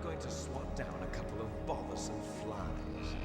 going to swat down a couple of bothersome flies.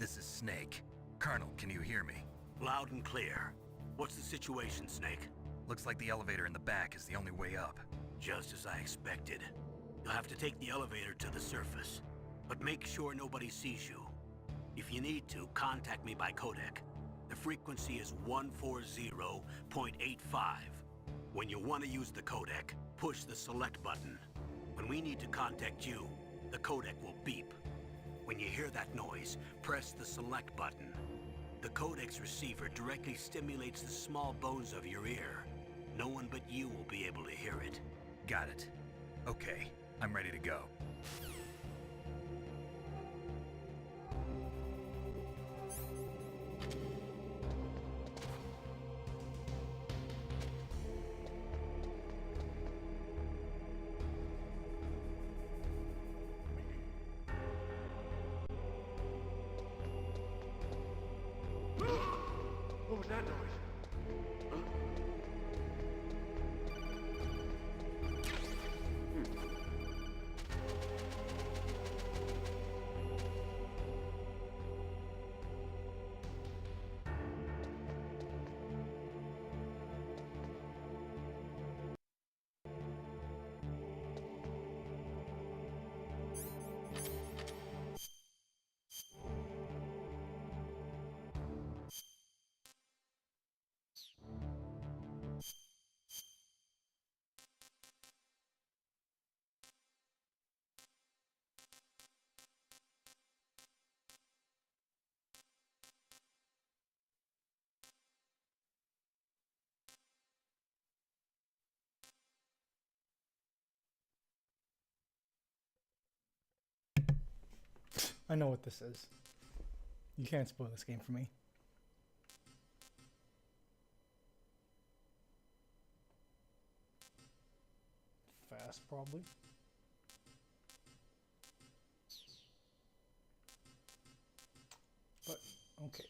This is Snake. Colonel, can you hear me? Loud and clear. What's the situation, Snake? Looks like the elevator in the back is the only way up. Just as I expected. You'll have to take the elevator to the surface. But make sure nobody sees you. If you need to, contact me by codec. The frequency is 140.85. When you want to use the codec, push the select button. When we need to contact you, the codec will beep. When you hear that noise, press the select button. The codec's receiver directly stimulates the small bones of your ear. No one but you will be able to hear it. Got it. Okay, I'm ready to go. What was that noise? Huh? I know what this is. You can't spoil this game for me. Fast, probably. But, okay.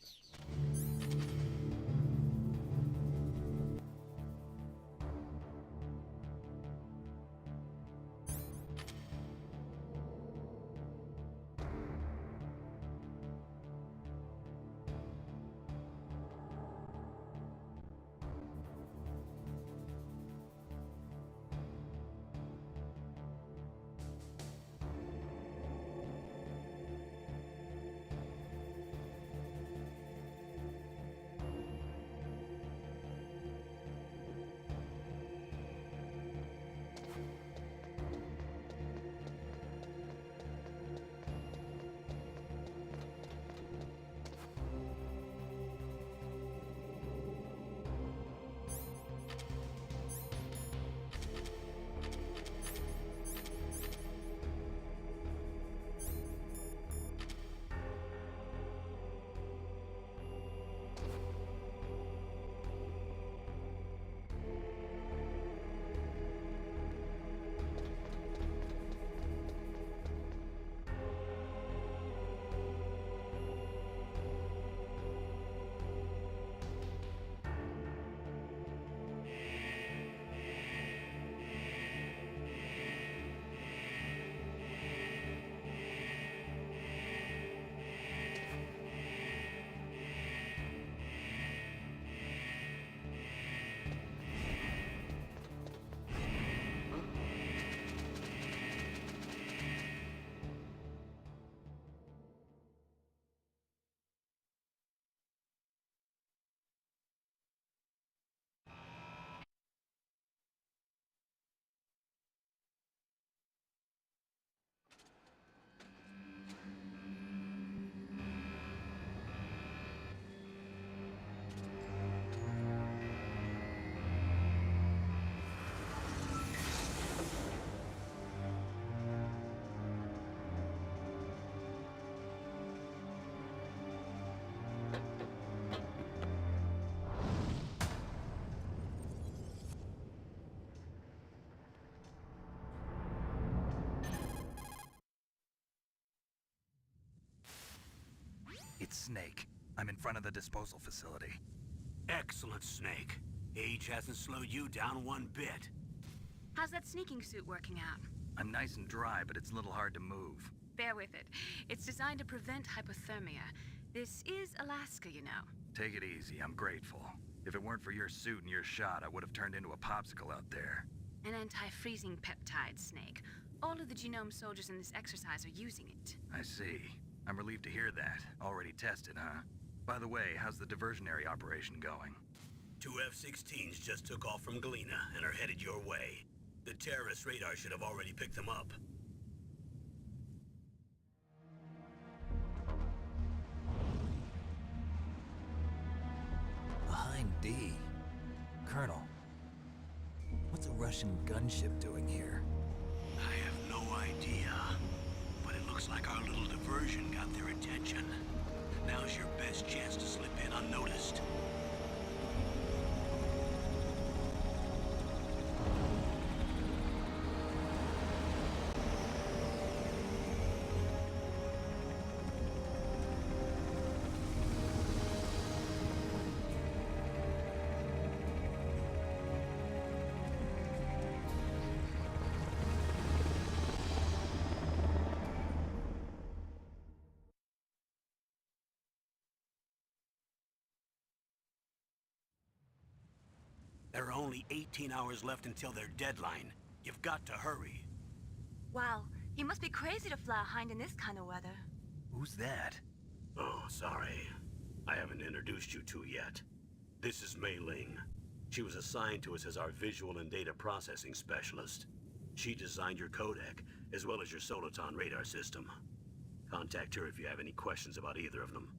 Snake. I'm in front of the disposal facility. Excellent, Snake. Age hasn't slowed you down one bit. How's that sneaking suit working out? I'm nice and dry, but it's a little hard to move. Bear with it. It's designed to prevent hypothermia. This is Alaska, you know. Take it easy, I'm grateful. If it weren't for your suit and your shot, I would have turned into a popsicle out there. An anti-freezing peptide, Snake. All of the genome soldiers in this exercise are using it. I see. I'm relieved to hear that. Already tested, huh? By the way, how's the diversionary operation going? 2 F-16s just took off from Galena and are headed your way. The terrorist radar should have already picked them up. Behind D. Colonel, what's a Russian gunship doing here? I have no idea, but it looks like our little diversion got their attention. Now's your best chance to slip in unnoticed. There are only 18 hours left until their deadline. You've got to hurry. Wow, you must be crazy to fly a hind in this kind of weather. Who's that? Oh, sorry. I haven't introduced you to yet. This is Mei Ling. She was assigned to us as our visual and data processing specialist. She designed your codec, as well as your Soliton radar system. Contact her if you have any questions about either of them.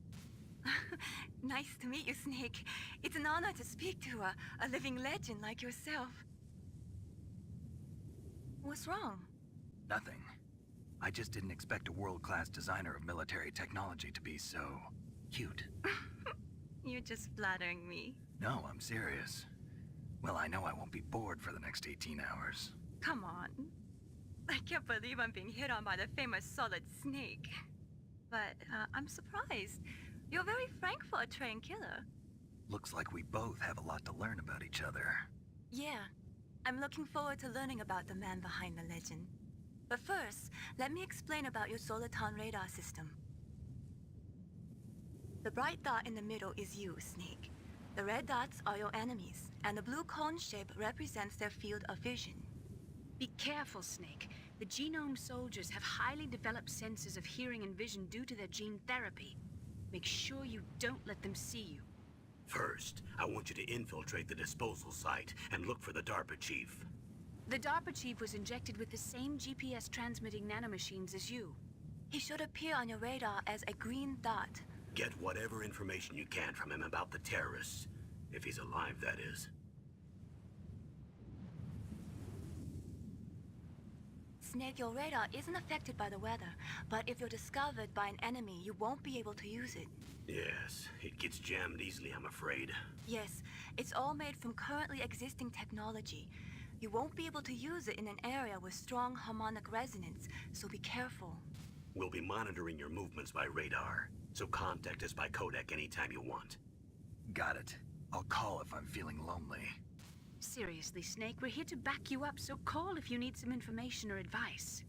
Nice to meet you, Snake. It's an honor to speak to a living legend like yourself. What's wrong? Nothing. I just didn't expect a world-class designer of military technology to be so cute. You're just flattering me. No, I'm serious. Well, I know I won't be bored for the next 18 hours. Come on. I can't believe I'm being hit on by the famous Solid Snake. But I'm surprised. You're very frank for a trained killer. Looks like we both have a lot to learn about each other. Yeah. I'm looking forward to learning about the man behind the legend. But first, let me explain about your Soliton radar system. The bright dot in the middle is you, Snake. The red dots are your enemies, and the blue cone shape represents their field of vision. Be careful, Snake. The genome soldiers have highly developed senses of hearing and vision due to their gene therapy. Make sure you don't let them see you. First, I want you to infiltrate the disposal site and look for the DARPA chief. The DARPA chief was injected with the same GPS transmitting nanomachines as you. He should appear on your radar as a green dot. Get whatever information you can from him about the terrorists. If he's alive, that is. Snake, your radar isn't affected by the weather, but if you're discovered by an enemy, you won't be able to use it. Yes, it gets jammed easily, I'm afraid. Yes, it's all made from currently existing technology. You won't be able to use it in an area with strong harmonic resonance, so be careful. We'll be monitoring your movements by radar, so contact us by codec anytime you want. Got it. I'll call if I'm feeling lonely. Seriously, Snake, we're here to back you up, so call if you need some information or advice.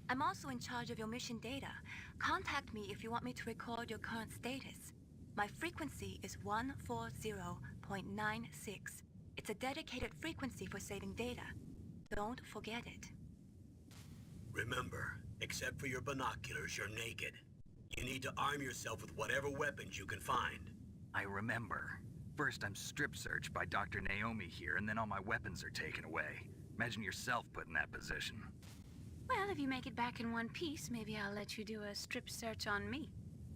I'm also in charge of your mission data. Contact me if you want me to record your current status. My frequency is 140.96. It's a dedicated frequency for saving data. Don't forget it. Remember, except for your binoculars, you're naked. You need to arm yourself with whatever weapons you can find. I remember. First, I'm strip searched by Dr. Naomi here, and then all my weapons are taken away. Imagine yourself put in that position. Well, if you make it back in one piece, maybe I'll let you do a strip search on me.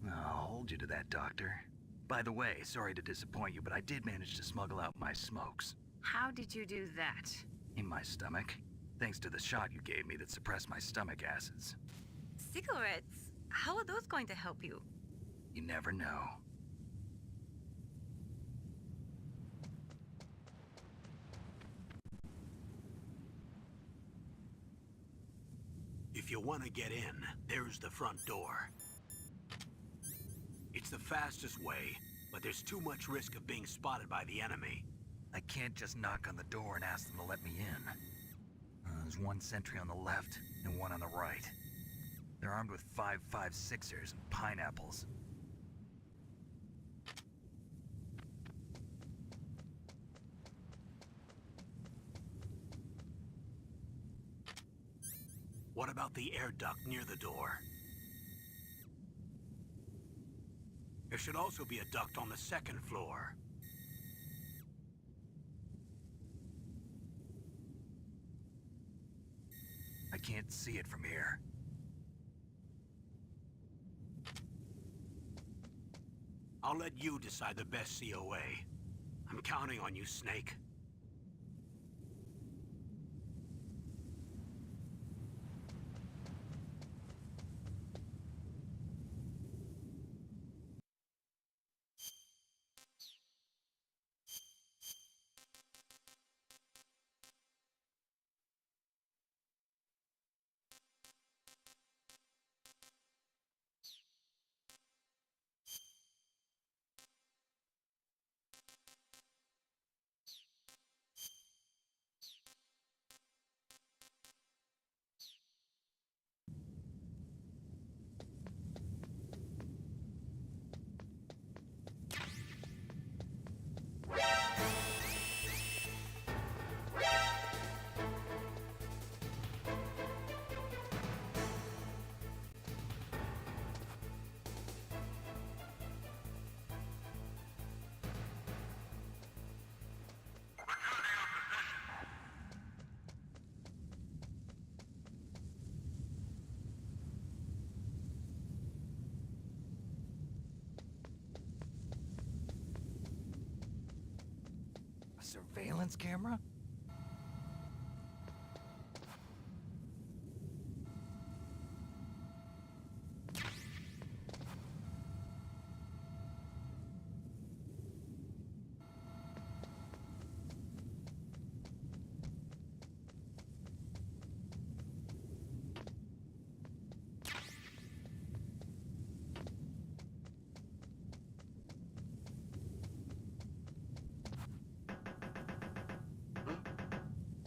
I'll hold you to that, Doctor. By the way, sorry to disappoint you, but I did manage to smuggle out my smokes. How did you do that? In my stomach. Thanks to the shot you gave me that suppressed my stomach acids. Cigarettes? How are those going to help you? You never know. If If you want to get in, there's the front door. It's It's the fastest way, but there's too much risk of being spotted by the enemy. I can't just knock on the door and ask them to let me in. There's one sentry on the left and one on the right. They're armed with 5.56ers and pineapples. What about the air duct near the door? There should also be a duct on the second floor. I can't see it from here. I'll let you decide the best COA. I'm counting on you, Snake. A surveillance camera?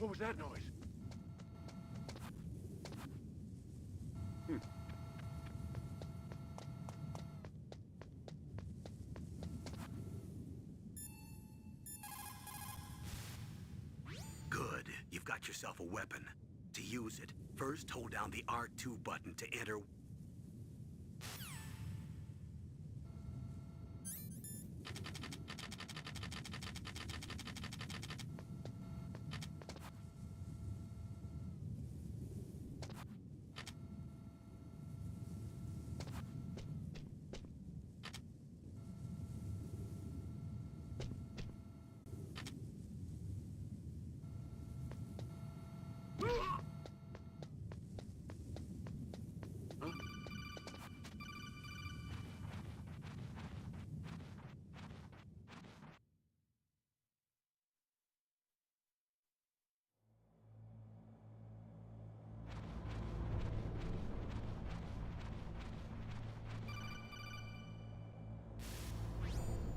What was that noise? Good. You've got yourself a weapon. To use it, first hold down the R2 button to enter.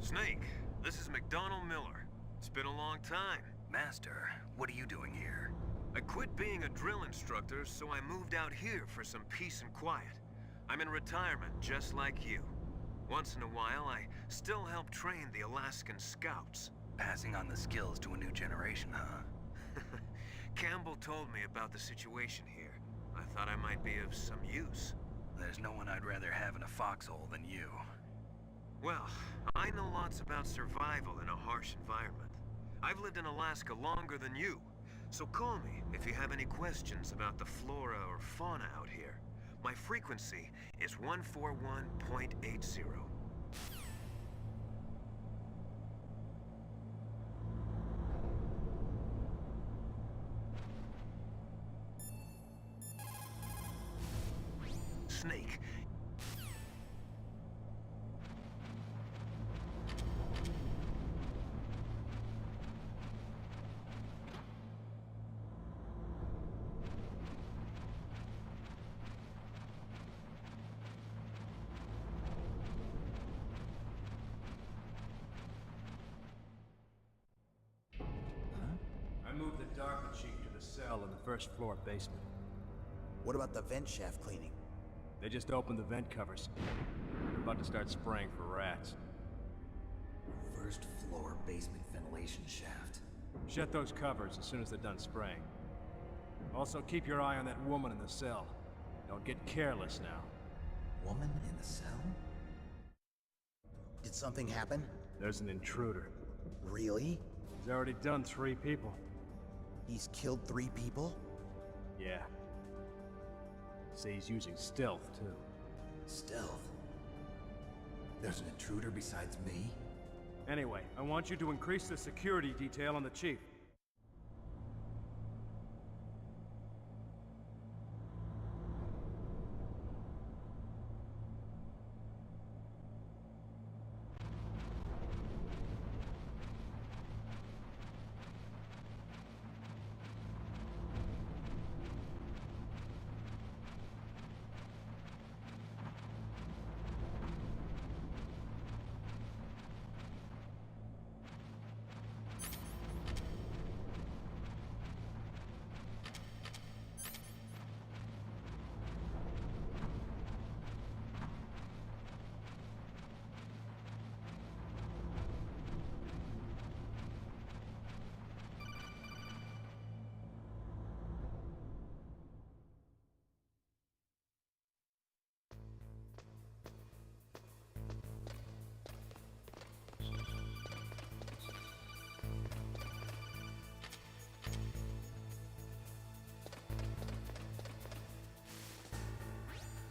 Snake, this is McDonald Miller. It's been a long time. Master, what are you doing here? I quit being a drill instructor, so I moved out here for some peace and quiet. I'm in retirement, just like you. Once in a while, I still help train the Alaskan Scouts. Passing on the skills to a new generation, huh? Campbell told me about the situation here. I thought I might be of some use. There's no one I'd rather have in a foxhole than you. Well, I know lots about survival in a harsh environment. I've lived in Alaska longer than you, so call me if you have any questions about the flora or fauna out here. My frequency is 141.80. Snake, DARPA chief to the cell in the first floor basement. What about the vent shaft cleaning? They just opened the vent covers. They're about to start spraying for rats. First floor basement ventilation shaft. Shut those covers as soon as they're done spraying. Also, keep your eye on that woman in the cell. Don't get careless now. Woman in the cell? Did something happen? There's an intruder. Really? He's already done 3 people. He's killed 3 people? Yeah. Say he's using stealth, too. Stealth? There's an intruder besides me? Anyway, I want you to increase the security detail on the chief.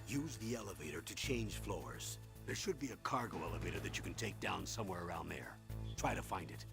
Use the elevator to change floors. There should be a cargo elevator that you can take down somewhere around there. Try to find it.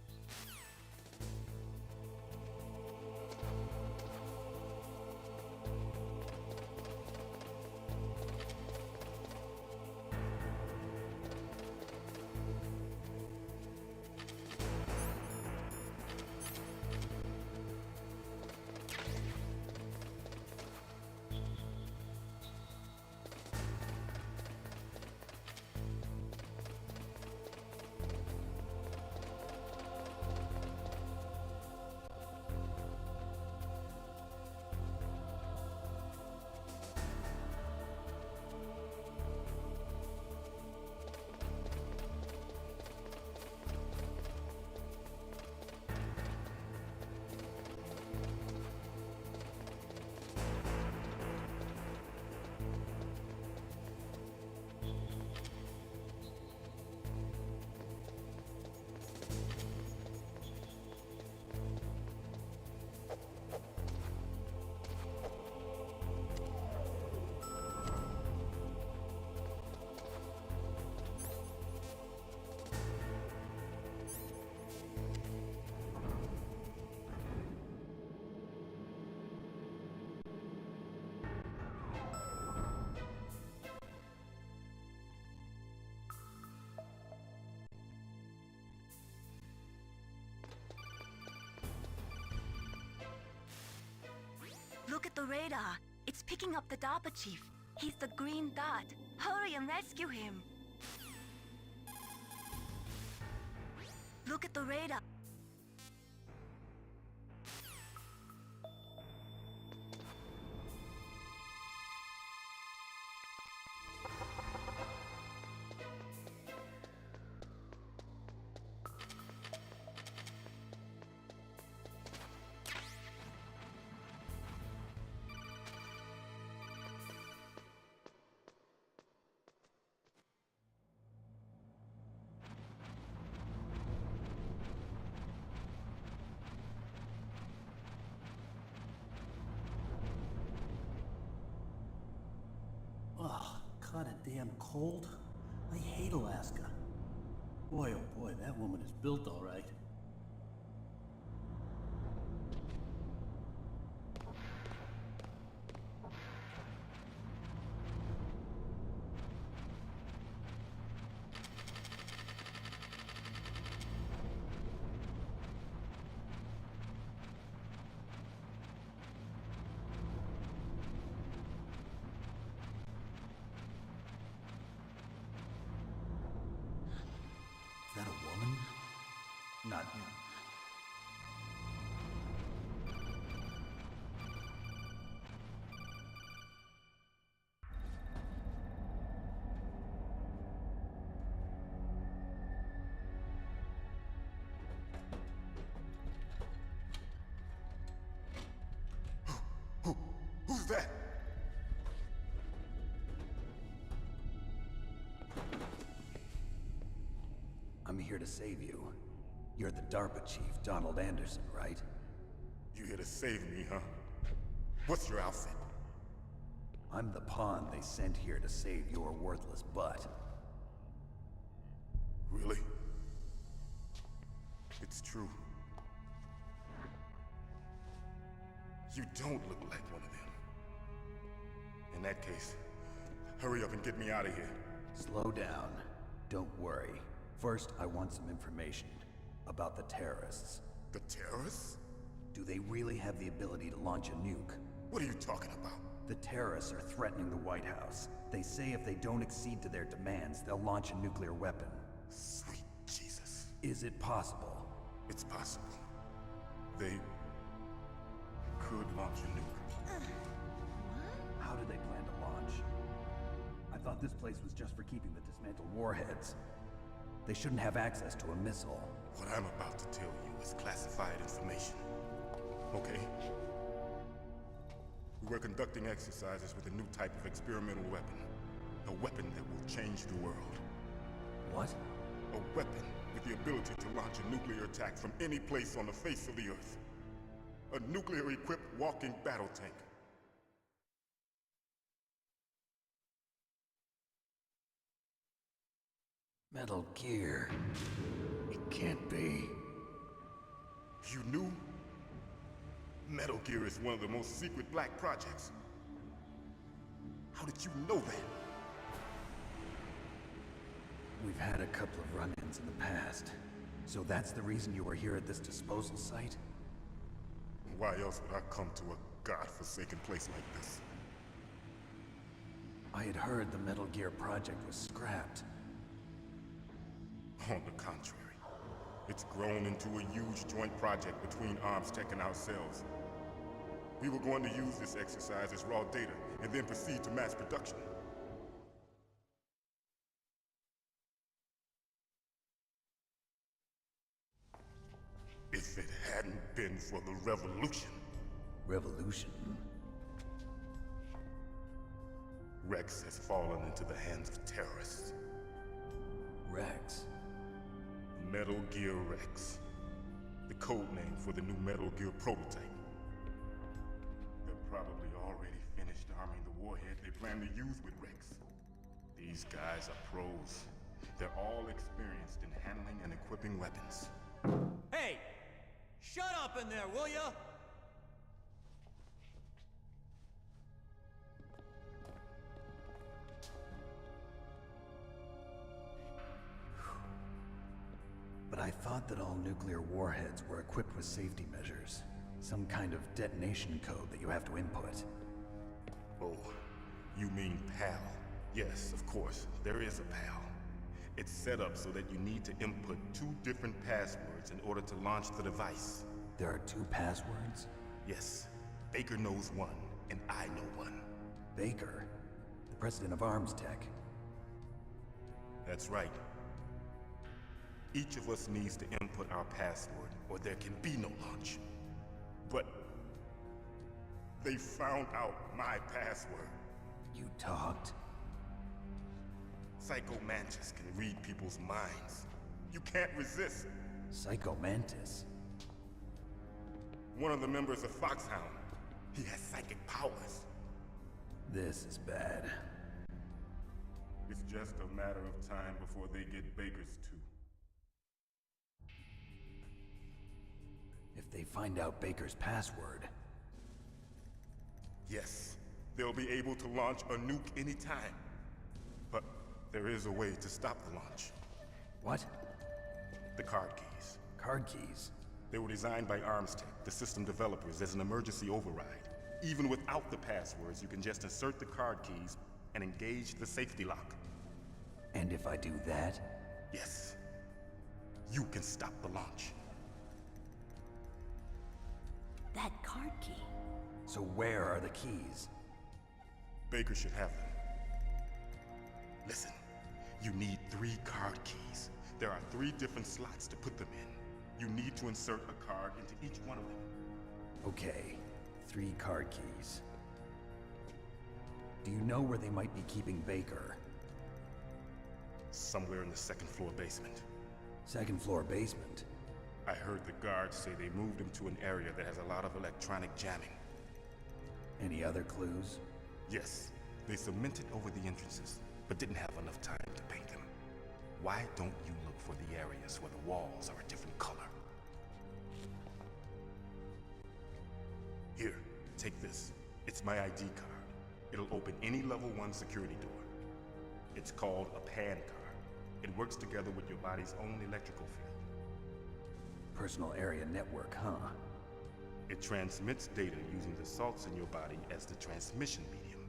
Look at the radar. It's picking up the DARPA chief. He's the green dot. Hurry and rescue him. Look at the radar. Ugh, kinda damn cold. I hate Alaska. Boy, oh boy, that woman is built all right. Is that a woman? Not that? I'm here to save you. You're the DARPA chief, Donald Anderson, right? You here to save me, huh? What's your outfit? I'm the pawn they sent here to save your worthless butt. Really? It's true. You don't look like one of them. In that case, hurry up and get me out of here. Slow down. Don't worry. First, I want some information about the terrorists. The terrorists? Do they really have the ability to launch a nuke? What are you talking about? The terrorists are threatening the White House. They say if they don't accede to their demands, they'll launch a nuclear weapon. Sweet Jesus. Is it possible? It's possible. They could launch a nuke. How do they plan to launch? I thought this place was just for keeping the dismantled warheads. They shouldn't have access to a missile. What I'm about to tell you is classified information. Okay? We were conducting exercises with a new type of experimental weapon. A weapon that will change the world. What? A weapon with the ability to launch a nuclear attack from any place on the face of the Earth. A nuclear-equipped walking battle tank. Metal Gear. It can't be. You knew? Metal Gear is one of the most secret black projects. How did you know that? We've had a couple of run-ins in the past. So that's the reason you were here at this disposal site? Why else would I come to a godforsaken place like this? I had heard the Metal Gear project was scrapped. On the contrary, it's grown into a huge joint project between ArmsTech and ourselves. We were going to use this exercise as raw data, and then proceed to mass production. If it hadn't been for the revolution... Revolution? Rex has fallen into the hands of terrorists. Rex? Metal Gear Rex. The code name for the new Metal Gear prototype. They're probably already finished arming the warhead they plan to use with Rex. These guys are pros. They're all experienced in handling and equipping weapons. Hey! Shut up in there, will ya? But I thought that all nuclear warheads were equipped with safety measures. Some kind of detonation code that you have to input. Oh, you mean PAL? Yes, of course, there is a PAL. It's set up so that you need to input 2 different passwords in order to launch the device. There are 2 passwords? Yes. Baker knows one, and I know one. Baker? The president of ArmsTech? That's right. Each of us needs to input our password, or there can be no launch. But they found out my password. You talked? Psycho Mantis can read people's minds. You can't resist. Psycho Mantis? One of the members of Foxhound. He has psychic powers. This is bad. It's just a matter of time before they get Baker's too. If they find out Baker's password... Yes, they'll be able to launch a nuke anytime. But there is a way to stop the launch. What? The card keys. Card keys? They were designed by ArmsTech, the system developers, as an emergency override. Even without the passwords, you can just insert the card keys and engage the safety lock. And if I do that? Yes. You can stop the launch. That card key. So where are the keys? Baker should have them. Listen, you need 3 card keys. There are 3 different slots to put them in. You need to insert a card into each one of them. Okay, 3 card keys. know where they might be keeping Baker. Somewhere in the second floor basement. Second floor basement? I heard the guards say they moved him to an area that has a lot of electronic jamming. Any other clues? Yes, they cemented over the entrances, but didn't have enough time to paint them. Why don't you look for the areas where the walls are a different color? Here, take this. It's my ID card. It'll open any level 1 security door. It's called a PAN card. It works together with your body's own electrical field. Personal area network, huh? It transmits data using the salts in your body as the transmission medium.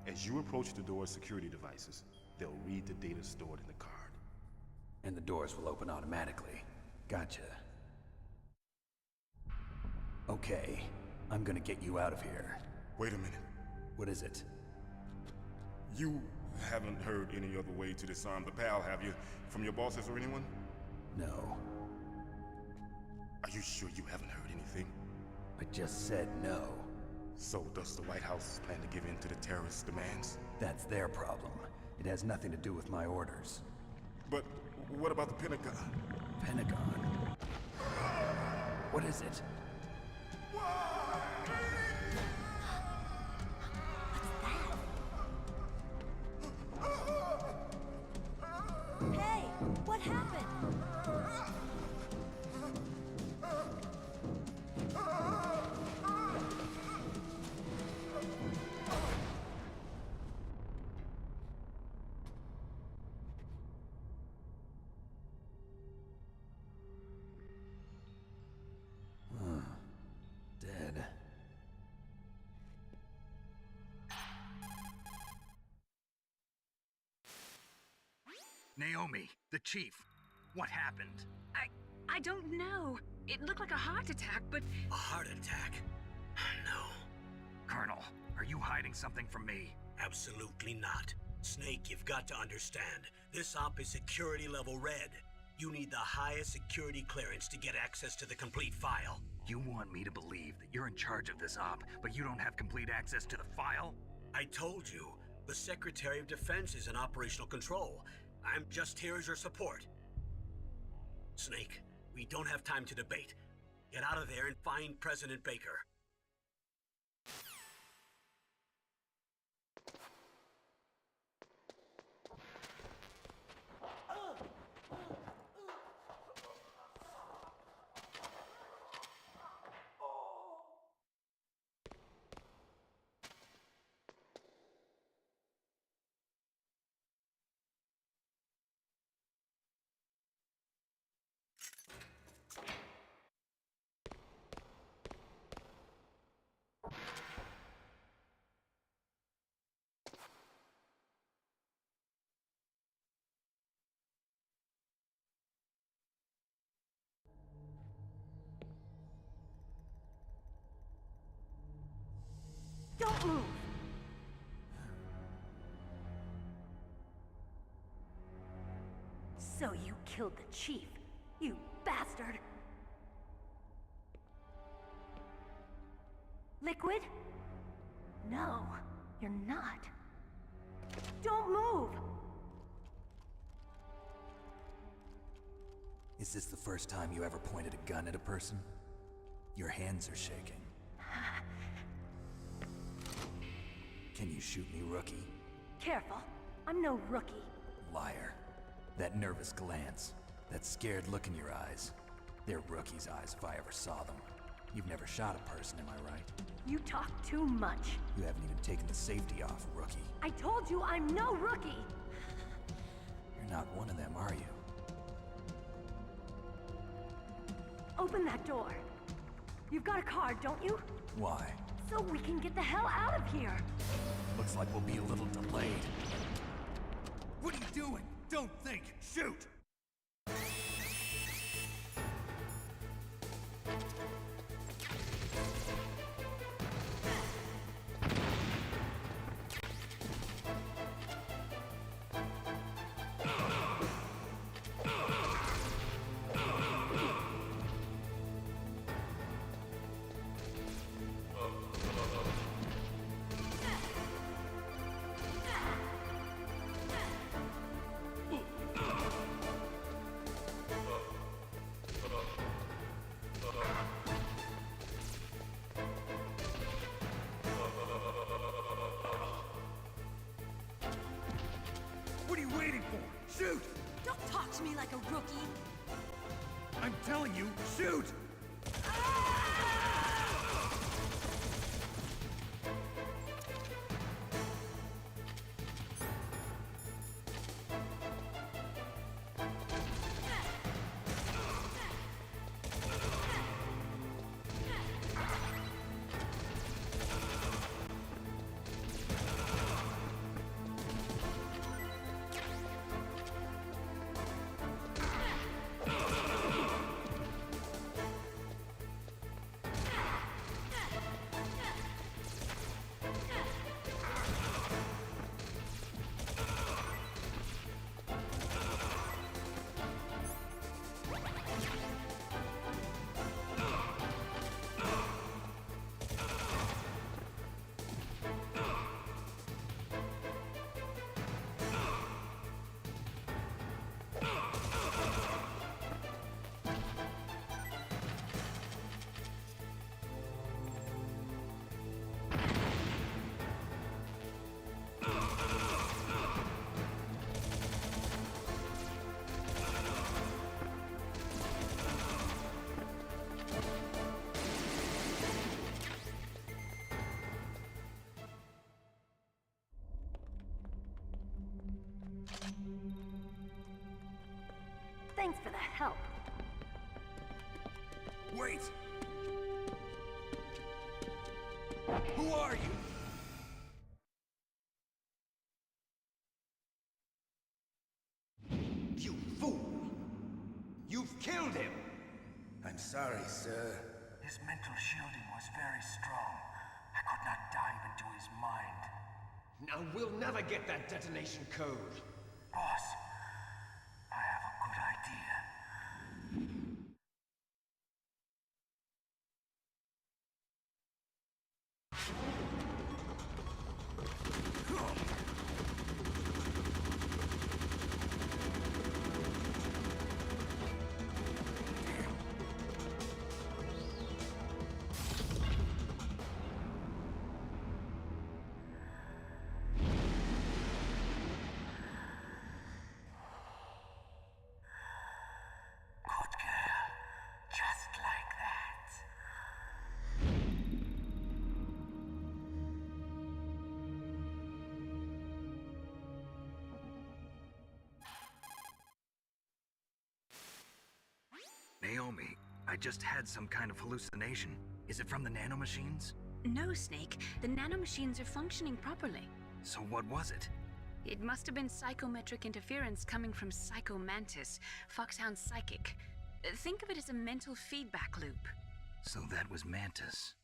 As you approach the door's security devices, they'll read the data stored in the card. And the doors will open automatically. Gotcha. Okay, I'm gonna get you out of here. Wait a minute. What is it? You haven't heard any other way to disarm the PAL, have you? From your bosses or anyone? No. Are you sure you haven't heard anything? I just said no. So does the White House plan to give in to the terrorists' demands? That's their problem. It has nothing to do with my orders. But what about the Pentagon? Pentagon? What is it? Hey, what happened? Dead. Naomi, the chief. What happened? I don't know. It looked like a heart attack, but... A heart attack? No. Colonel, are you hiding something from me? Absolutely not. Snake, you've got to understand. This op is security level red. You need the highest security clearance to get access to the complete file. You want me to believe that you're in charge of this op, but you don't have complete access to the file? I told you, the Secretary of Defense is in operational control. I'm just here as your support. Snake, we don't have time to debate. Get out of there and find President Baker. Don't move! So you killed the chief, you bastard! Liquid? No, you're not. Don't move! Is this the first time you ever pointed a gun at a person? Your hands are shaking. Can you shoot me, rookie? Careful, I'm no rookie. Liar. That nervous glance, that scared look in your eyes. They're rookies' eyes if I ever saw them. You've never shot a person, am I right? You talk too much. You haven't even taken the safety off, rookie. I told you I'm no rookie! You're not one of them, are you? Open that door. You've got a card, don't you? Why? So we can get the hell out of here! Looks like we'll be a little delayed. What are you doing? Don't think! Shoot! rookie. I'm telling you, shoot! Thanks for the help. Wait! Who are you? You fool! You've killed him! I'm sorry, sir. His mental shielding was very strong. I could not dive into his mind. Now we'll never get that detonation code. Boss, I have a good idea. Naomi, I just had some kind of hallucination. Is it from the nanomachines? No, Snake. The nanomachines are functioning properly. So what was it? It must have been psychometric interference coming from Psycho Mantis, Foxhound's psychic. Think of it as a mental feedback loop. So that was Mantis.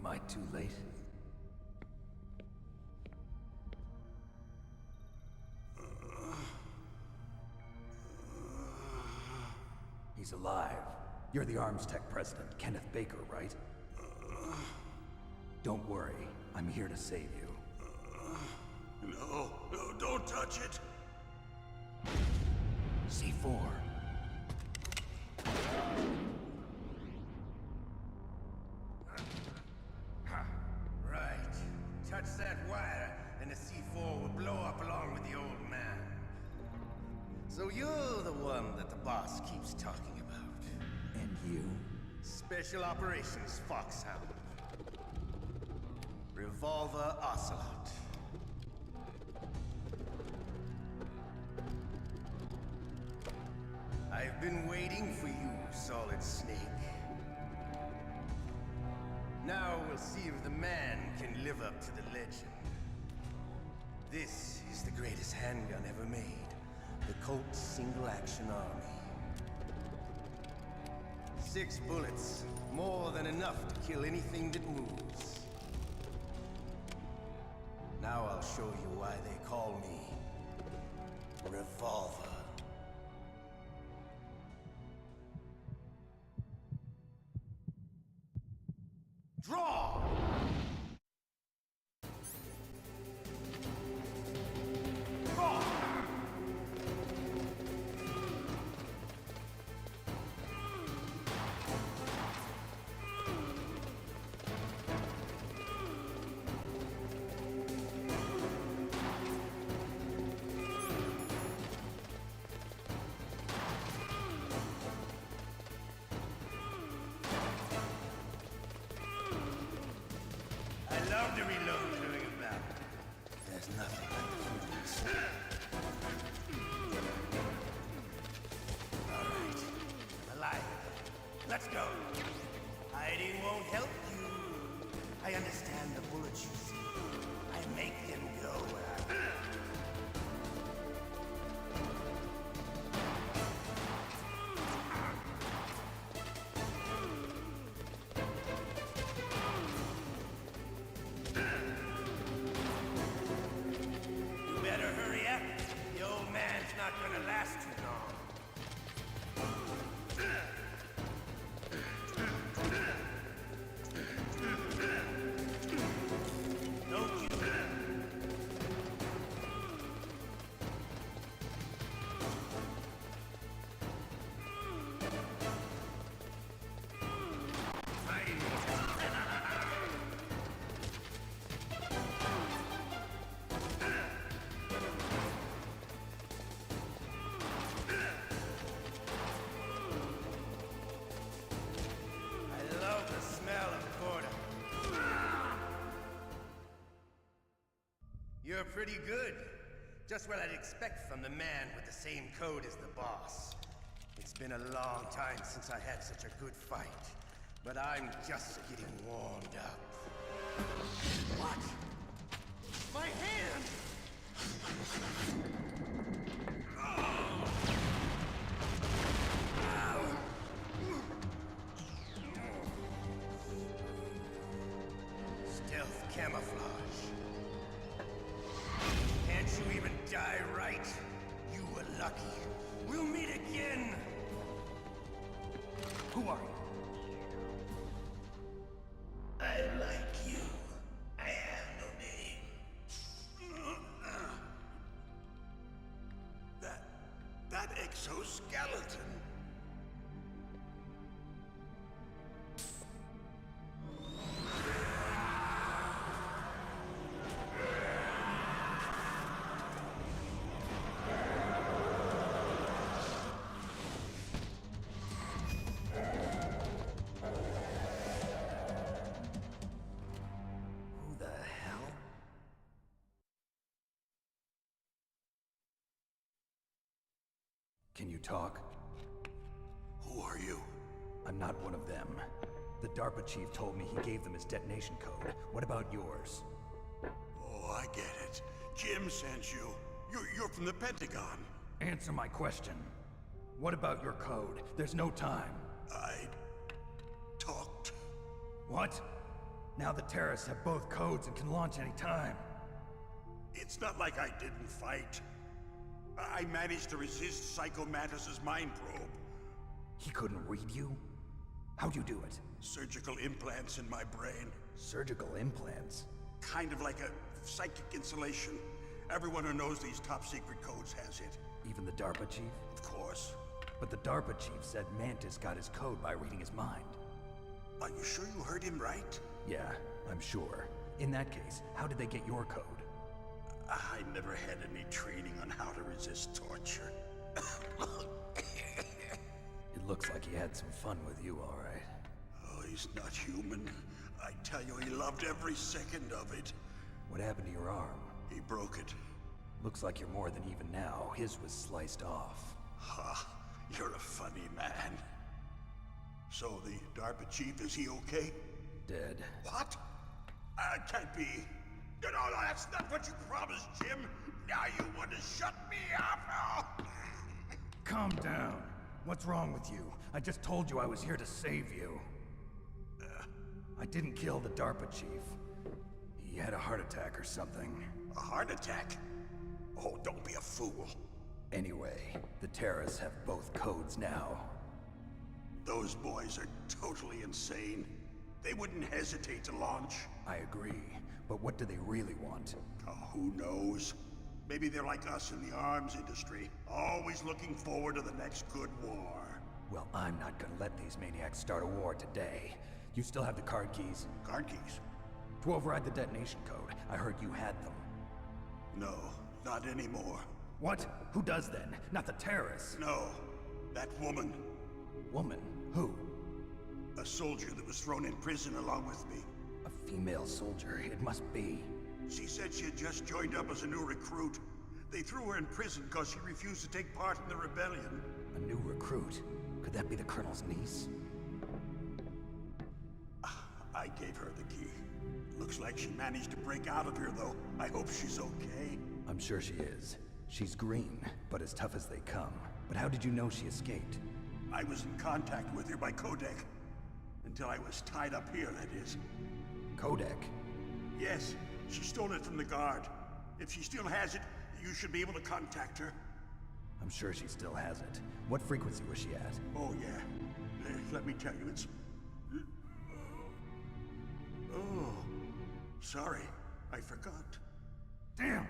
Am I too late? He's alive. You're the Arms Tech president, Kenneth Baker, right? Don't worry. I'm here to save you. No, don't touch it! C4. Right. Touch that wire, and the C4 will blow up along with the old man. So you're the one that the boss keeps talking about. And you? Special Operations Foxhound. Revolver Ocelot. I've been waiting for you, Solid Snake. Now we'll see if the man can live up to the legend. This is the greatest handgun ever made. The Colt Single Action Army. 6 bullets, more than enough to kill anything that moves. Now I'll show you why they call me Revolver. Draw! Draw! I love to reload during a battle. There's nothing like the feelings. All right, I'm alive. Let's go. Hiding won't help you. I understand the bullets you see. I make them go where I want. You better hurry up. The old man's not gonna last too long. Don't you? I love the smell of quarter. You're pretty good. Just what I'd expect from the man with the same code as the boss. It's been a long time since I had such a good fight, but I'm just getting warmed up. What? My hand! Stealth camouflage. Can't you even die right? You were lucky. We'll meet again! Who are you? I like you. I have no name. That exoskeleton. Who the hell? Can you talk? Who are you? I'm not one of them. The DARPA chief told me he gave them his detonation code. What about yours? Oh, I get it. Jim sent you. You're from the Pentagon. Answer my question. What about your code? There's no time. I talked. What? Now the terrorists have both codes and can launch any time. It's not like I didn't fight. I managed to resist Psycho Mantis's mind probe. He couldn't read you? How'd you do it? Surgical implants in my brain. Surgical implants? Kind of like a psychic insulation. Everyone who knows these top secret codes has it. Even the DARPA chief? Of course. But the DARPA chief said Mantis got his code by reading his mind. Are you sure you heard him right? Yeah, I'm sure. In that case, how did they get your code? I never had any training on how to resist torture. It looks like he had some fun with you, all right. Oh, he's not human. I tell you, he loved every second of it. What happened to your arm? He broke it. Looks like you're more than even now. His was sliced off. Ha, you're a funny man. So the DARPA chief, is he okay? Dead. What? Can't be. No, that's not what you promised, Jim. Now you want to shut me up? Oh. Calm down. What's wrong with you? I just told you I was here to save you. I didn't kill the DARPA chief. He had a heart attack or something. A heart attack? Oh, don't be a fool. Anyway, the terrorists have both codes now. Those boys are totally insane. They wouldn't hesitate to launch. I agree, but what do they really want? Oh, who knows? Maybe they're like us in the arms industry, always looking forward to the next good war. Well, I'm not gonna let these maniacs start a war today. You still have the card keys? Card keys? To override the detonation code. I heard you had them. No, not anymore. What? Who does then? Not the terrorists? No, that woman. Woman? Who? A soldier that was thrown in prison along with me. A female soldier, it must be. She said she had just joined up as a new recruit. They threw her in prison because she refused to take part in the rebellion. A new recruit? Could that be the Colonel's niece? I gave her the key. Looks like she managed to break out of here, though. I hope she's okay. I'm sure she is. She's green, but as tough as they come. But how did you know she escaped? I was in contact with her by codec. Until I was tied up here, that is. Codec? Yes, she stole it from the guard. If she still has it, you should be able to contact her. I'm sure she still has it. What frequency was she at? Oh, yeah. Let me tell you, it's... Oh, sorry. I forgot. Damn!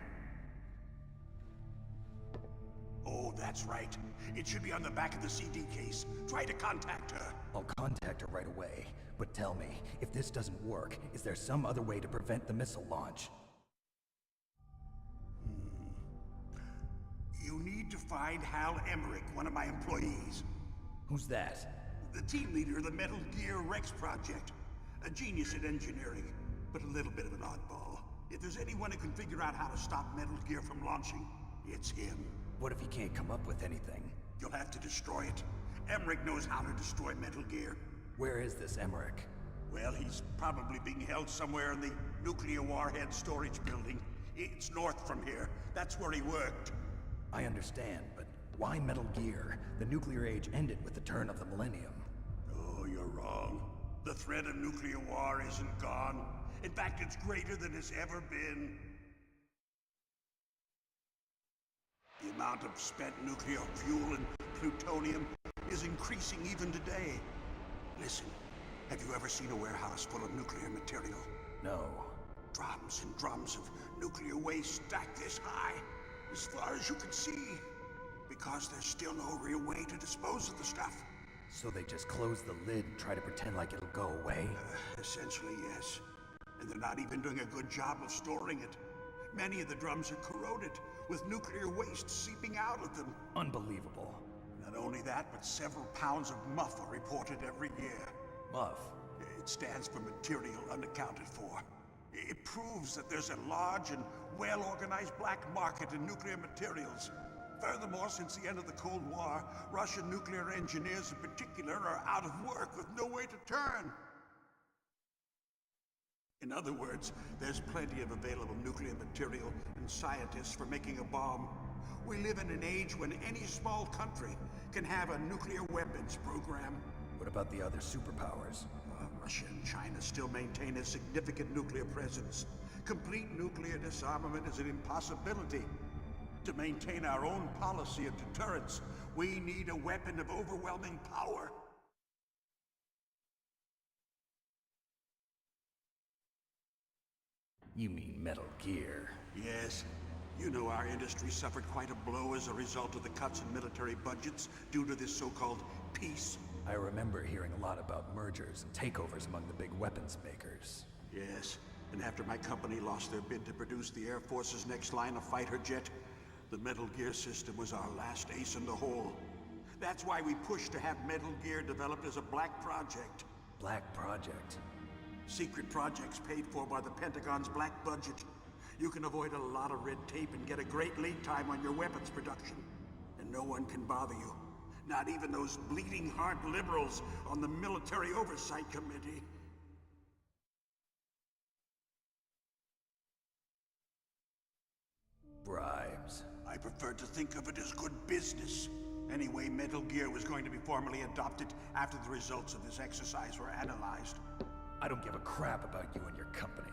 Oh, that's right. It should be on the back of the CD case. Try to contact her. I'll contact her right away. But tell me, if this doesn't work, is there some other way to prevent the missile launch? You need to find Hal Emmerich, one of my employees. Who's that? The team leader of the Metal Gear Rex project. A genius at engineering, but a little bit of an oddball. If there's anyone who can figure out how to stop Metal Gear from launching, it's him. What if he can't come up with anything? You'll have to destroy it. Emmerich knows how to destroy Metal Gear. Where is this Emmerich? Well, he's probably being held somewhere in the nuclear warhead storage building. It's north from here. That's where he worked. I understand, but why Metal Gear? The nuclear age ended with the turn of the millennium. Oh, you're wrong. The threat of nuclear war isn't gone. In fact, it's greater than it's ever been. The amount of spent nuclear fuel and plutonium is increasing even today. Listen, have you ever seen a warehouse full of nuclear material? No. Drums and drums of nuclear waste stacked this high, as far as you can see. Because there's still no real way to dispose of the stuff. So they just close the lid and try to pretend like it'll go away? Essentially, yes. And they're not even doing a good job of storing it. Many of the drums are corroded, with nuclear waste seeping out of them. Unbelievable. Not only that, but several pounds of MUF are reported every year. MUF? It stands for material unaccounted for. It proves that there's a large and well-organized black market in nuclear materials. Furthermore, since the end of the Cold War, Russian nuclear engineers in particular are out of work with no way to turn. In other words, there's plenty of available nuclear material and scientists for making a bomb. We live in an age when any small country can have a nuclear weapons program. What about the other superpowers? Russia and China still maintain a significant nuclear presence. Complete nuclear disarmament is an impossibility. To maintain our own policy of deterrence, we need a weapon of overwhelming power. You mean Metal Gear? Yes. You know our industry suffered quite a blow as a result of the cuts in military budgets due to this so-called peace. I remember hearing a lot about mergers and takeovers among the big weapons makers. Yes, and after my company lost their bid to produce the Air Force's next line of fighter jet, the Metal Gear system was our last ace in the hole. That's why we pushed to have Metal Gear developed as a black project. Black project? Secret projects paid for by the Pentagon's black budget. You can avoid a lot of red tape and get a great lead time on your weapons production. And no one can bother you. Not even those bleeding heart liberals on the Military Oversight Committee. Bribes. I prefer to think of it as good business. Anyway, Metal Gear was going to be formally adopted after the results of this exercise were analyzed. I don't give a crap about you and your company.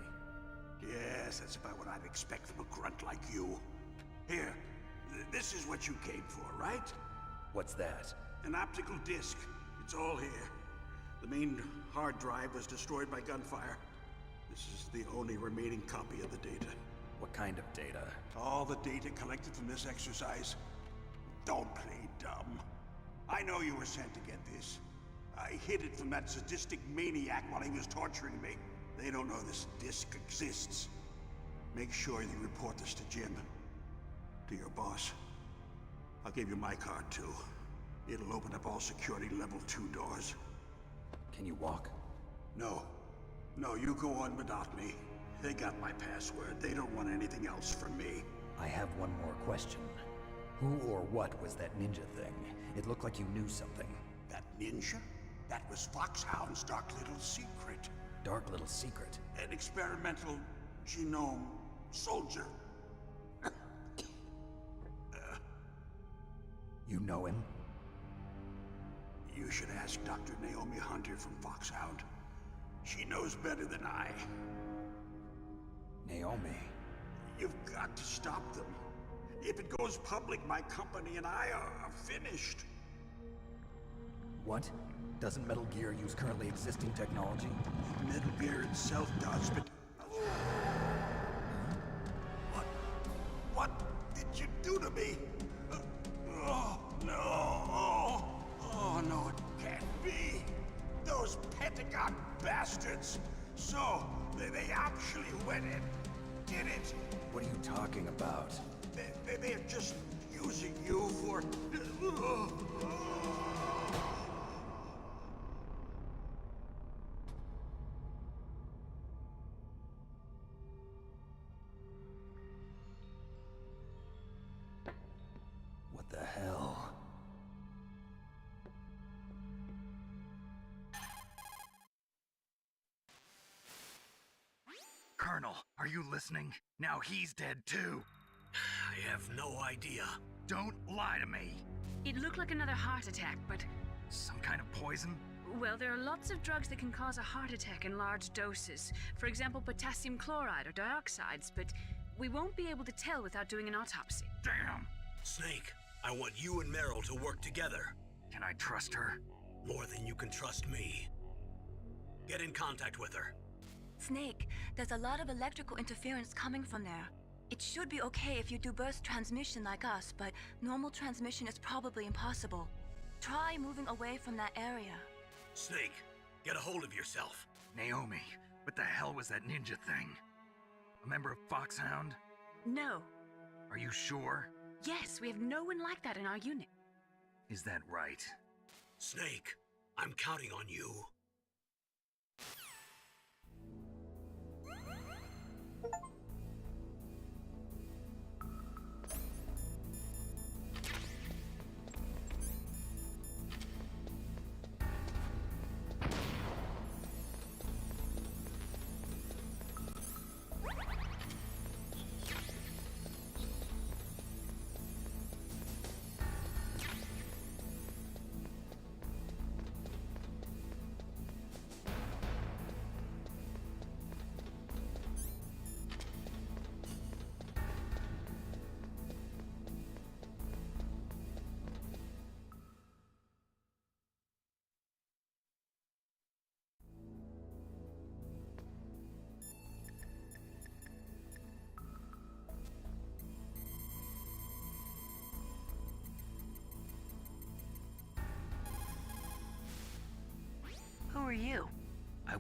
Yes, that's about what I'd expect from a grunt like you. Here, this is what you came for, right? What's that? An optical disc. It's all here. The main hard drive was destroyed by gunfire. This is the only remaining copy of the data. What kind of data? All the data collected from this exercise. Don't play dumb. I know you were sent to get this. I hid it from that sadistic maniac while he was torturing me. They don't know this disc exists. Make sure you report this to Jim. To your boss. I'll give you my card too. It'll open up all security level 2 doors. Can you walk? No. No, you go on without me. They got my password. They don't want anything else from me. I have one more question. Who or what was that ninja thing? It looked like you knew something. That ninja? That was Foxhound's dark little secret. Dark little secret? An experimental genome soldier. You know him? You should ask Dr. Naomi Hunter from Foxhound. She knows better than I. Naomi? You've got to stop them. If it goes public, my company and I are finished. What? Doesn't Metal Gear use currently existing technology? Metal Gear itself does, but... What did you do to me? Oh, no. Oh, no, it can't be. Those Pentagon bastards. So, they actually went and did it. What are you talking about? They're just using you for... What the hell? Colonel, are you listening? Now he's dead too. I have no idea. Don't lie to me. It looked like another heart attack, but... Some kind of poison? Well, there are lots of drugs that can cause a heart attack in large doses. For example, potassium chloride or dioxides, but we won't be able to tell without doing an autopsy. Damn! Snake, I want you and Meryl to work together. Can I trust her? More than you can trust me. Get in contact with her. Snake, there's a lot of electrical interference coming from there. It should be okay if you do burst transmission like us, but normal transmission is probably impossible. Try moving away from that area. Snake, get a hold of yourself. Naomi, what the hell was that ninja thing? A member of Foxhound? No. Are you sure? Yes, we have no one like that in our unit. Is that right? Snake, I'm counting on you.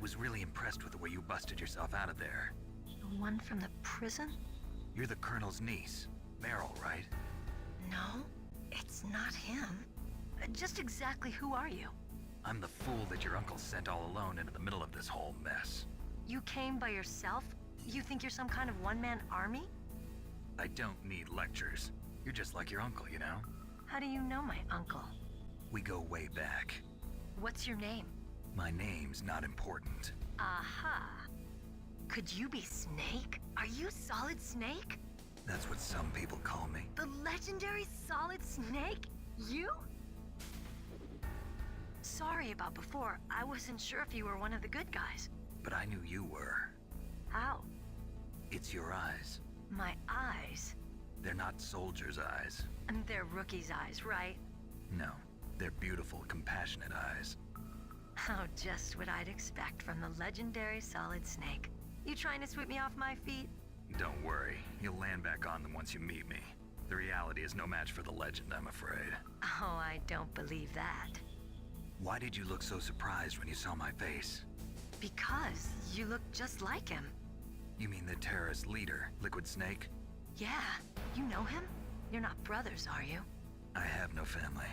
was really impressed with the way you busted yourself out of there. The one from the prison? You're the Colonel's niece, Meryl, right? No, it's not him. Just exactly who are you? I'm the fool that your uncle sent all alone into the middle of this whole mess. You came by yourself? You think you're some kind of one-man army? I don't need lectures. You're just like your uncle, you know? How do you know my uncle? We go way back. What's your name? My name's not important. Aha. Could you be Snake? Are you Solid Snake? That's what some people call me. The legendary Solid Snake? You? Sorry about before. I wasn't sure if you were one of the good guys. But I knew you were. How? It's your eyes. My eyes? They're not soldiers' eyes. And they're rookies' eyes, right? No, they're beautiful, compassionate eyes. Oh, just what I'd expect from the legendary Solid Snake. You trying to sweep me off my feet? Don't worry, you'll land back on them once you meet me. The reality is no match for the legend, I'm afraid. Oh, I don't believe that. Why did you look so surprised when you saw my face? Because you look just like him. You mean the terrorist leader, Liquid Snake? Yeah, you know him? You're not brothers, are you? I have no family.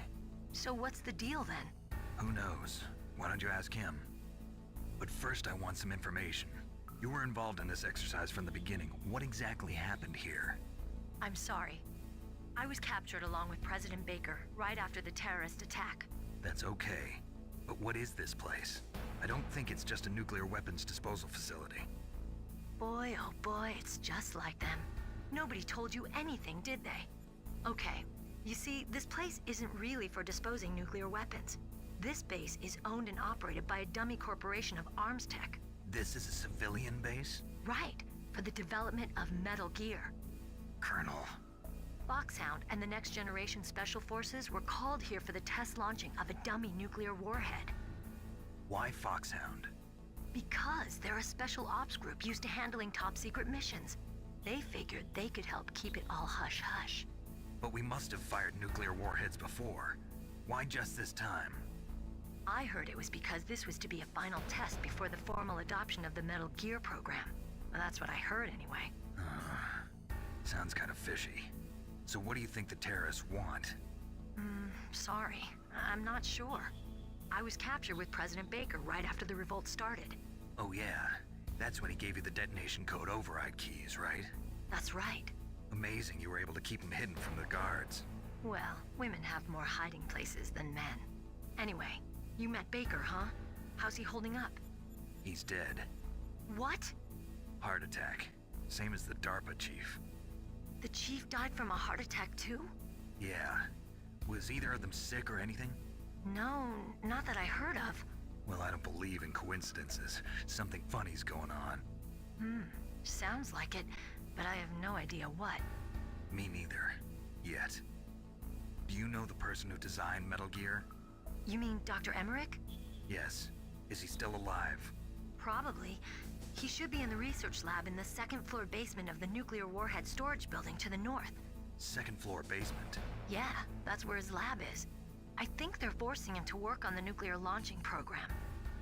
So what's the deal then? Who knows? Why don't you ask him? But first I want some information. You were involved in this exercise from the beginning. What exactly happened here? I'm sorry. I was captured along with President Baker right after the terrorist attack. That's okay. But what is this place? I don't think it's just a nuclear weapons disposal facility. Boy, oh boy, it's just like them. Nobody told you anything, did they? Okay, you see, this place isn't really for disposing nuclear weapons. This base is owned and operated by a dummy corporation of arms tech. This is a civilian base? Right, for the development of Metal Gear. Colonel. Foxhound and the Next Generation Special Forces were called here for the test launching of a dummy nuclear warhead. Why Foxhound? Because they're a special ops group used to handling top secret missions. They figured they could help keep it all hush-hush. But we must have fired nuclear warheads before. Why just this time? I heard it was because this was to be a final test before the formal adoption of the Metal Gear program. Well, that's what I heard anyway. Sounds kind of fishy. So what do you think the terrorists want? Sorry. I'm not sure. I was captured with President Baker right after the revolt started. Oh yeah, that's when he gave you the detonation code override keys, right? That's right. Amazing you were able to keep them hidden from the guards. Well, women have more hiding places than men. Anyway, you met Baker, huh? How's he holding up? He's dead. What? Heart attack. Same as the DARPA chief. The chief died from a heart attack too? Yeah. Was either of them sick or anything? No, not that I heard of. Well, I don't believe in coincidences. Something funny's going on. Sounds like it, but I have no idea what. Me neither. Yet. Do you know the person who designed Metal Gear? You mean Dr. Emmerich? Yes. Is he still alive? Probably. He should be in the research lab in the second floor basement of the nuclear warhead storage building to the north. Second floor basement? Yeah, that's where his lab is. I think they're forcing him to work on the nuclear launching program.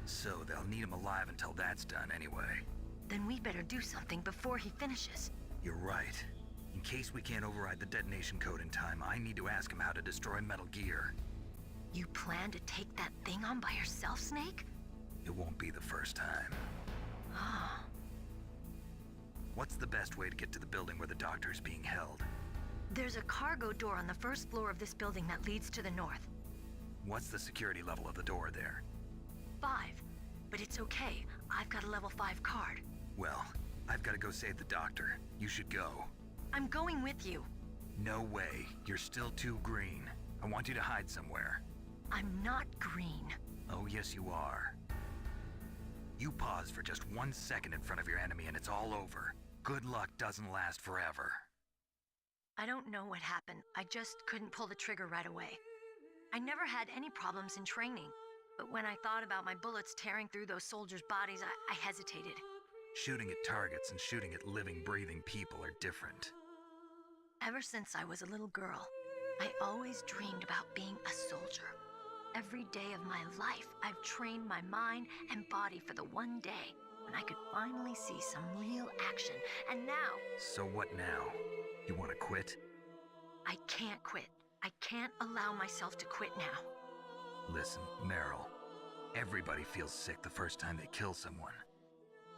So they'll need him alive until that's done anyway. Then we better do something before he finishes. You're right. In case we can't override the detonation code in time, I need to ask him how to destroy Metal Gear. You plan to take that thing on by yourself, Snake? It won't be the first time. Ah. What's the best way to get to the building where the doctor is being held? There's a cargo door on the first floor of this building that leads to the north. What's the security level of the door there? 5. But it's okay. I've got a level 5 card. Well, I've got to go save the doctor. You should go. I'm going with you. No way. You're still too green. I want you to hide somewhere. I'm not green. Oh, yes, you are. You pause for just 1 second in front of your enemy and it's all over. Good luck doesn't last forever. I don't know what happened. I just couldn't pull the trigger right away. I never had any problems in training, but when I thought about my bullets tearing through those soldiers' bodies, I hesitated. Shooting at targets and shooting at living, breathing people are different. Ever since I was a little girl, I always dreamed about being a soldier. every day of my life, I've trained my mind and body for the one day when I could finally see some real action. And now... So what now? You want to quit? I can't quit. I can't allow myself to quit now. Listen, Meryl. Everybody feels sick the first time they kill someone.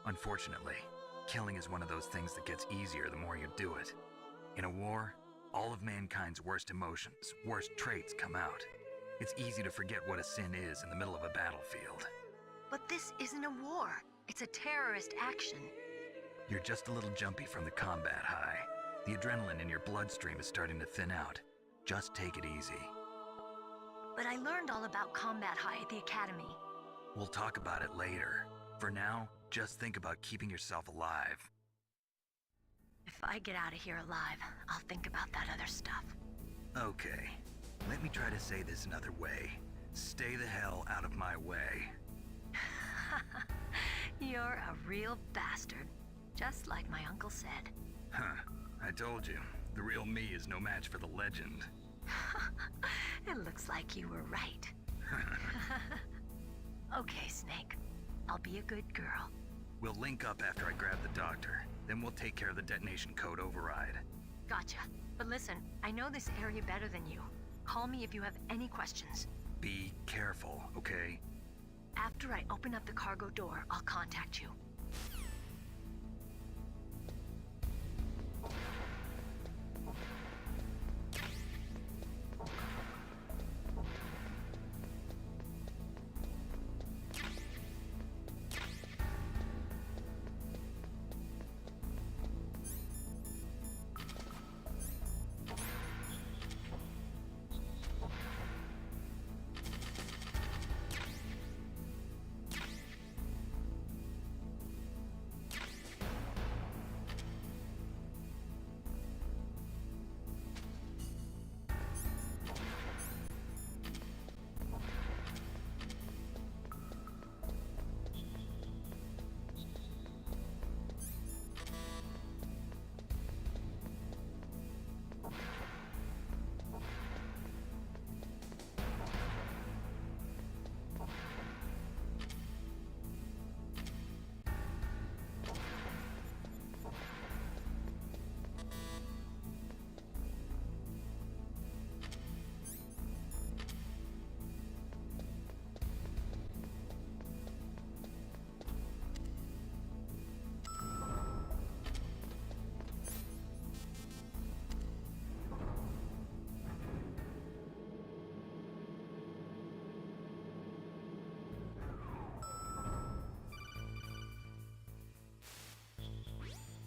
Unfortunately, killing is one of those things that gets easier the more you do it. In a war, all of mankind's worst emotions, worst traits come out. It's easy to forget what a sin is in the middle of a battlefield. But this isn't a war. It's a terrorist action. You're just a little jumpy from the combat high. The adrenaline in your bloodstream is starting to thin out. Just take it easy. But I learned all about combat high at the academy. We'll talk about it later. For now, just think about keeping yourself alive. If I get out of here alive, I'll think about that other stuff. Okay. Let me try to say this another way. Stay the hell out of my way. You're a real bastard. Just like my uncle said. Huh. I told you. The real me is no match for the legend. It looks like you were right. Okay, Snake. I'll be a good girl. We'll link up after I grab the doctor. Then we'll take care of the detonation code override. Gotcha. But listen, I know this area better than you. Call me if you have any questions. Be careful, okay? After I open up the cargo door, I'll contact you.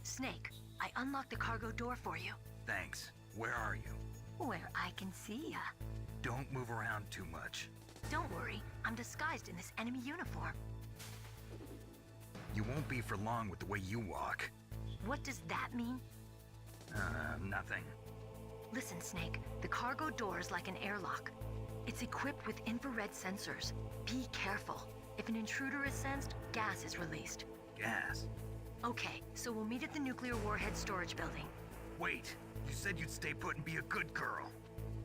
Snake, I unlocked the cargo door for you. Thanks. Where are you? Where I can see ya. Don't move around too much. Don't worry, I'm disguised in this enemy uniform. You won't be for long with the way you walk. What does that mean? Nothing. Listen, Snake, the cargo door is like an airlock. It's equipped with infrared sensors. Be careful. If an intruder is sensed, gas is released. Gas? Okay, so we'll meet at the nuclear warhead storage building. Wait, you said you'd stay put and be a good girl.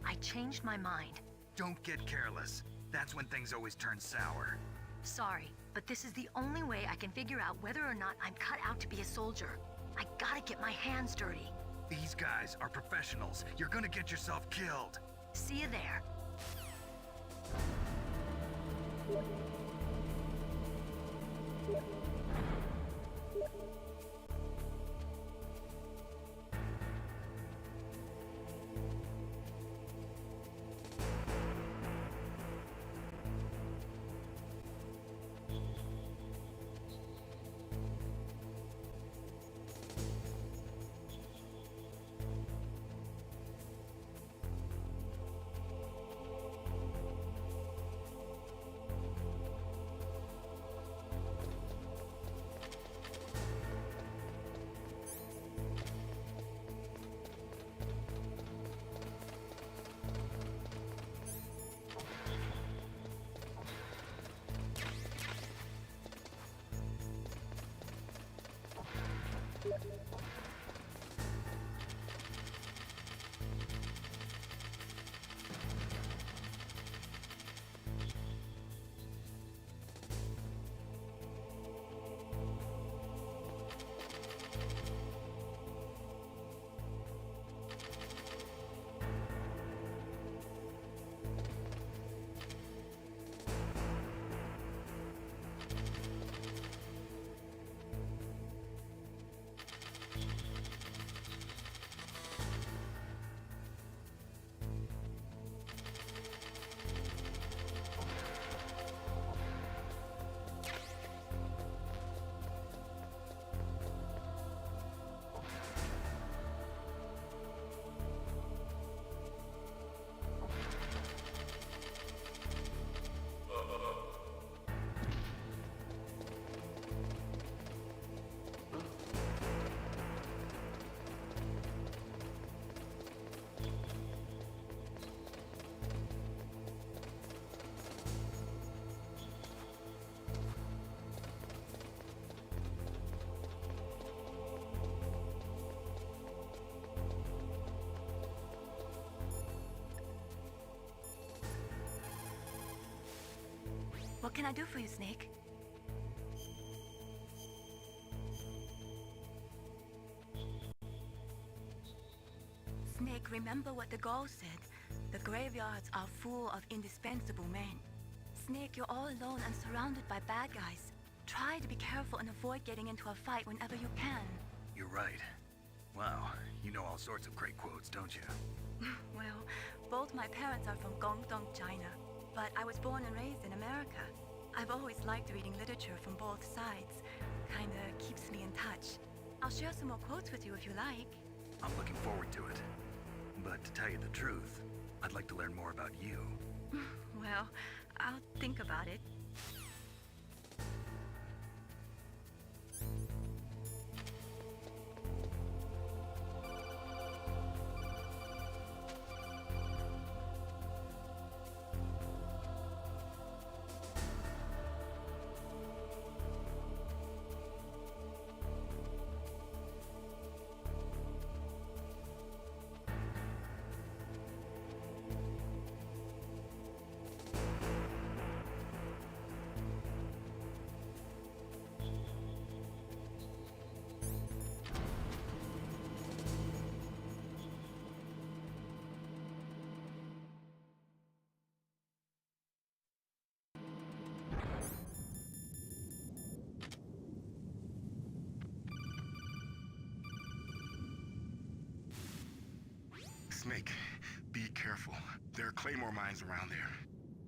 I changed my mind. Don't get careless. That's when things always turn sour. Sorry, but this is the only way I can figure out whether or not I'm cut out to be a soldier. I gotta get my hands dirty. These guys are professionals. You're gonna get yourself killed. See you there. What can I do for you, Snake? Snake, remember what the Gaul said. The graveyards are full of indispensable men. Snake, you're all alone and surrounded by bad guys. Try to be careful and avoid getting into a fight whenever you can. You're right. Wow, you know all sorts of great quotes, don't you? Well, both my parents are from Guangdong, China, but I was born and raised in America. I've always liked reading literature from both sides. Kinda keeps me in touch. I'll share some more quotes with you if you like. I'm looking forward to it. But to tell you the truth, I'd like to learn more about you. Well, I'll think about it. Snake, be careful. There are claymore mines around there.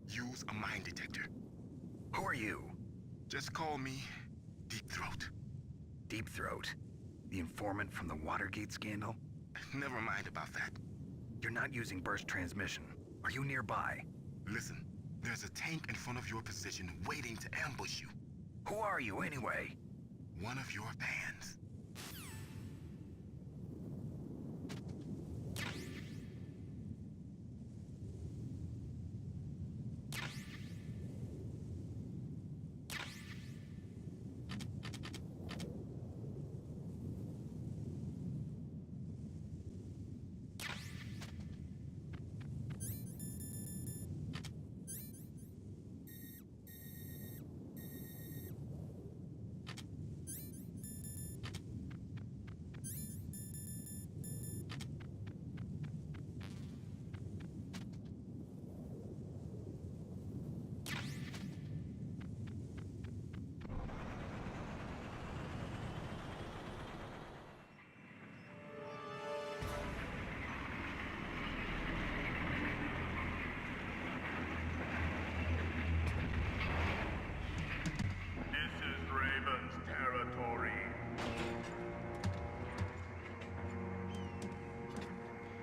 Use a mine detector. Who are you? Just call me Deep Throat. Deep Throat? The informant from the Watergate scandal? Never mind about that. You're not using burst transmission. Are you nearby? Listen, there's a tank in front of your position waiting to ambush you. Who are you anyway? One of your fans.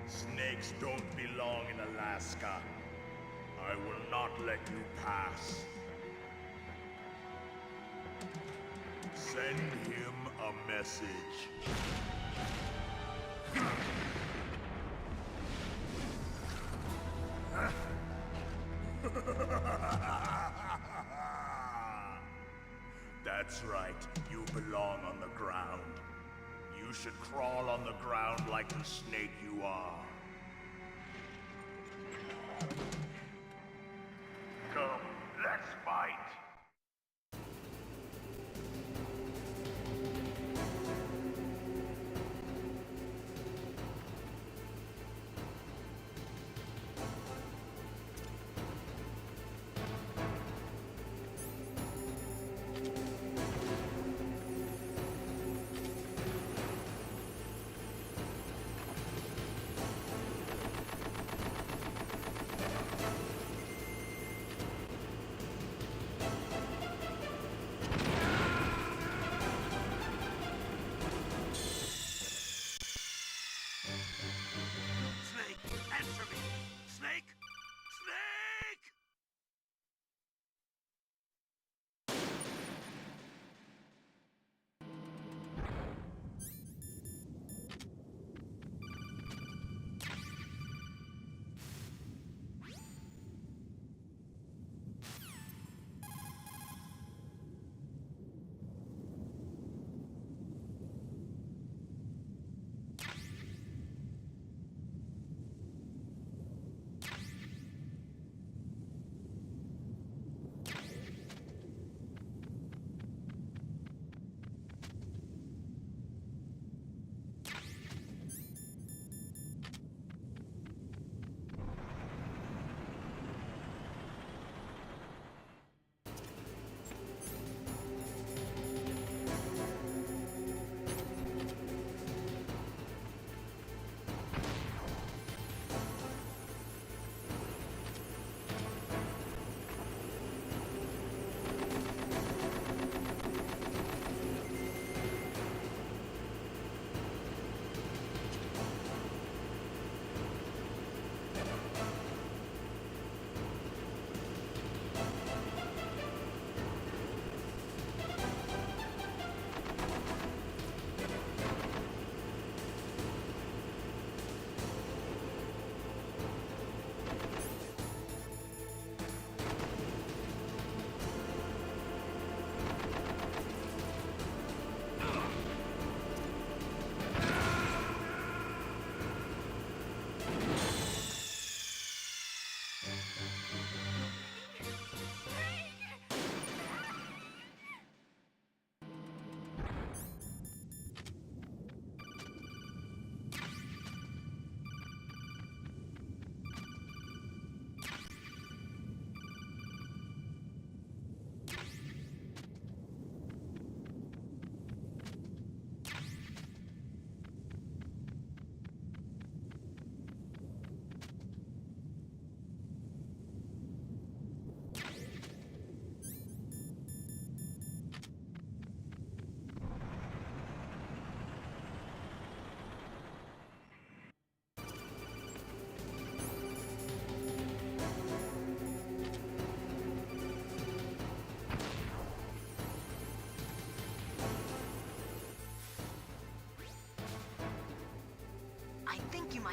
Snakes don't belong in Alaska. I will not let you pass. Send him a message. That's right. You belong on the ground. You should crawl on the ground like the snake you are. Come, let's fight.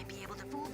might be able to fool...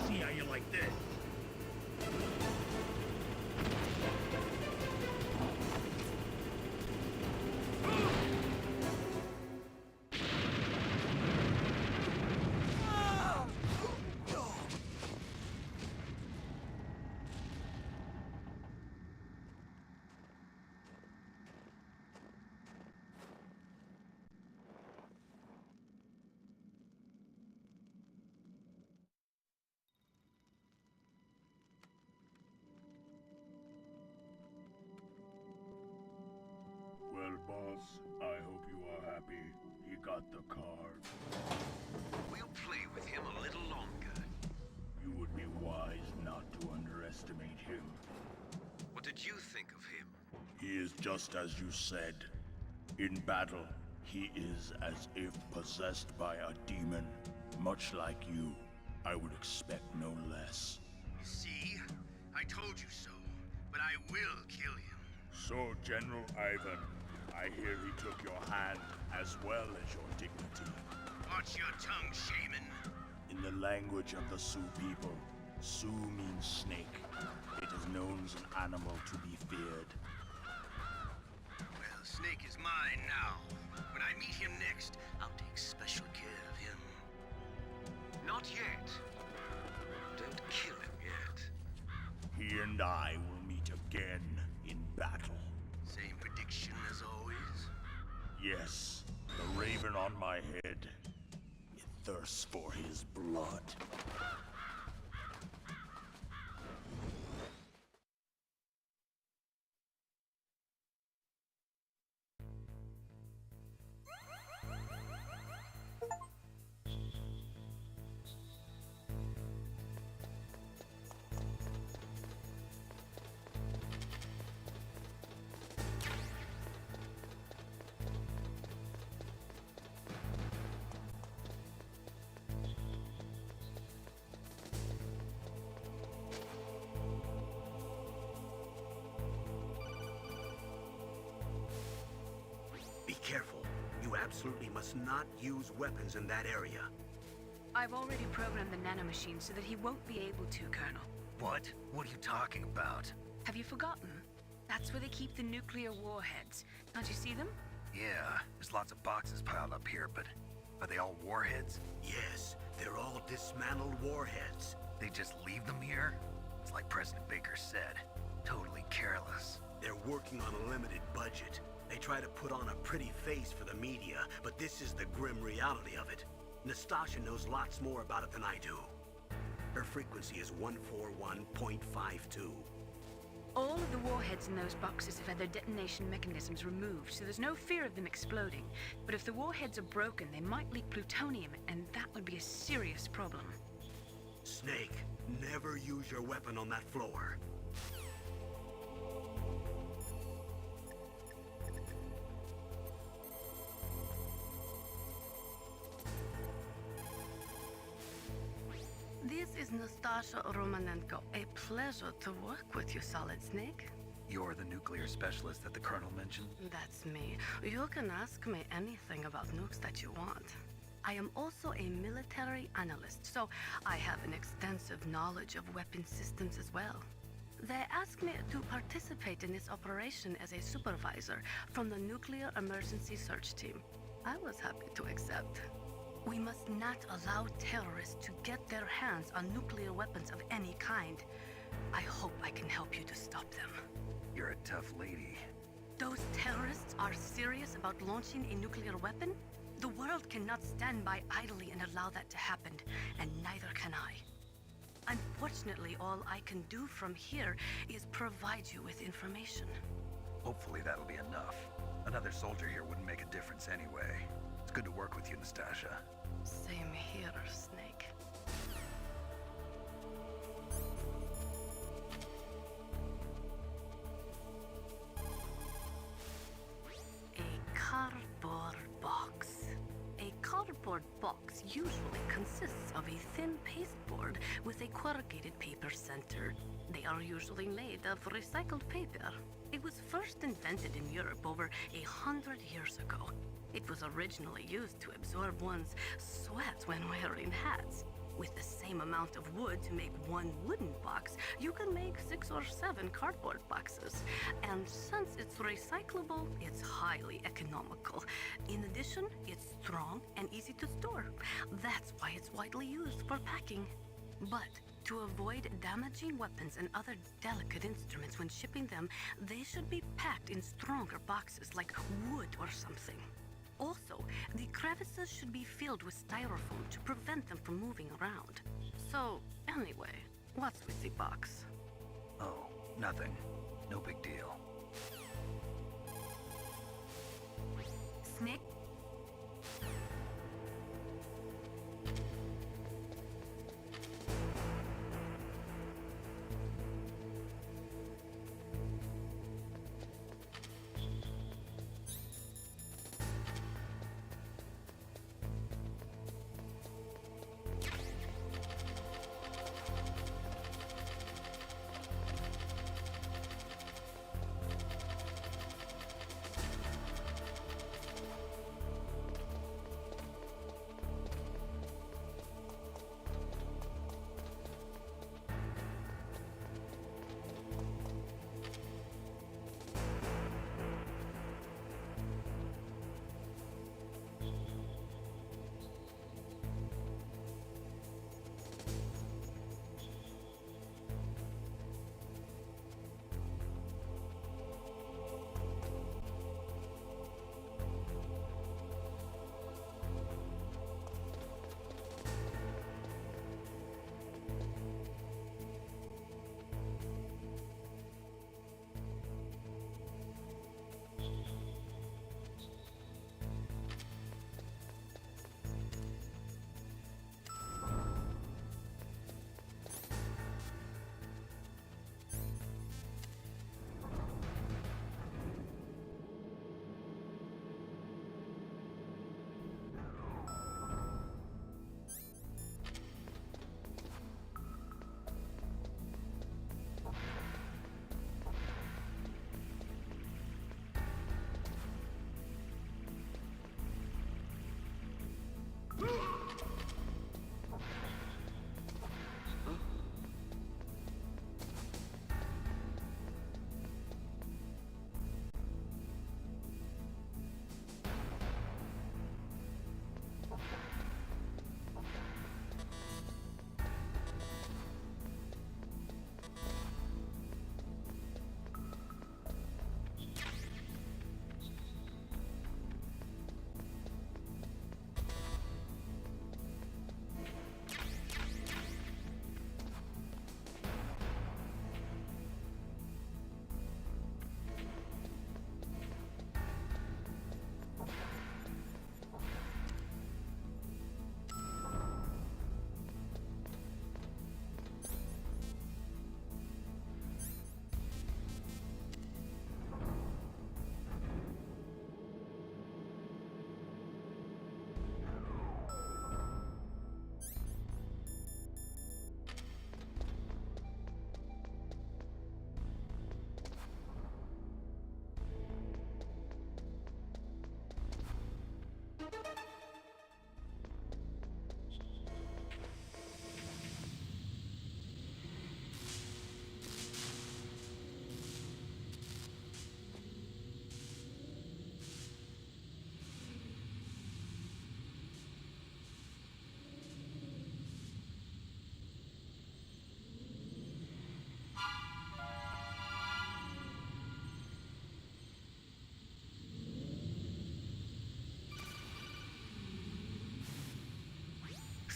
See how you like this? Well, boss, I hope you are happy. He got the card. We'll play with him a little longer. You would be wise not to underestimate him. What did you think of him? He is just as you said. In battle, he is as if possessed by a demon. Much like you, I would expect no less. See? I told you so, but I will kill him. So, General Ivan, I hear he took your hand as well as your dignity. Watch your tongue, shaman. In the language of the Sioux people, Sioux means snake. It is known as an animal to be feared. Well, Snake is mine now. When I meet him next, I'll take special care of him. Not yet. Don't kill him yet. He and I will meet again in battle. Same prediction as always? Yes, the raven on my head. It thirsts for his blood. Be careful. You absolutely must not use weapons in that area. I've already programmed the nanomachine so that he won't be able to, Colonel. What? What are you talking about? Have you forgotten? That's where they keep the nuclear warheads. Can't you see them? Yeah, there's lots of boxes piled up here, but are they all warheads? Yes, they're all dismantled warheads. They just leave them here? It's like President Baker said. Totally careless. They're working on a limited budget. They try to put on a pretty face for the media, but this is the grim reality of it. Nastasha knows lots more about it than I do. Her frequency is 141.52. All of the warheads in those boxes have had their detonation mechanisms removed, so there's no fear of them exploding. But if the warheads are broken, they might leak plutonium, and that would be a serious problem. Snake, never use your weapon on that floor. is Nastasha Romanenko. A pleasure to work with you, Solid Snake. You're the nuclear specialist that the Colonel mentioned? That's me. You can ask me anything about nukes that you want. I am also a military analyst, so I have an extensive knowledge of weapon systems as well. They asked me to participate in this operation as a supervisor from the Nuclear Emergency Search Team. I was happy to accept. We must not allow terrorists to get their hands on nuclear weapons of any kind. I hope I can help you to stop them. You're a tough lady. Those terrorists are serious about launching a nuclear weapon? The world cannot stand by idly and allow that to happen, and neither can I. Unfortunately, all I can do from here is provide you with information. Hopefully that'll be enough. Another soldier here wouldn't make a difference anyway. It's good to work with you, Nastasha. Same here, Snake. A cardboard box. A cardboard box usually consists of a thin pasteboard with a corrugated paper center. They are usually made of recycled paper. It was first invented in Europe over 100 years ago. It was originally used to absorb one's sweat when wearing hats. With the same amount of wood to make one wooden box, you can make 6 or 7 cardboard boxes. And since it's recyclable, it's highly economical. In addition, it's strong and easy to store. That's why it's widely used for packing. But to avoid damaging weapons and other delicate instruments when shipping them, they should be packed in stronger boxes like wood or something. Also, the crevices should be filled with styrofoam to prevent them from moving around. So, anyway, what's with the box? Oh, nothing. No big deal. Snake?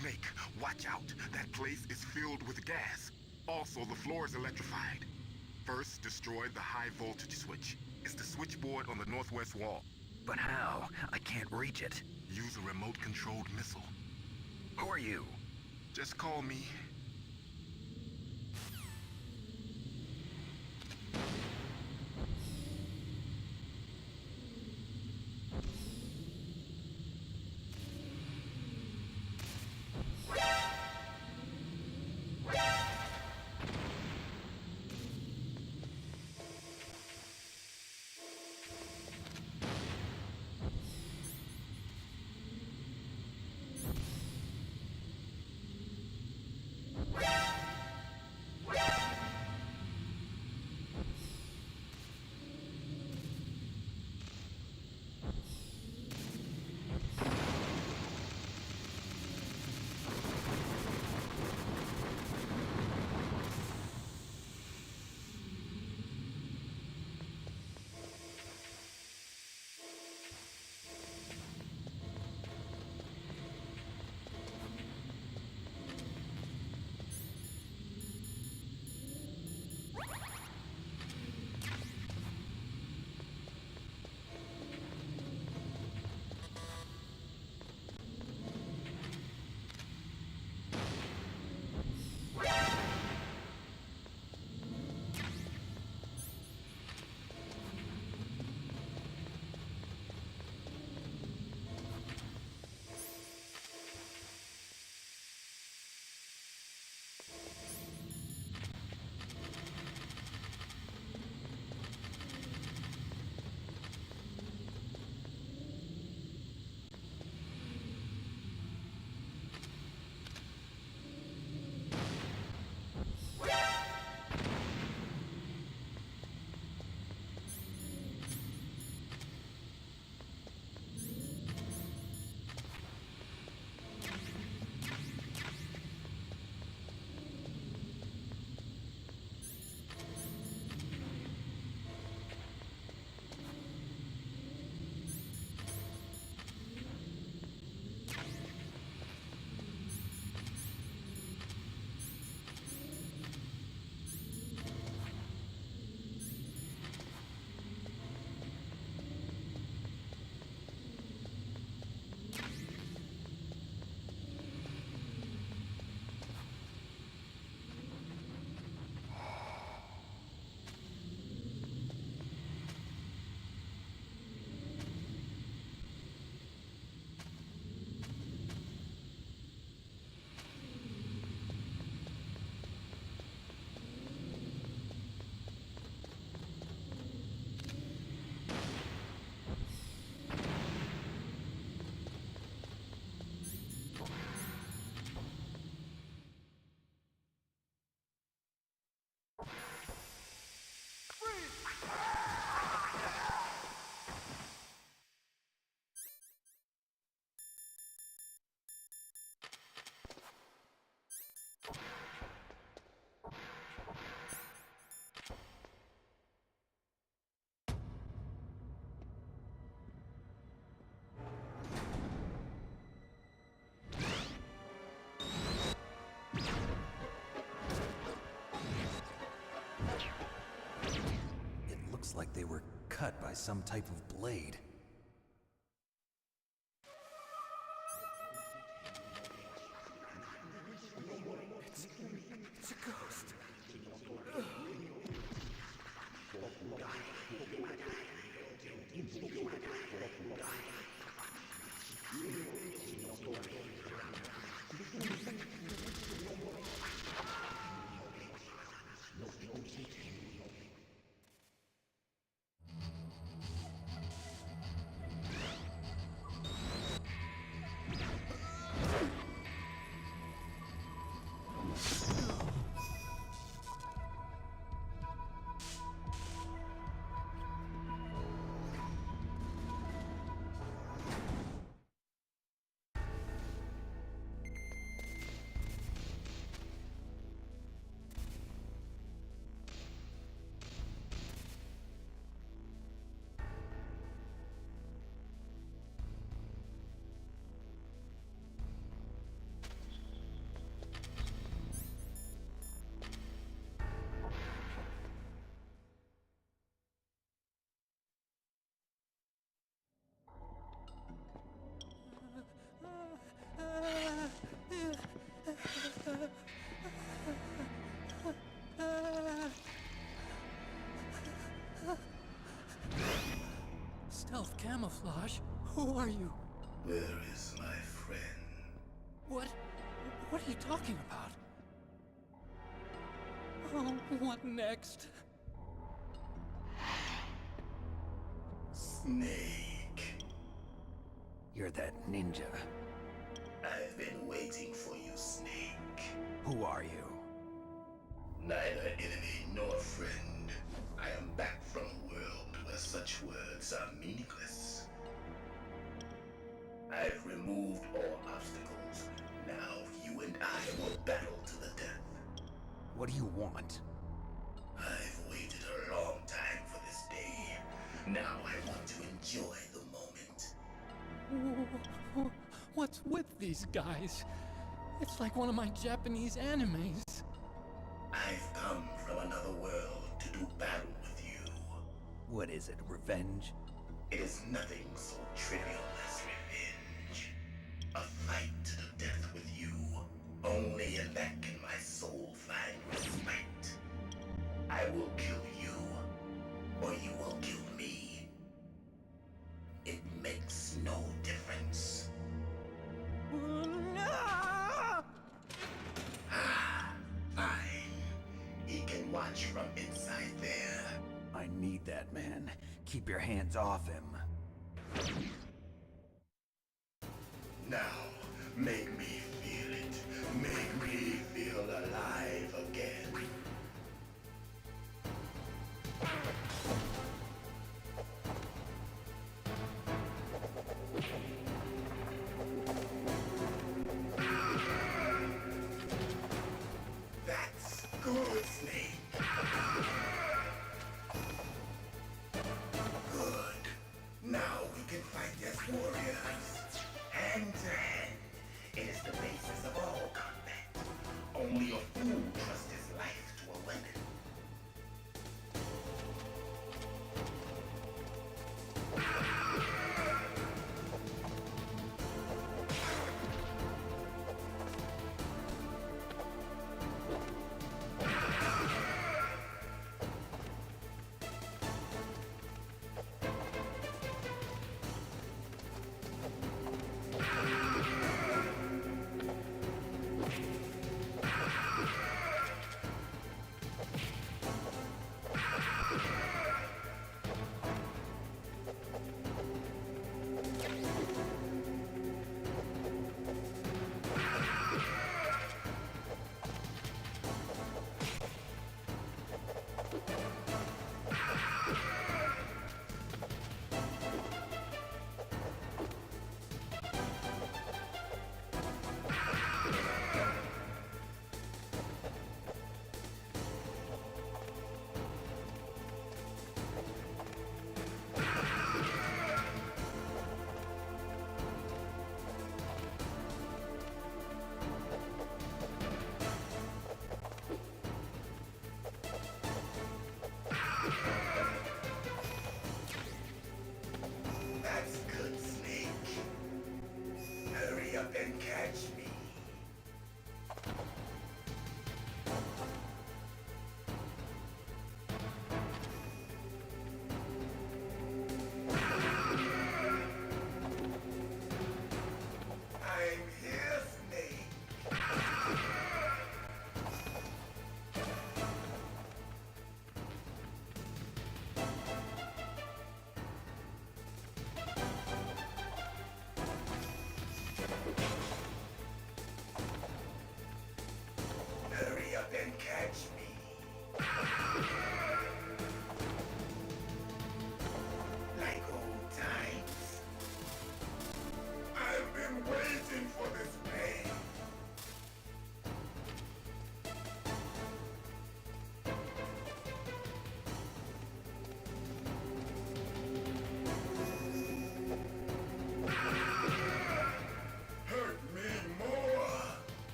Snake, watch out. That place is filled with gas. Also, the floor is electrified. First, destroy the high voltage switch. It's the switchboard on the northwest wall. But how? I can't reach it. Use a remote-controlled missile. Who are you? Just call me... Looks like they were cut by some type of blade. It's a ghost. Raj, who are you? Where is my friend? What are you talking about? Oh, what next? Snake. You're that ninja. I've been waiting for you, Snake. Who are you? Neither enemy nor friend. I am back from a world where such words are meaningless. I've removed all obstacles. Now you and I will battle to the death. What do you want? I've waited a long time for this day. Now I want to enjoy the moment. What's with these guys? It's like one of my Japanese animes. I've come from another world to do battle with you. What is it, revenge? It is nothing so trivial as revenge. A fight to the death with you. Only in that can my soul find respite. I will kill you, or you will kill me. It makes no difference. Fine. He can watch from inside there. I need that man. Keep your hands off him. Now, make me feel it. Make me feel alive again. That's good, Snake. Good. Now we can fight as warriors. Hand to hand. It is the basis of all combat. Only a fool trusts his life to a weapon.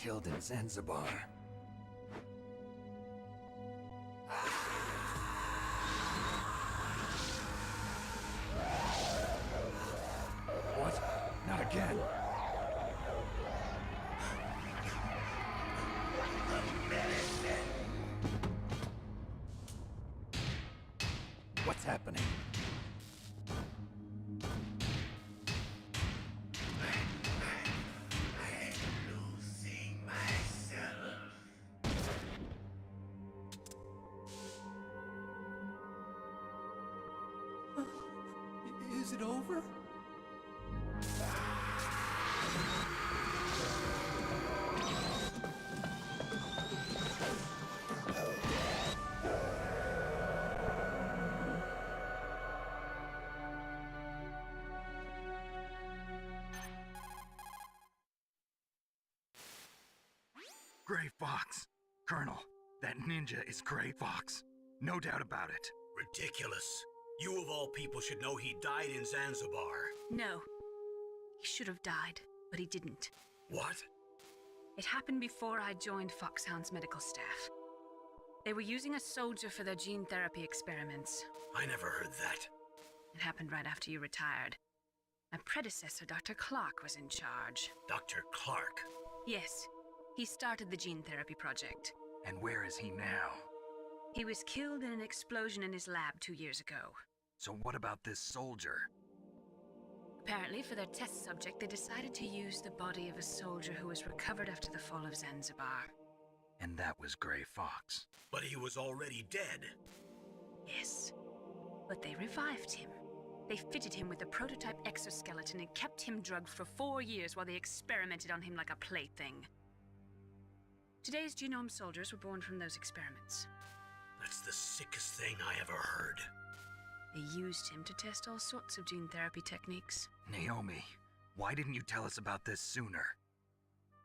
killed in Zanzibar. What? Not again. What's happening? Is it over? Gray Fox. Colonel, that ninja is Gray Fox. No doubt about it. Ridiculous. You of all people should know he died in Zanzibar. No. He should have died, but he didn't. What? It happened before I joined Foxhound's medical staff. They were using a soldier for their gene therapy experiments. I never heard that. It happened right after you retired. My predecessor, Dr. Clark, was in charge. Dr. Clark? Yes. He started the gene therapy project. And where is he now? He was killed in an explosion in his lab 2 years ago. So what about this soldier? Apparently, for their test subject, they decided to use the body of a soldier who was recovered after the fall of Zanzibar. And that was Gray Fox. But he was already dead. Yes. But they revived him. They fitted him with a prototype exoskeleton and kept him drugged for 4 years while they experimented on him like a plaything. Today's genome soldiers were born from those experiments. That's the sickest thing I ever heard. They used him to test all sorts of gene therapy techniques. Naomi, why didn't you tell us about this sooner?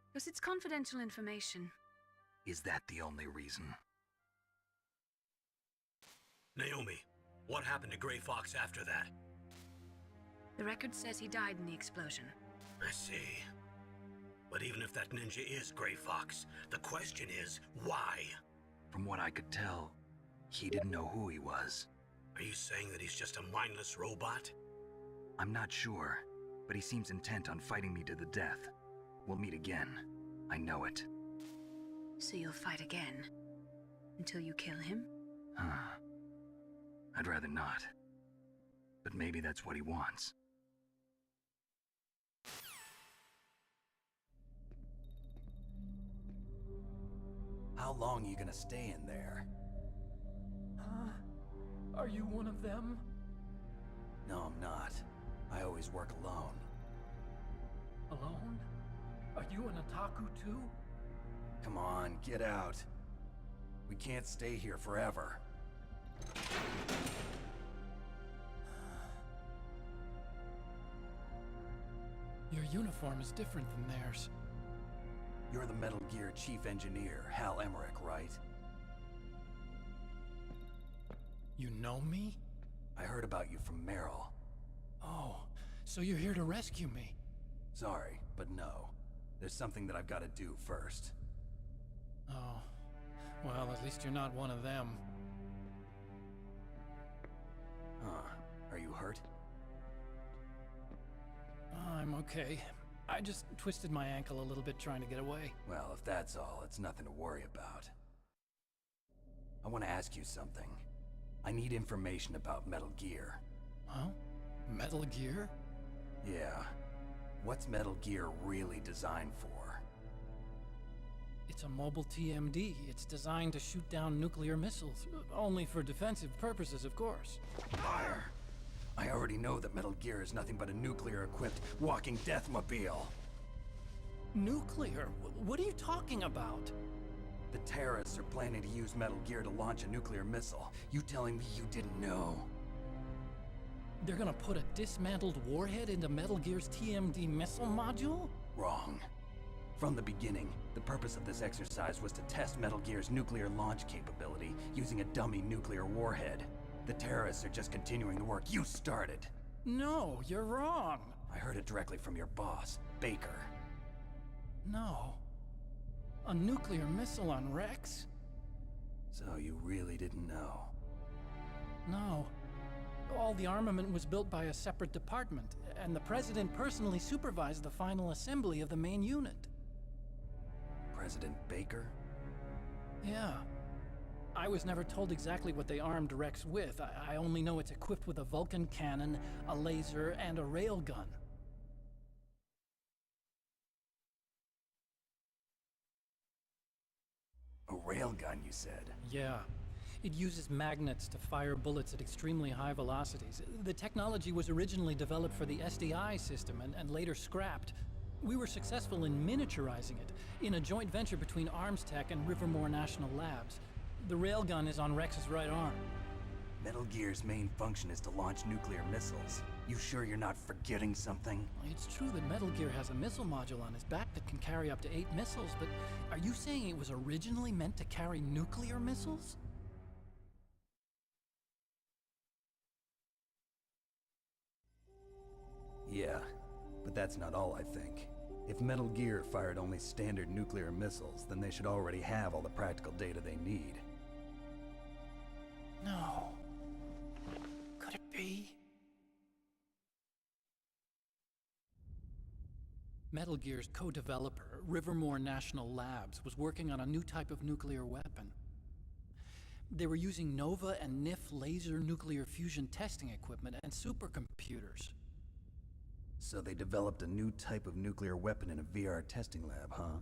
Because it's confidential information. Is that the only reason? Naomi, what happened to Gray Fox after that? The record says he died in the explosion. I see. But even if that ninja is Gray Fox, the question is, why? From what I could tell, he didn't know who he was. Are you saying that he's just a mindless robot? I'm not sure, but he seems intent on fighting me to the death. We'll meet again. I know it. So you'll fight again? Until you kill him? I'd rather not. But maybe that's what he wants. How long are you gonna stay in there? Huh? Are you one of them? No, I'm not. I always work alone. Alone? Are you an otaku too? Come on, get out. We can't stay here forever. Your uniform is different than theirs. You're the Metal Gear Chief Engineer, Hal Emmerich, right? You know me? I heard about you from Meryl. Oh, so you're here to rescue me? Sorry, but no. There's something that I've got to do first. Oh, well, at least you're not one of them. Huh. Are you hurt? I'm okay. I just twisted my ankle a little bit trying to get away. Well, if that's all, it's nothing to worry about. I want to ask you something. I need information about Metal Gear. Huh? Metal Gear? Yeah. What's Metal Gear really designed for? It's a mobile TMD. It's designed to shoot down nuclear missiles. Only for defensive purposes, of course. Fire! I already know that Metal Gear is nothing but a nuclear-equipped walking deathmobile. Nuclear? What are you talking about? The terrorists are planning to use Metal Gear to launch a nuclear missile. You telling me you didn't know? They're gonna put a dismantled warhead into Metal Gear's TMD missile module? Wrong. From the beginning, the purpose of this exercise was to test Metal Gear's nuclear launch capability using a dummy nuclear warhead. The terrorists are just continuing the work you started. No, you're wrong. I heard it directly from your boss, Baker. No. A nuclear missile on Rex? So you really didn't know? No. All the armament was built by a separate department, and the President personally supervised the final assembly of the main unit. President Baker? Yeah. I was never told exactly what they armed Rex with. I only know it's equipped with a Vulcan cannon, a laser, and a railgun. A railgun, you said? Yeah. It uses magnets to fire bullets at extremely high velocities. The technology was originally developed for the SDI system and later scrapped. We were successful in miniaturizing it, in a joint venture between Armstech and Rivermore National Labs. The railgun is on Rex's right arm. Metal Gear's main function is to launch nuclear missiles. You sure you're not forgetting something? It's true that Metal Gear has a missile module on his back that can carry up to 8 missiles, but are you saying it was originally meant to carry nuclear missiles? Yeah, but that's not all I think. If Metal Gear fired only standard nuclear missiles, then they should already have all the practical data they need. No. Could it be? Metal Gear's co-developer, Rivermore National Labs, was working on a new type of nuclear weapon. They were using Nova and NIF laser nuclear fusion testing equipment and supercomputers. So they developed a new type of nuclear weapon in a VR testing lab, huh?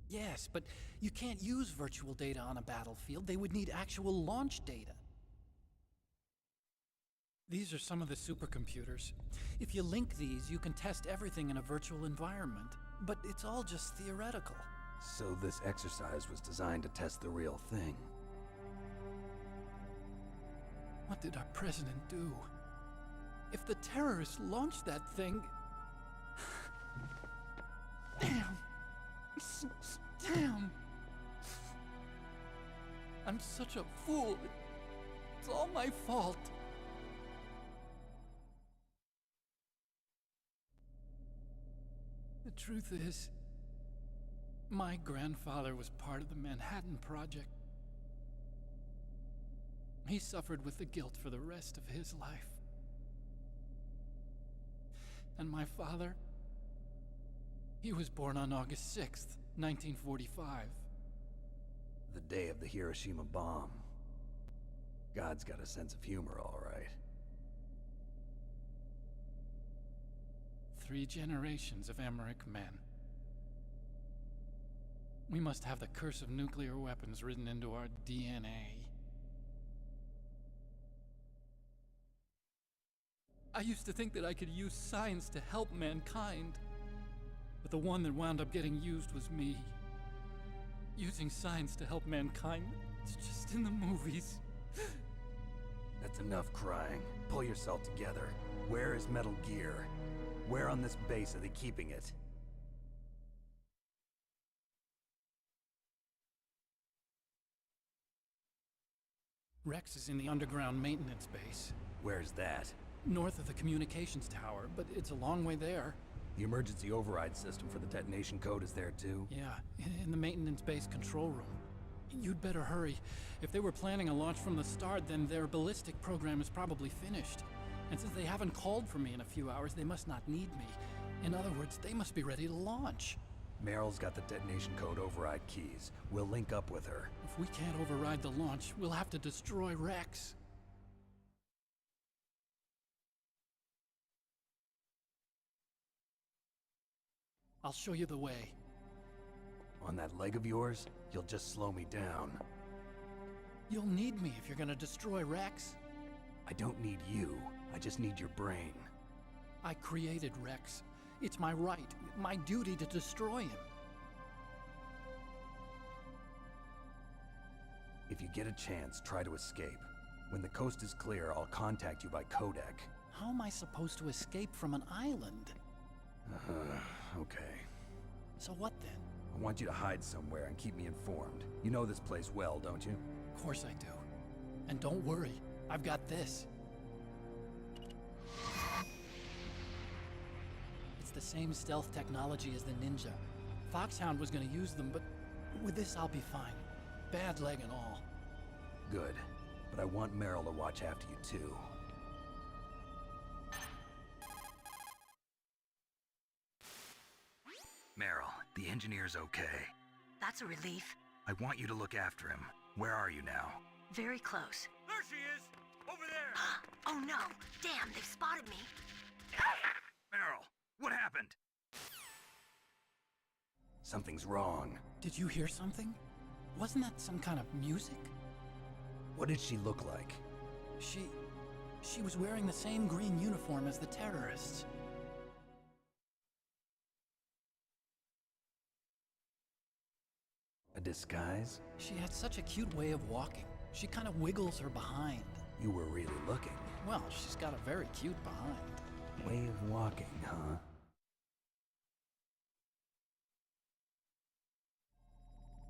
Yes, but you can't use virtual data on a battlefield. They would need actual launch data. These are some of the supercomputers. If you link these, you can test everything in a virtual environment. But it's all just theoretical. So this exercise was designed to test the real thing. What did our president do? If the terrorists launched that thing... Damn! Damn! I'm such a fool. It's all my fault. The truth is, my grandfather was part of the Manhattan Project. He suffered with the guilt for the rest of his life. And my father, he was born on August 6th, 1945. The day of the Hiroshima bomb. God's got a sense of humor, all right. 3 generations of Emmerich men. We must have the curse of nuclear weapons written into our DNA. I used to think that I could use science to help mankind. But the one that wound up getting used was me. Using science to help mankind, it's just in the movies. That's enough crying. Pull yourself together. Where is Metal Gear? Where on this base are they keeping it? Rex is in the underground maintenance base. Where's that? North of the communications tower, but it's a long way there. The emergency override system for the detonation code is there too? Yeah, in the maintenance base control room. You'd better hurry. If they were planning a launch from the start, then their ballistic program is probably finished. And since they haven't called for me in a few hours, they must not need me. In other words, they must be ready to launch. Meryl's got the detonation code override keys. We'll link up with her. If we can't override the launch, we'll have to destroy Rex. I'll show you the way. On that leg of yours, you'll just slow me down. You'll need me if you're gonna destroy Rex. I don't need you. I just need your brain. I created Rex. It's my right, my duty to destroy him. If you get a chance, try to escape. When the coast is clear, I'll contact you by codec. How am I supposed to escape from an island? Okay. So what then? I want you to hide somewhere and keep me informed. You know this place well, don't you? Of course I do. And don't worry, I've got this. It's the same stealth technology as the Ninja. Foxhound was gonna use them, but with this I'll be fine. Bad leg and all. Good. But I want Meryl to watch after you too. Meryl, the engineer's okay. That's a relief. I want you to look after him. Where are you now? Very close. There she is! Over there! Oh no! Damn, they've spotted me! Meryl, what happened? Something's wrong. Did you hear something? Wasn't that some kind of music? What did she look like? She was wearing the same green uniform as the terrorists. A disguise? She had such a cute way of walking. She kind of wiggles her behind. You were really looking. Well, she's got a very cute behind. Way of walking, huh?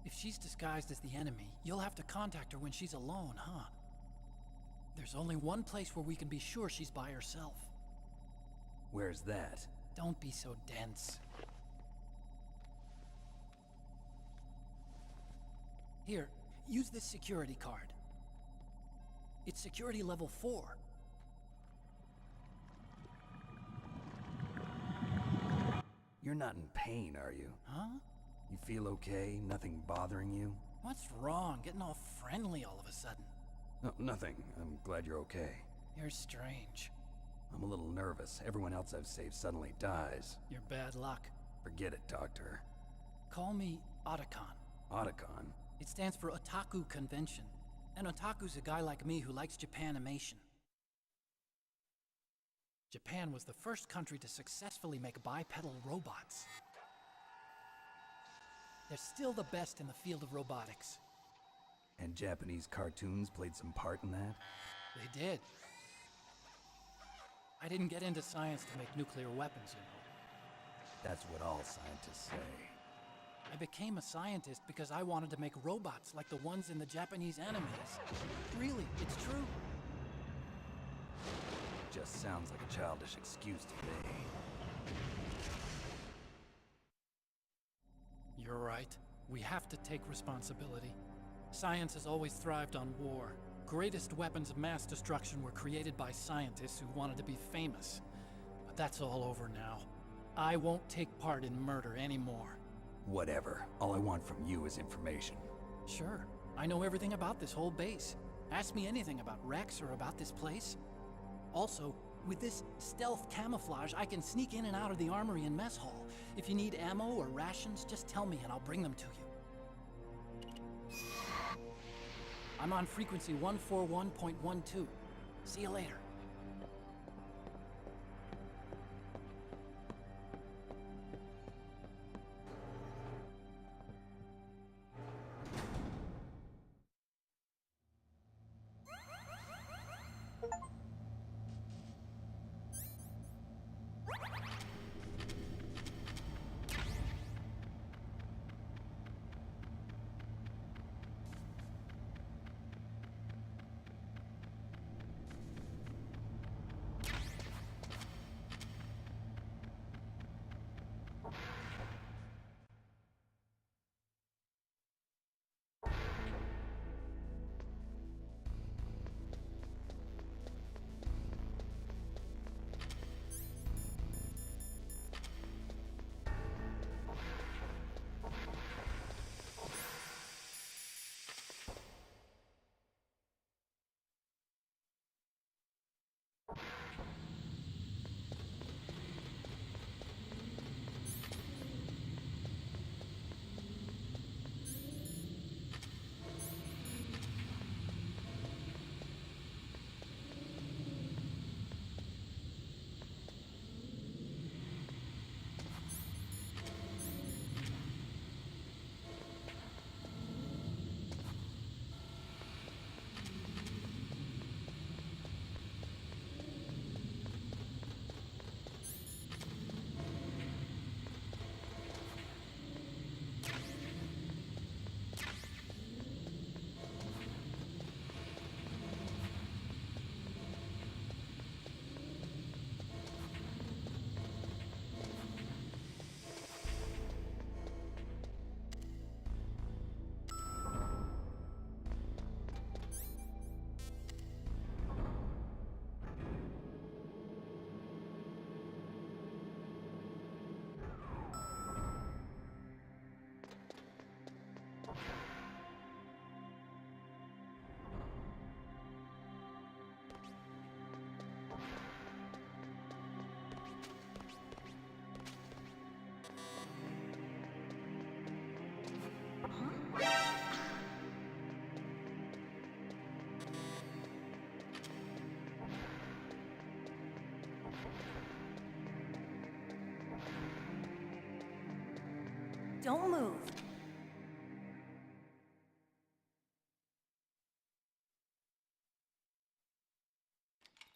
If she's disguised as the enemy, you'll have to contact her when she's alone, huh? There's only one place where we can be sure she's by herself. Where's that? Don't be so dense. Here, use this security card. It's security level 4. You're not in pain, are you? Huh? You feel okay? Nothing bothering you? What's wrong? Getting all friendly all of a sudden. No, nothing. I'm glad you're okay. You're strange. I'm a little nervous. Everyone else I've saved suddenly dies. You're bad luck. Forget it, Doctor. Call me Otacon. Otacon? It stands for Otaku Convention. An otaku's a guy like me who likes Japanimation. Japan was the first country to successfully make bipedal robots. They're still the best in the field of robotics. And Japanese cartoons played some part in that? They did. I didn't get into science to make nuclear weapons, you know. That's what all scientists say. I became a scientist because I wanted to make robots like the ones in the Japanese animes. Really, it's true. Just sounds like a childish excuse to me. You're right. We have to take responsibility. Science has always thrived on war. Greatest weapons of mass destruction were created by scientists who wanted to be famous. But that's all over now. I won't take part in murder anymore. Whatever. All I want from you is information. Sure. I know everything about this whole base. Ask me anything about Rex or about this place. Also, with this stealth camouflage, I can sneak in and out of the armory and mess hall. If you need ammo or rations, just tell me and I'll bring them to you. I'm on frequency 141.12. See you later. Don't move.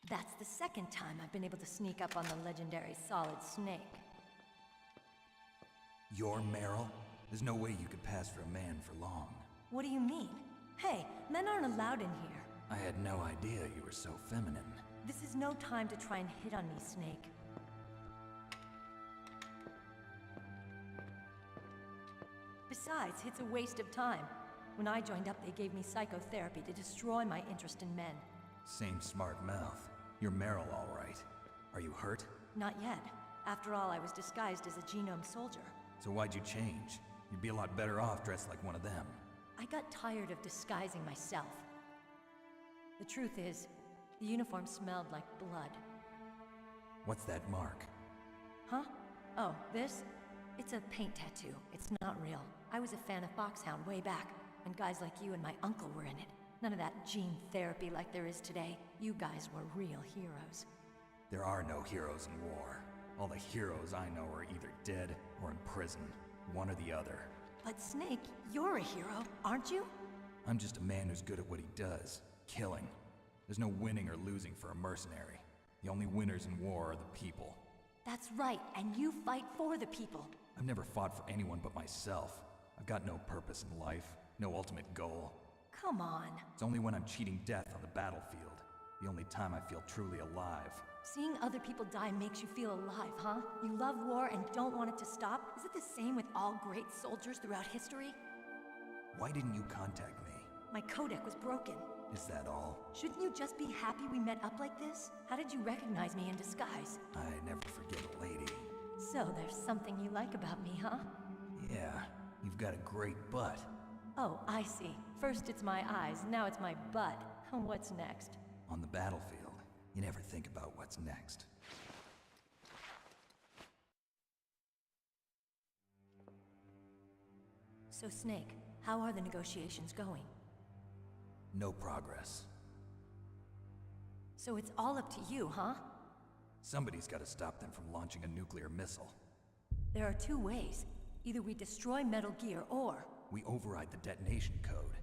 That's the second time I've been able to sneak up on the legendary Solid Snake. You're Meryl? There's no way you could pass for a man for long. What do you mean? Hey, men aren't allowed in here. I had no idea you were so feminine. This is no time to try and hit on me, Snake. Besides, it's a waste of time. When I joined up, they gave me psychotherapy to destroy my interest in men. Same smart mouth. You're Meryl, all right. Are you hurt? Not yet. After all, I was disguised as a genome soldier. So why'd you change? You'd be a lot better off dressed like one of them. I got tired of disguising myself. The truth is, the uniform smelled like blood. What's that mark? Huh? Oh, this? It's a paint tattoo. It's not real. I was a fan of Foxhound way back, when guys like you and my uncle were in it. None of that gene therapy like there is today. You guys were real heroes. There are no heroes in war. All the heroes I know are either dead or in prison. One or the other. But Snake, you're a hero, aren't you? I'm just a man who's good at what he does. Killing. There's no winning or losing for a mercenary. The only winners in war are the people. That's right, and you fight for the people. I've never fought for anyone but myself. I've got no purpose in life, no ultimate goal. Come on. It's only when I'm cheating death on the battlefield. The only time I feel truly alive. Seeing other people die makes you feel alive, huh? You love war and don't want it to stop? Is it the same with all great soldiers throughout history? Why didn't you contact me? My codec was broken. Is that all? Shouldn't you just be happy we met up like this? How did you recognize me in disguise? I never forget a lady. So there's something you like about me, huh? Yeah, you've got a great butt. Oh, I see. First it's my eyes, now it's my butt. What's next? On the battlefield, you never think about what's next. So Snake, how are the negotiations going? No progress. So it's all up to you, huh? Somebody's got to stop them from launching a nuclear missile. There are two ways. Either we destroy Metal Gear, or... we override the detonation code.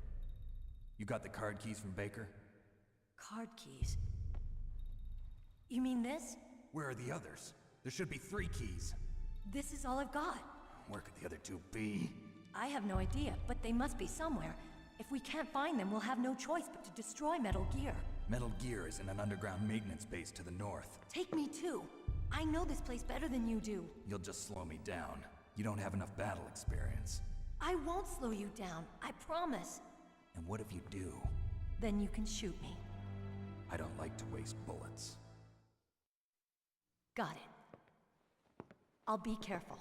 You got the card keys from Baker? Card keys? You mean this? Where are the others? There should be 3 keys. This is all I've got. Where could the other 2 be? I have no idea, but they must be somewhere. If we can't find them, we'll have no choice but to destroy Metal Gear. Metal Gear is in an underground maintenance base to the north. Take me too. I know this place better than you do. You'll just slow me down. You don't have enough battle experience. I won't slow you down, I promise. And what if you do? Then you can shoot me. I don't like to waste bullets. Got it. I'll be careful.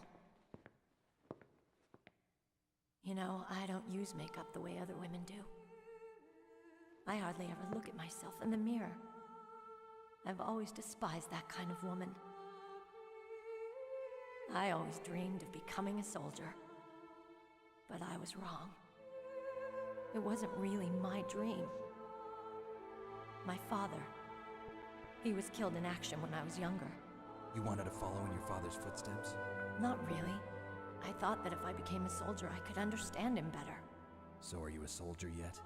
You know, I don't use makeup the way other women do. I hardly ever look at myself in the mirror. I've always despised that kind of woman. I always dreamed of becoming a soldier. But I was wrong. It wasn't really my dream. My father, he was killed in action when I was younger. You wanted to follow in your father's footsteps? Not really. I thought that if I became a soldier, I could understand him better. So are you a soldier yet?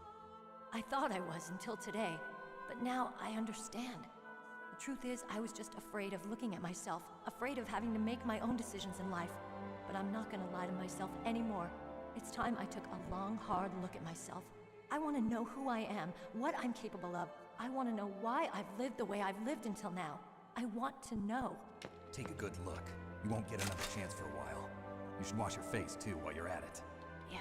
I thought I was until today, but now I understand. The truth is, I was just afraid of looking at myself, afraid of having to make my own decisions in life. But I'm not gonna lie to myself anymore. It's time I took a long, hard look at myself. I want to know who I am, what I'm capable of. I want to know why I've lived the way I've lived until now. I want to know. Take a good look. You won't get another chance for a while. You should wash your face, too, while you're at it. Yeah.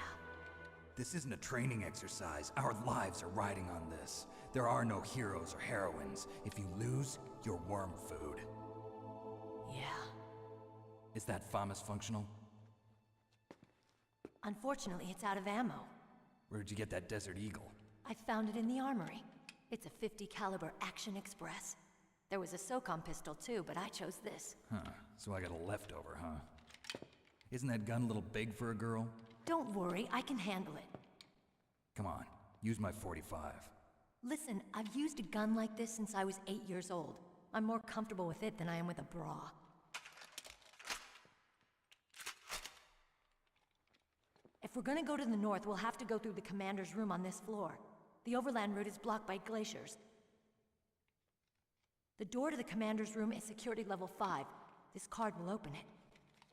This isn't a training exercise. Our lives are riding on this. There are no heroes or heroines. If you lose, you're worm food. Yeah. Is that FAMAS functional? Unfortunately, it's out of ammo. Where'd you get that Desert Eagle? I found it in the armory. It's a .50 caliber Action Express. There was a SOCOM pistol too, but I chose this. Huh, so I got a leftover, huh? Isn't that gun a little big for a girl? Don't worry, I can handle it. Come on, use my .45. Listen, I've used a gun like this since I was 8 years old. I'm more comfortable with it than I am with a bra. If we're gonna go to the north, we'll have to go through the commander's room on this floor. The overland route is blocked by glaciers. The door to the commander's room is security level 5. This card will open it.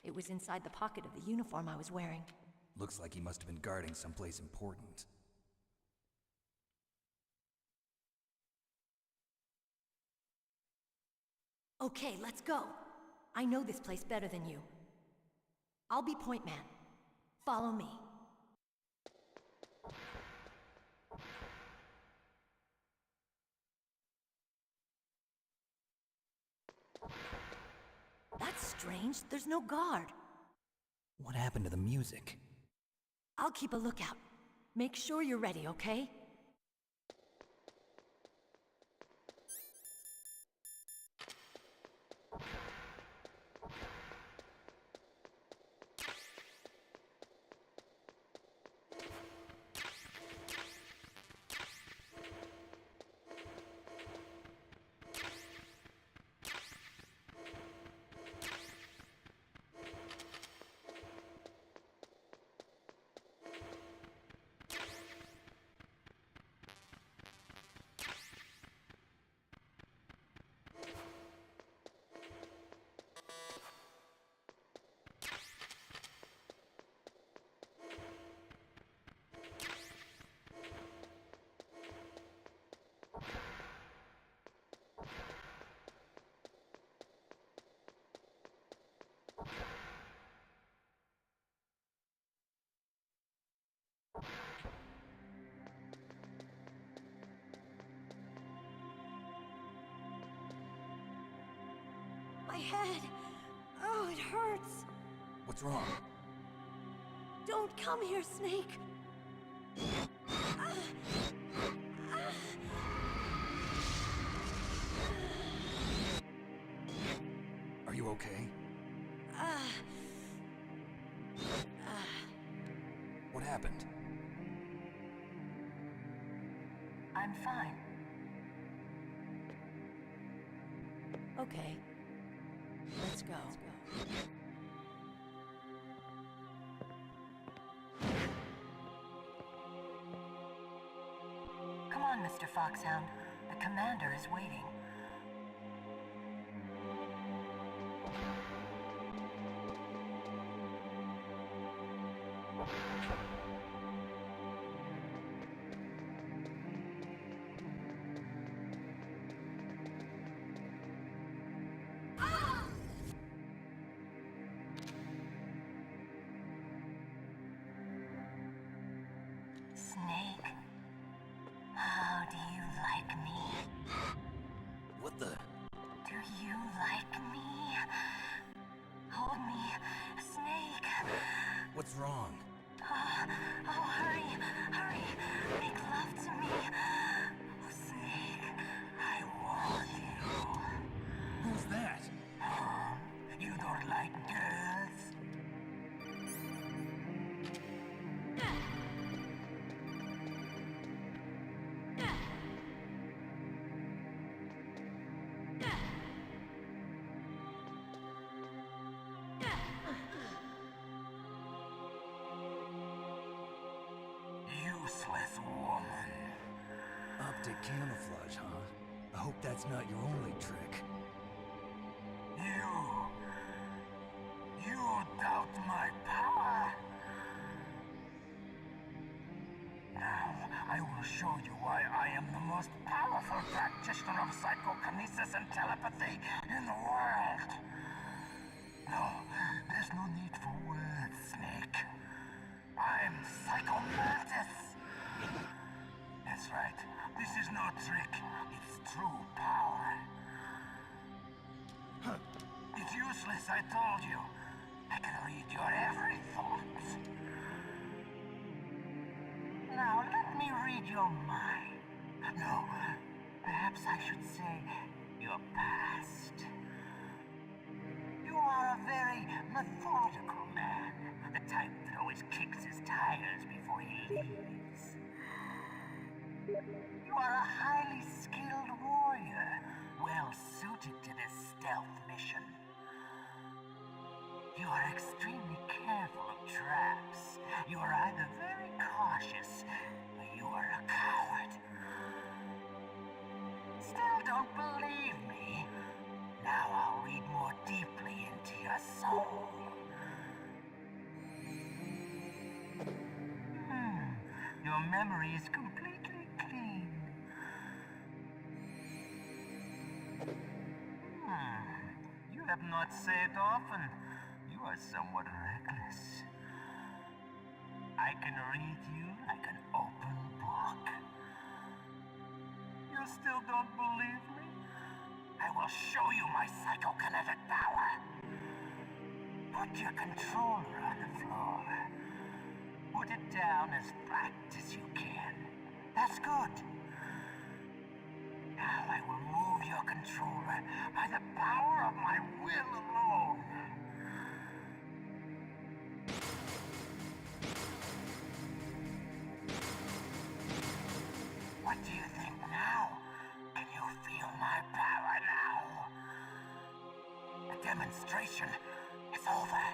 It was inside the pocket of the uniform I was wearing. Looks like he must have been guarding someplace important. Okay, let's go. I know this place better than you. I'll be point man. Follow me. That's strange. There's no guard. What happened to the music? I'll keep a lookout. Make sure you're ready, okay? My head. Oh, it hurts. What's wrong? Don't come here, Snake. Are you okay? What happened? I'm fine. Okay. Let's go. Come on, Mr. Foxhound. The commander is waiting. Snake, how do you like me? What the? Do you like me? Hold me, Snake. What's wrong? Oh, hurry, hurry. Make love to me. Oh, Snake, I want you. Who's that? You don't like girls? Useless woman. Optic camouflage, huh? I hope that's not your only trick. You doubt my power? Now, I will show you why I am the most powerful practitioner of psychokinesis and telepathy in the world. No, there's no need for words, Snake. I'm Psychomantis. That's right. This is no trick. It's true power. It's useless, I told you. I can read your every thought. Now, let me read your mind. No, perhaps I should say your past. You are a very methodical man, the type that always kicks his tires before he leaves. You are a highly skilled warrior, well suited to this stealth mission. You are extremely careful of traps. You are either very cautious, or you are a coward. Still don't believe me? Now I'll read more deeply into your soul. Your memory is completely clean. You have not said often. You are somewhat reckless. I can read you like an open book. You still don't believe me? I will show you my psychokinetic power. Put your controller on the floor. Put it down as flat as you can. That's good. Now I will move your controller by the power of my will alone. What do you think now? Can you feel my power now? The demonstration is over.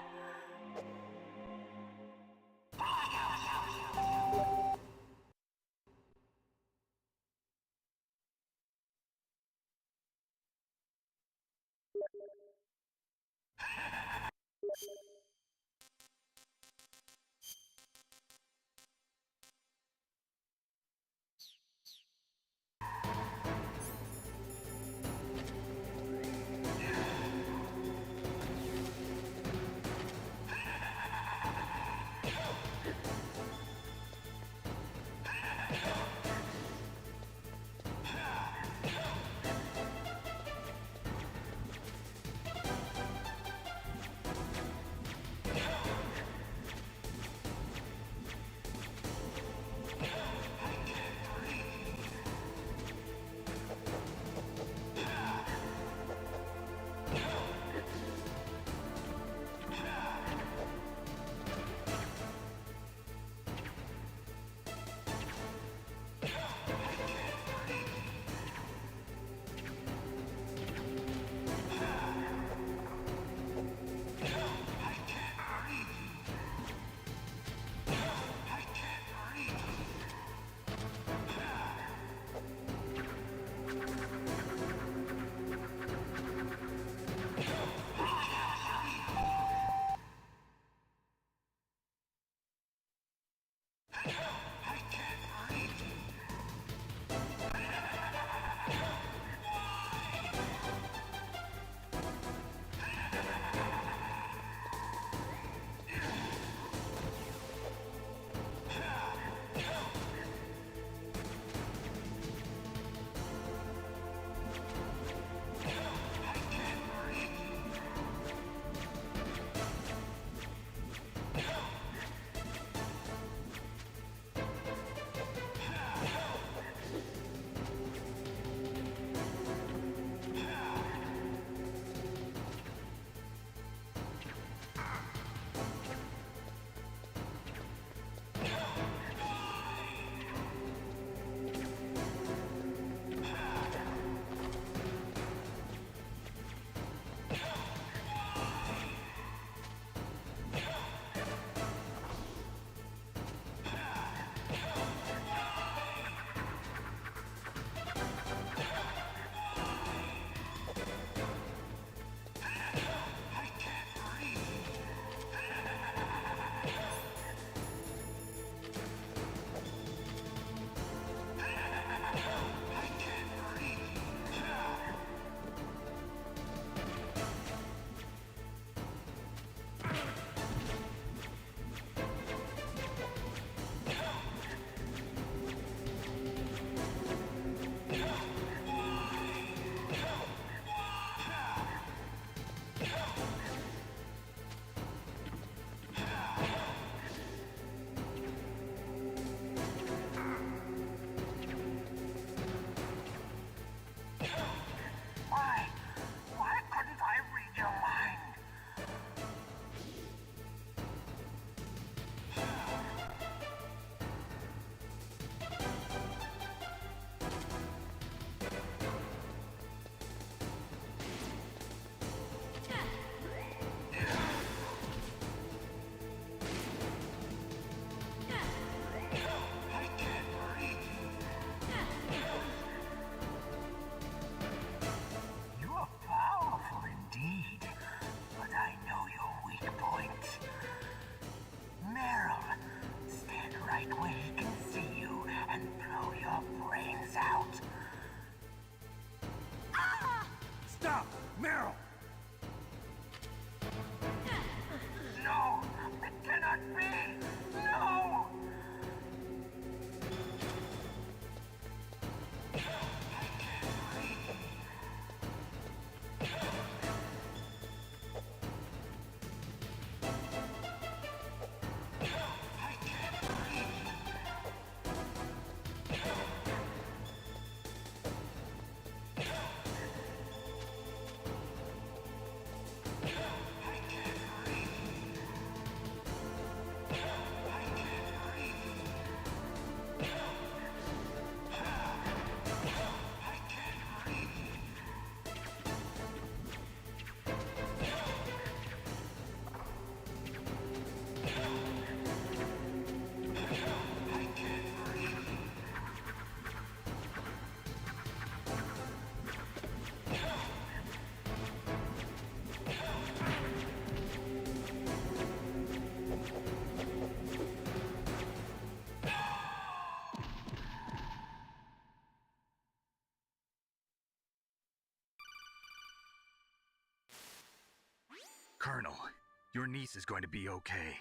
Your niece is going to be okay.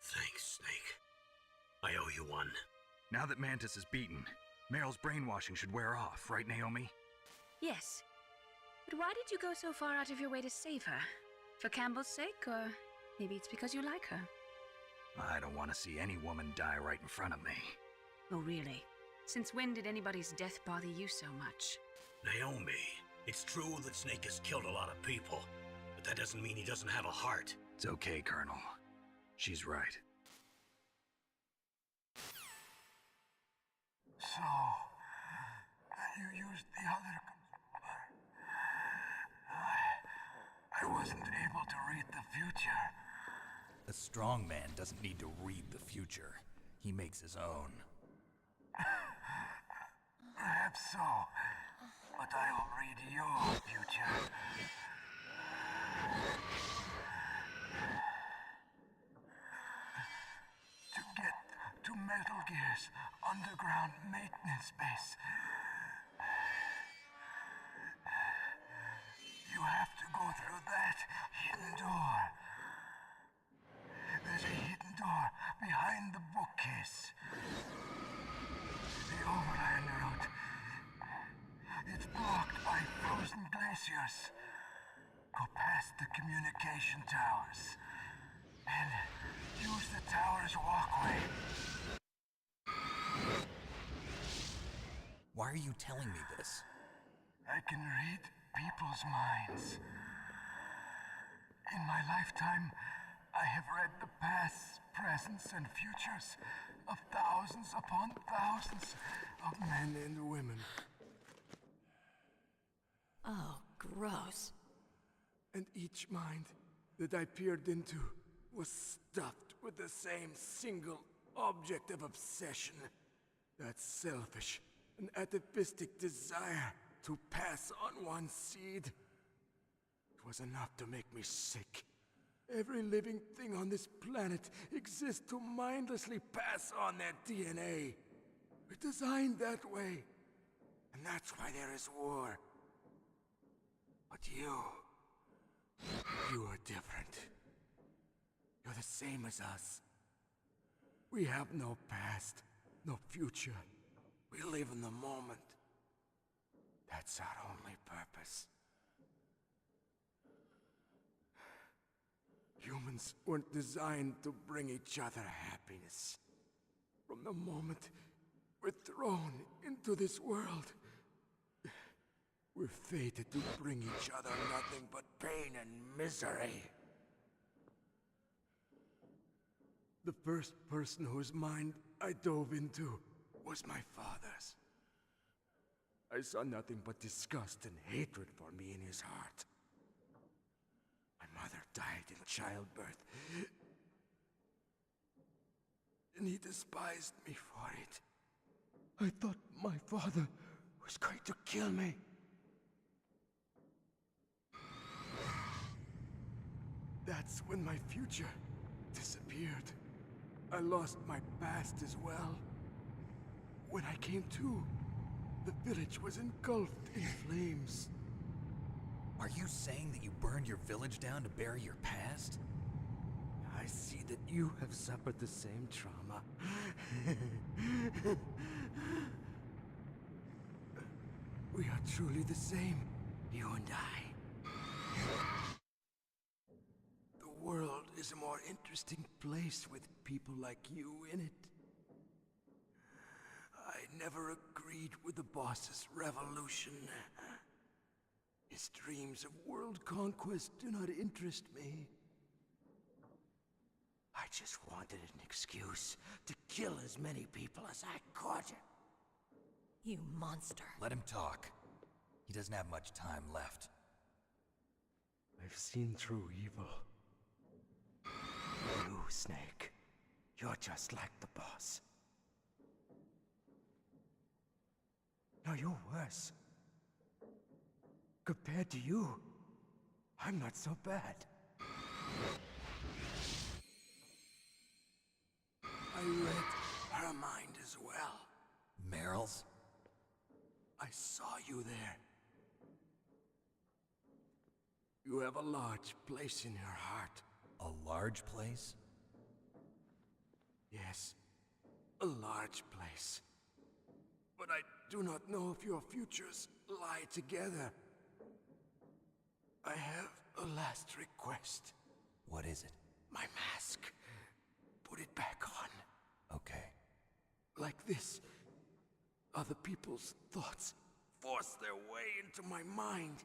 Thanks, Snake. I owe you one. Now that Mantis is beaten, Meryl's brainwashing should wear off, right, Naomi? Yes. But why did you go so far out of your way to save her? For Campbell's sake, or maybe it's because you like her? I don't want to see any woman die right in front of me. Oh, really? Since when did anybody's death bother you so much? Naomi, it's true that Snake has killed a lot of people, but that doesn't mean he doesn't have a heart. It's okay, Colonel. She's right. So, you used the other... I wasn't able to read the future. A strong man doesn't need to read the future. He makes his own. Perhaps so, but I'll read your future. To get to Metal Gear's underground maintenance base, you have to go through that hidden door. There's a hidden door behind the bookcase. The overland route. It's blocked by frozen glaciers. Go past the communication towers. And use the tower's walkway. Why are you telling me this? I can read people's minds. In my lifetime, I have read the pasts, presents, and futures of thousands upon thousands of men and women. Oh, gross. And each mind that I peered into was stuffed with the same single object of obsession. That selfish and atavistic desire to pass on one seed. It was enough to make me sick. Every living thing on this planet exists to mindlessly pass on their DNA. We're designed that way. And that's why there is war. But you are different. You're the same as us. We have no past, no future. We live in the moment. That's our only purpose. Humans weren't designed to bring each other happiness. From the moment we're thrown into this world, we're fated to bring each other nothing but pain and misery. The first person whose mind I dove into was my father's. I saw nothing but disgust and hatred for me in his heart. My mother died in childbirth, and he despised me for it. I thought my father was going to kill me. That's when my future disappeared. I lost my past as well. When I came to, the village was engulfed in flames. Are you saying that you burned your village down to bury your past? I see that you have suffered the same trauma. We are truly the same, you and I. The world is a more interesting place with people like you in it. I never agreed with the boss's revolution. His dreams of world conquest do not interest me. I just wanted an excuse to kill as many people as I could. You monster. Let him talk. He doesn't have much time left. I've seen through evil. You, Snake, you're just like the boss. No, you're worse. Compared to you, I'm not so bad. I read her mind as well. Meryl's? I saw you there. You have a large place in her heart. A large place? Yes, a large place. But I do not know if your futures lie together. I have a last request. What is it? My mask. Put it back on. Okay. Like this, other people's thoughts force their way into my mind.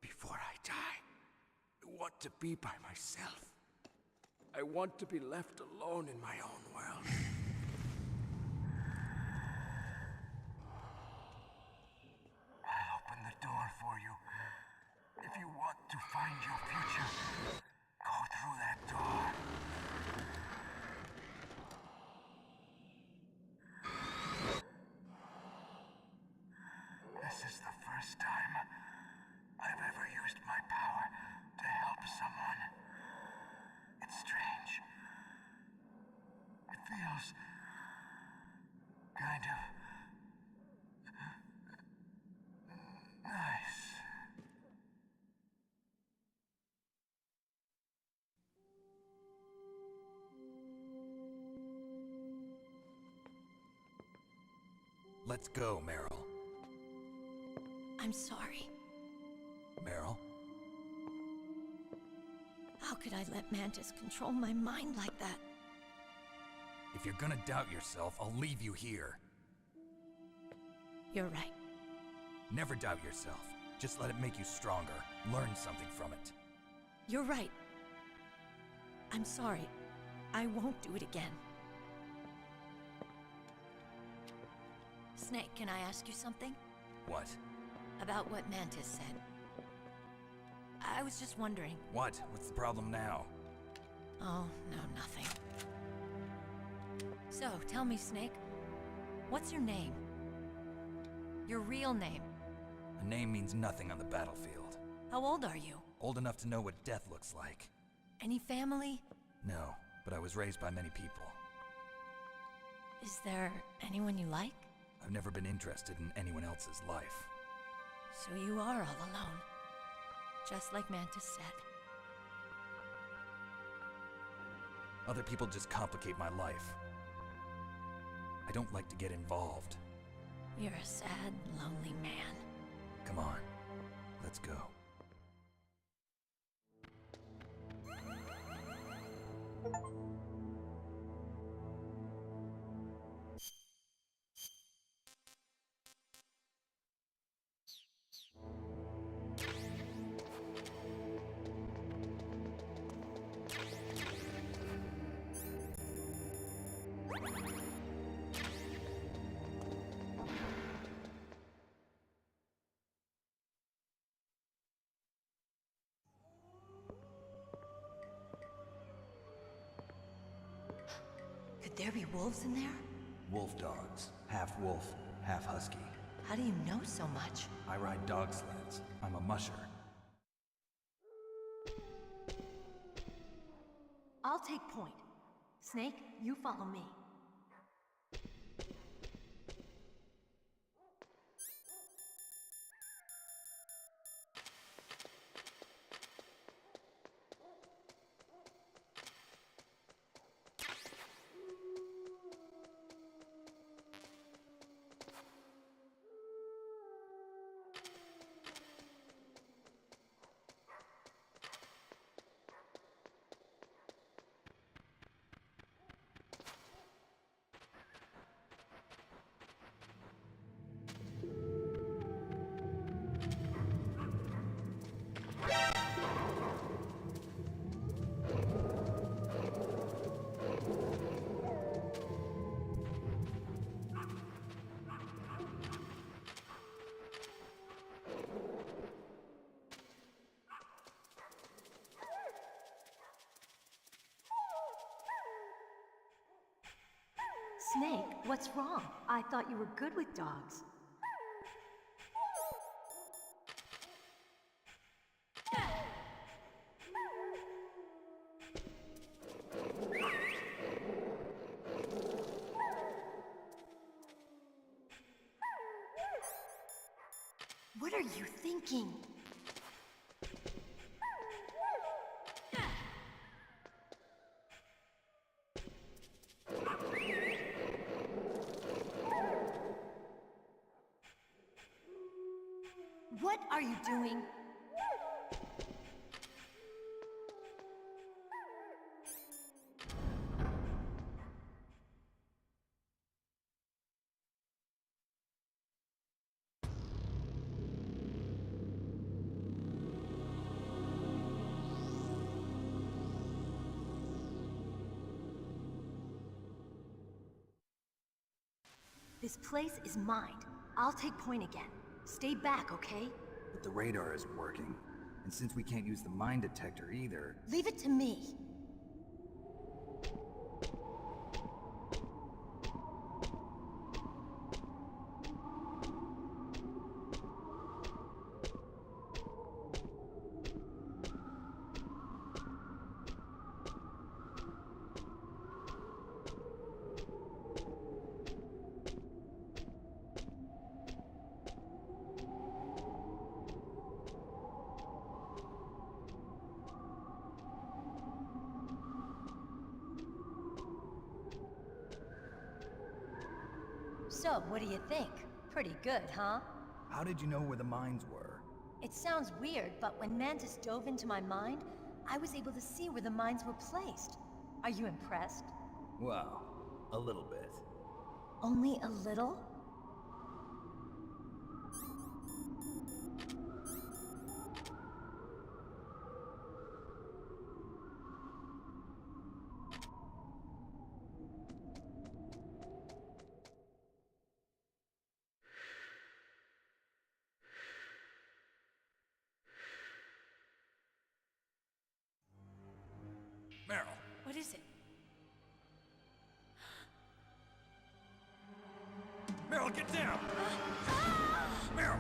Before I die, I want to be by myself. I want to be left alone in my own world. I'll open the door for you. If you want to find your future, go through that door. This is the first time I've ever used my power to help someone. It's strange. It feels kind of nice. Let's go, Meryl. I'm sorry. Meryl? How could I let Mantis control my mind like that? If you're gonna doubt yourself, I'll leave you here. You're right. Never doubt yourself. Just let it make you stronger. Learn something from it. You're right. I'm sorry. I won't do it again. Snake, can I ask you something? What? About what Mantis said. I was just wondering. What? What's the problem now? Oh, no, nothing. So, tell me, Snake. What's your name? Your real name? A name means nothing on the battlefield. How old are you? Old enough to know what death looks like. Any family? No, but I was raised by many people. Is there anyone you like? I've never been interested in anyone else's life. So you are all alone. Just like Mantis said. Other people just complicate my life. I don't like to get involved. You're a sad, lonely man. Come on, let's go. Could there be wolves in there? Wolf dogs. Half wolf, half husky. How do you know so much? I ride dog sleds. I'm a musher. I'll take point. Snake, you follow me. Snake, what's wrong? I thought you were good with dogs. What are you thinking? What are you doing? This place is mine. I'll take point again. Stay back, okay? But the radar isn't working. And since we can't use the mine detector either... Leave it to me. So, what do you think? Pretty good, huh? How did you know where the mines were? It sounds weird, but when Mantis dove into my mind, I was able to see where the mines were placed. Are you impressed? Well, a little bit. Only a little? Meryl, What is it? Meryl, get down! Meryl!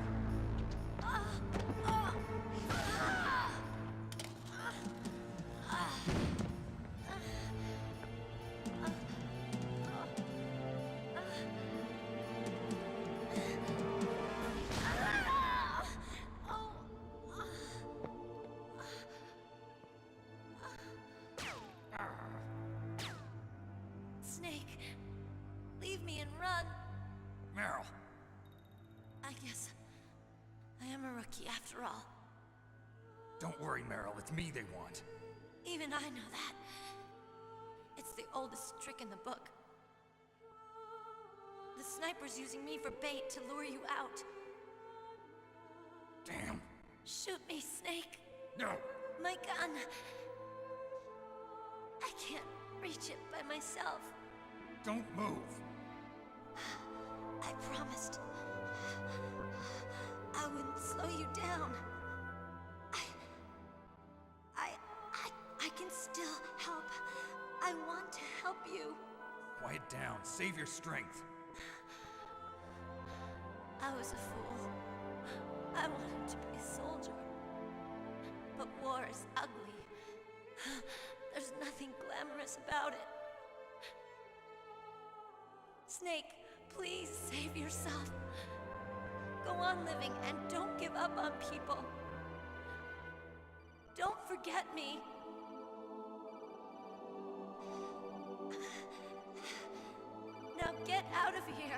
Snake, leave me and run. Meryl! I guess I am a rookie after all. Don't worry, Meryl. It's me they want. Even I know that. It's the oldest trick in the book. The sniper's using me for bait to lure you out. Damn. Shoot me, Snake. No! My gun. I can't reach it by myself. Don't move. I promised. I wouldn't slow you down. I can still help. I want to help you. Quiet down. Save your strength. I was a fool. I wanted to be a soldier. But war is ugly. There's nothing glamorous about it. Snake, please save yourself. Go on living and don't give up on people. Don't forget me. Now get out of here.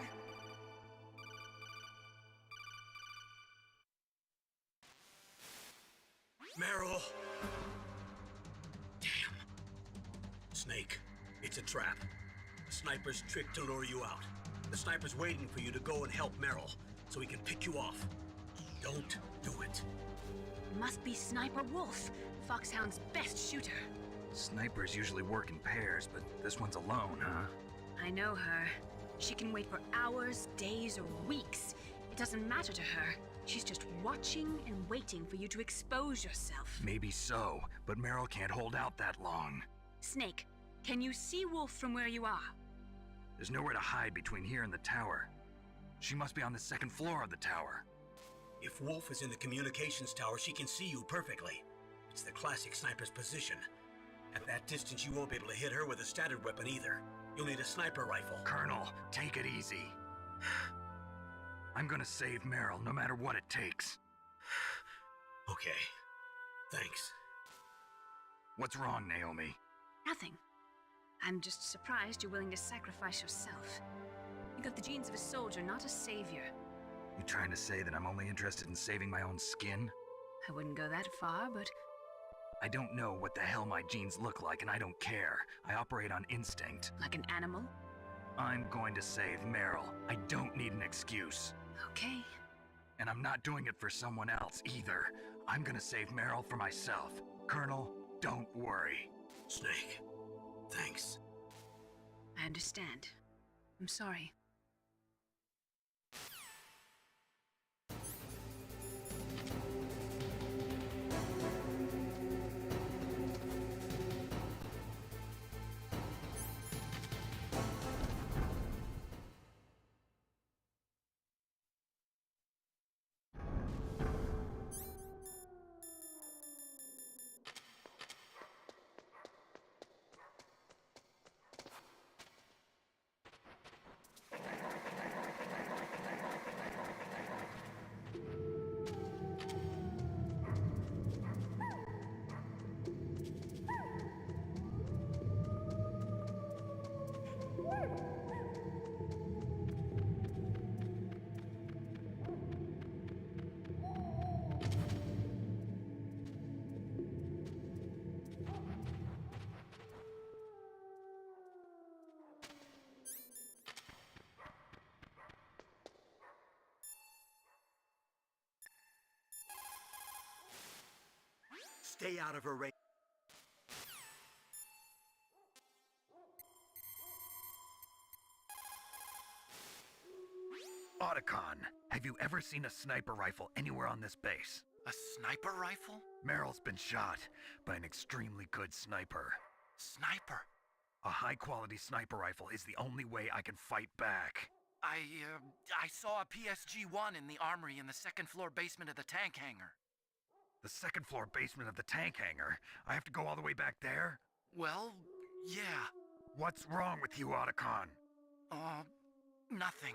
Meryl! Damn. Snake, it's a trap. The sniper's trick to lure you out. The sniper's waiting for you to go and help Meryl, so he can pick you off. Don't do it. It must be Sniper Wolf, Foxhound's best shooter. Snipers usually work in pairs, but this one's alone, huh? I know her. She can wait for hours, days, or weeks. It doesn't matter to her. She's just watching and waiting for you to expose yourself. Maybe so, but Meryl can't hold out that long. Snake, can you see Wolf from where you are? There's nowhere to hide between here and the tower. She must be on the second floor of the tower. If Wolf is in the communications tower, she can see you perfectly. It's the classic sniper's position. At that distance, you won't be able to hit her with a standard weapon either. You'll need a sniper rifle. Colonel, take it easy. I'm gonna save Meryl, no matter what it takes. Okay. Thanks. What's wrong, Naomi? Nothing. I'm just surprised you're willing to sacrifice yourself. You got the genes of a soldier, not a savior. You trying to say that I'm only interested in saving my own skin? I wouldn't go that far, but I don't know what the hell my genes look like, and I don't care. I operate on instinct. like an animal? I'm going to save Meryl. I don't need an excuse. Okay. And I'm not doing it for someone else, either. I'm gonna save Meryl for myself. Colonel, don't worry. Snake, thanks. I understand. I'm sorry. Stay out of her range. Otacon, have you ever seen a sniper rifle anywhere on this base? A sniper rifle? Meryl's been shot by an extremely good sniper. Sniper? A high-quality sniper rifle is the only way I can fight back. I saw a PSG-1 in the armory in the second-floor basement of the tank hangar. The second-floor basement of the tank hangar? I have to go all the way back there? Well, yeah. What's wrong with you, Otacon? Nothing.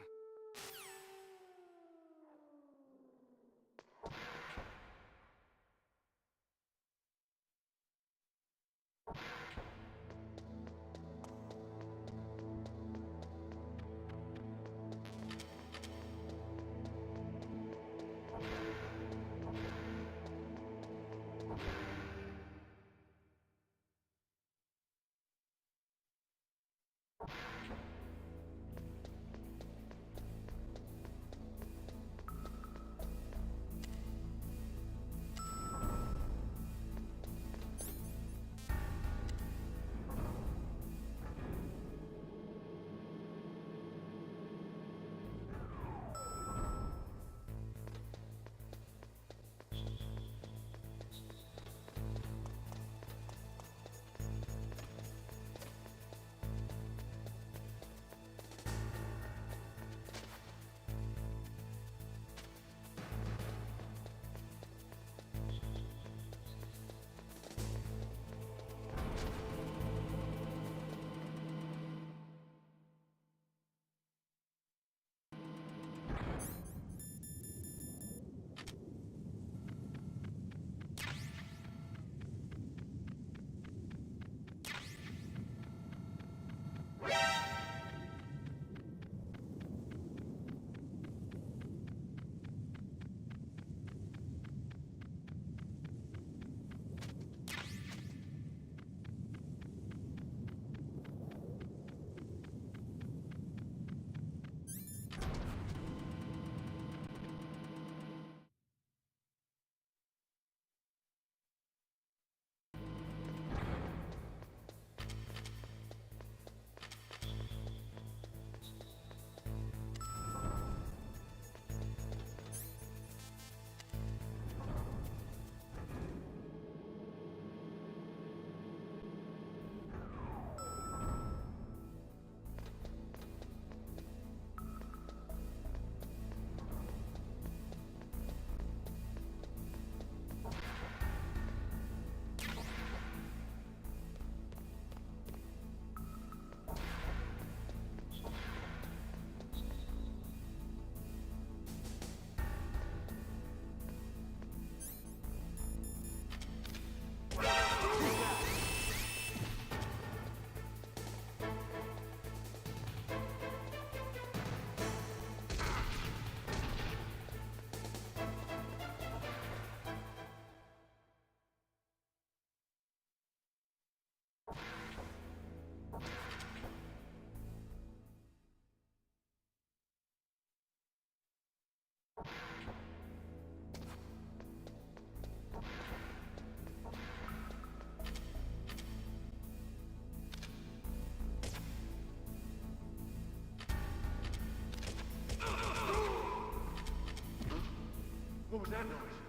that noise?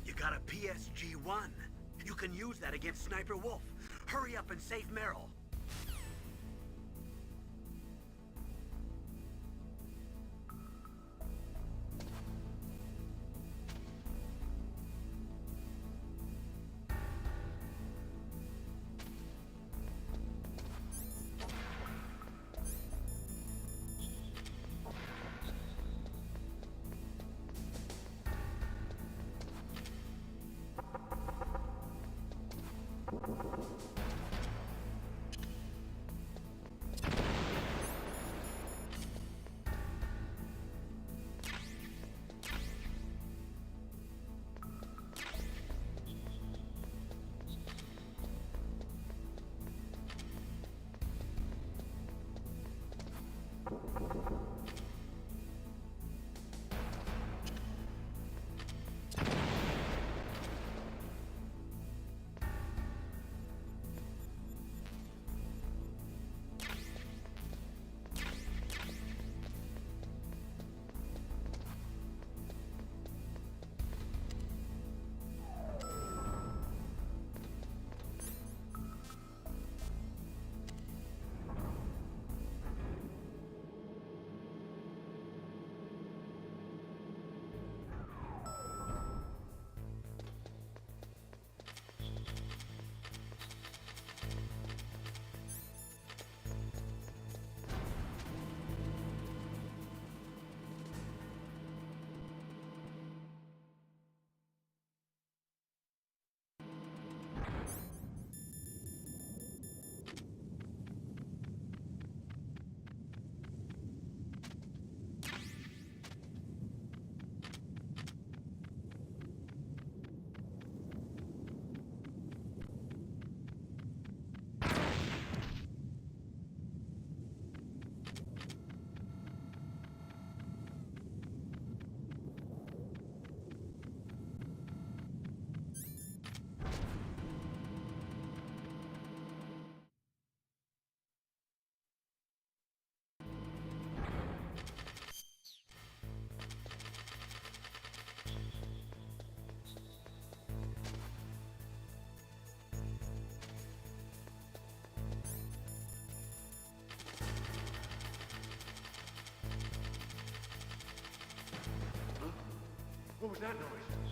You got a PSG-1. You can use that against Sniper Wolf. Hurry up and save Meryl. What was that noise?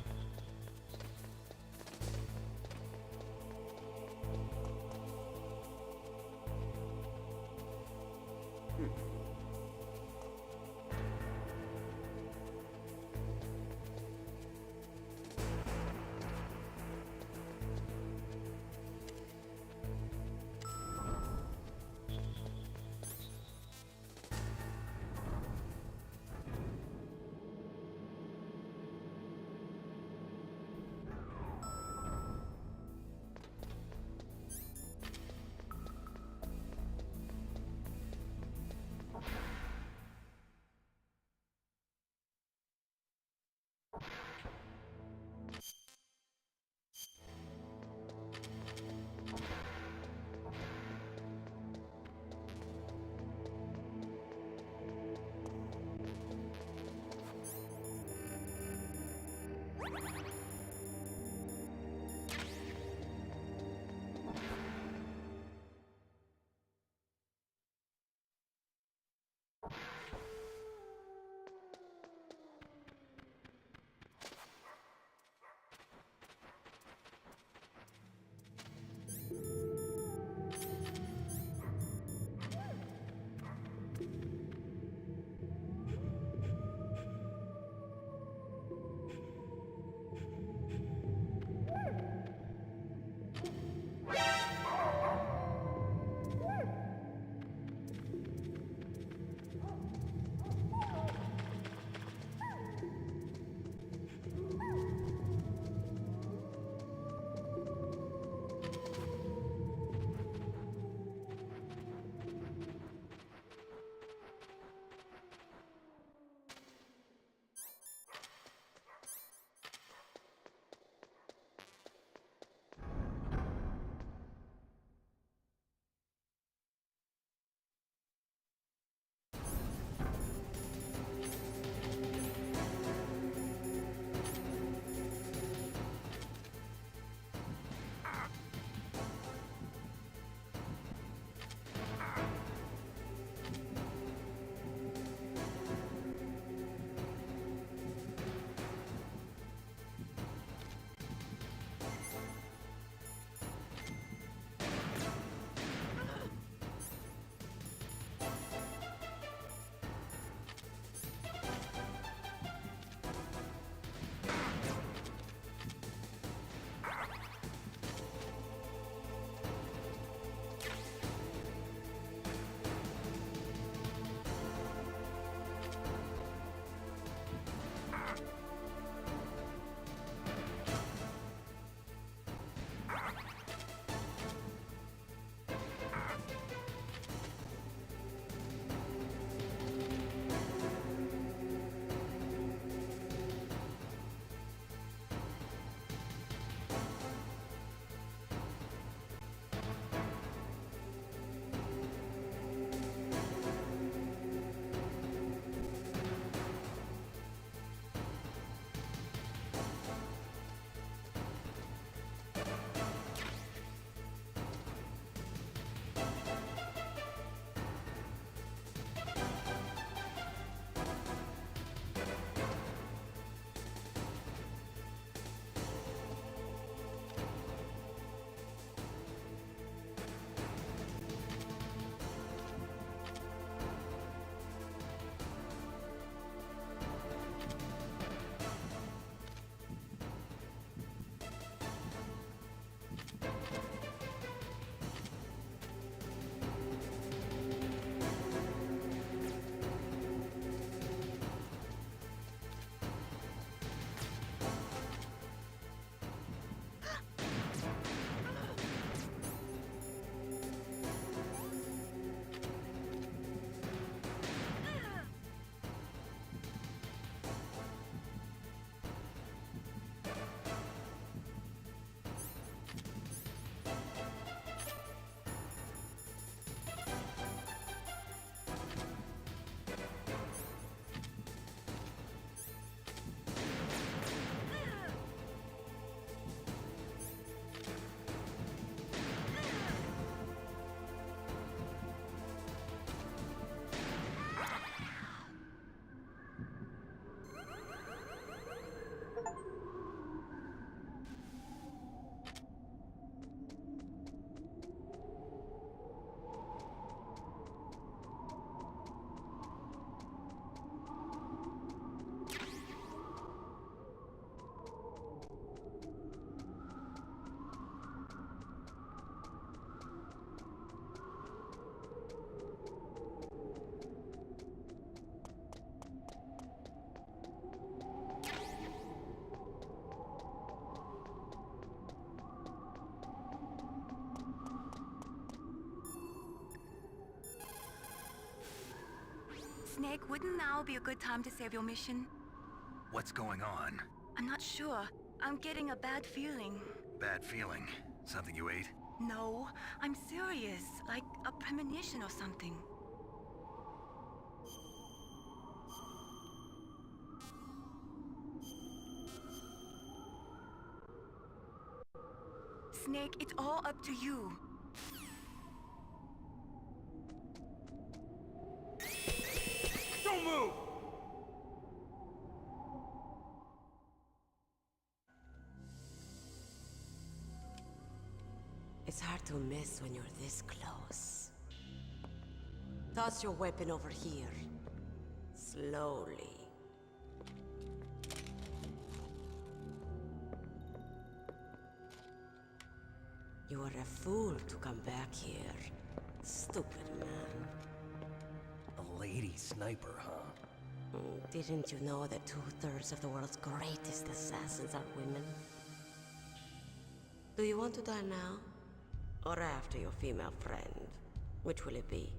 Snake, wouldn't now be a good time to save your mission? What's going on? I'm not sure. I'm getting a bad feeling. Bad feeling? Something you ate? No, I'm serious. Like a premonition or something. Snake, it's all up to you. Don't move! It's hard to miss when you're this close. Toss your weapon over here. Slowly. You were a fool to come back here. Stupid man. A lady sniper, huh? Didn't you know that 2/3 of the world's greatest assassins are women? Do you want to die now? Or after your female friend? Which will it be?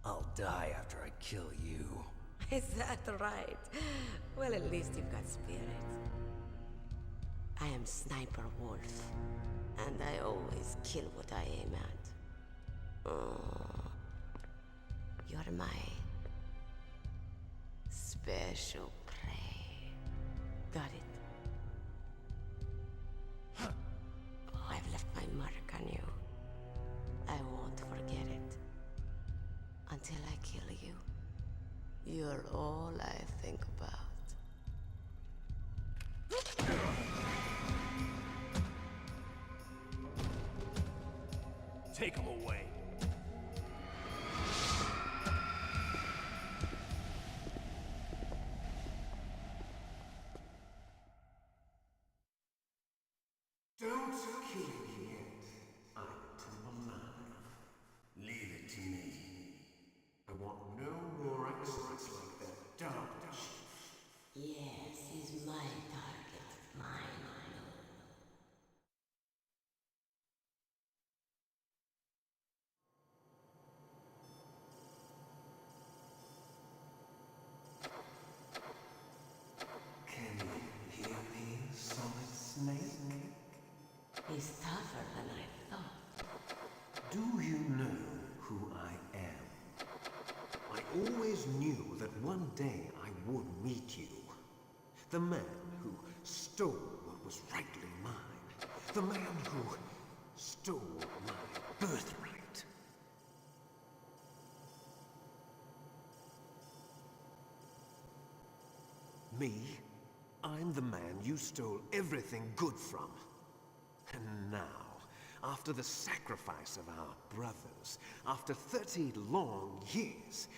I'll die after I kill you. Is that right? Well, at least you've got spirit. I am Sniper Wolf, and I always kill what I aim at. Oh, you're my special prey. Got it? I've left my mark on you. I won't forget it. Until I kill you. You're all I think about. Take him away. Don't kill me yet. I'm alive. Leave it to me. I want no more accidents like that dumb chief. Yes, he's my target. Mine alone. Can you hear me, Solid Snake? He's tougher than I thought. Do you know who I am? I always knew that one day I would meet you. The man who stole what was rightly mine. The man who stole my birthright. Me? I'm the man you stole everything good from. And now, after the sacrifice of our brothers, after 30 long years,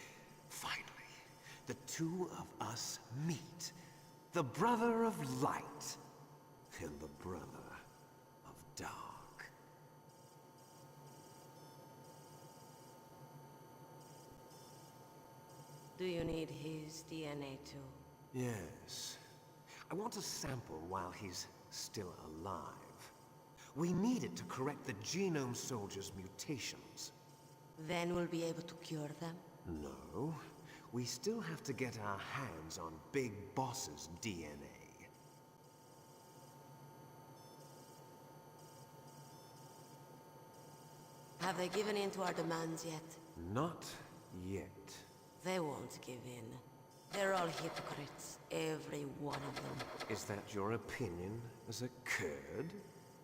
finally, the two of us meet. The brother of light and the brother of dark. Do you need his DNA too? Yes. I want a sample while he's still alive. We need it to correct the Genome Soldier's mutations. Then we'll be able to cure them? No. We still have to get our hands on Big Boss's DNA. Have they given in to our demands yet? Not yet. They won't give in. They're all hypocrites, every one of them. Is that your opinion as a Kurd?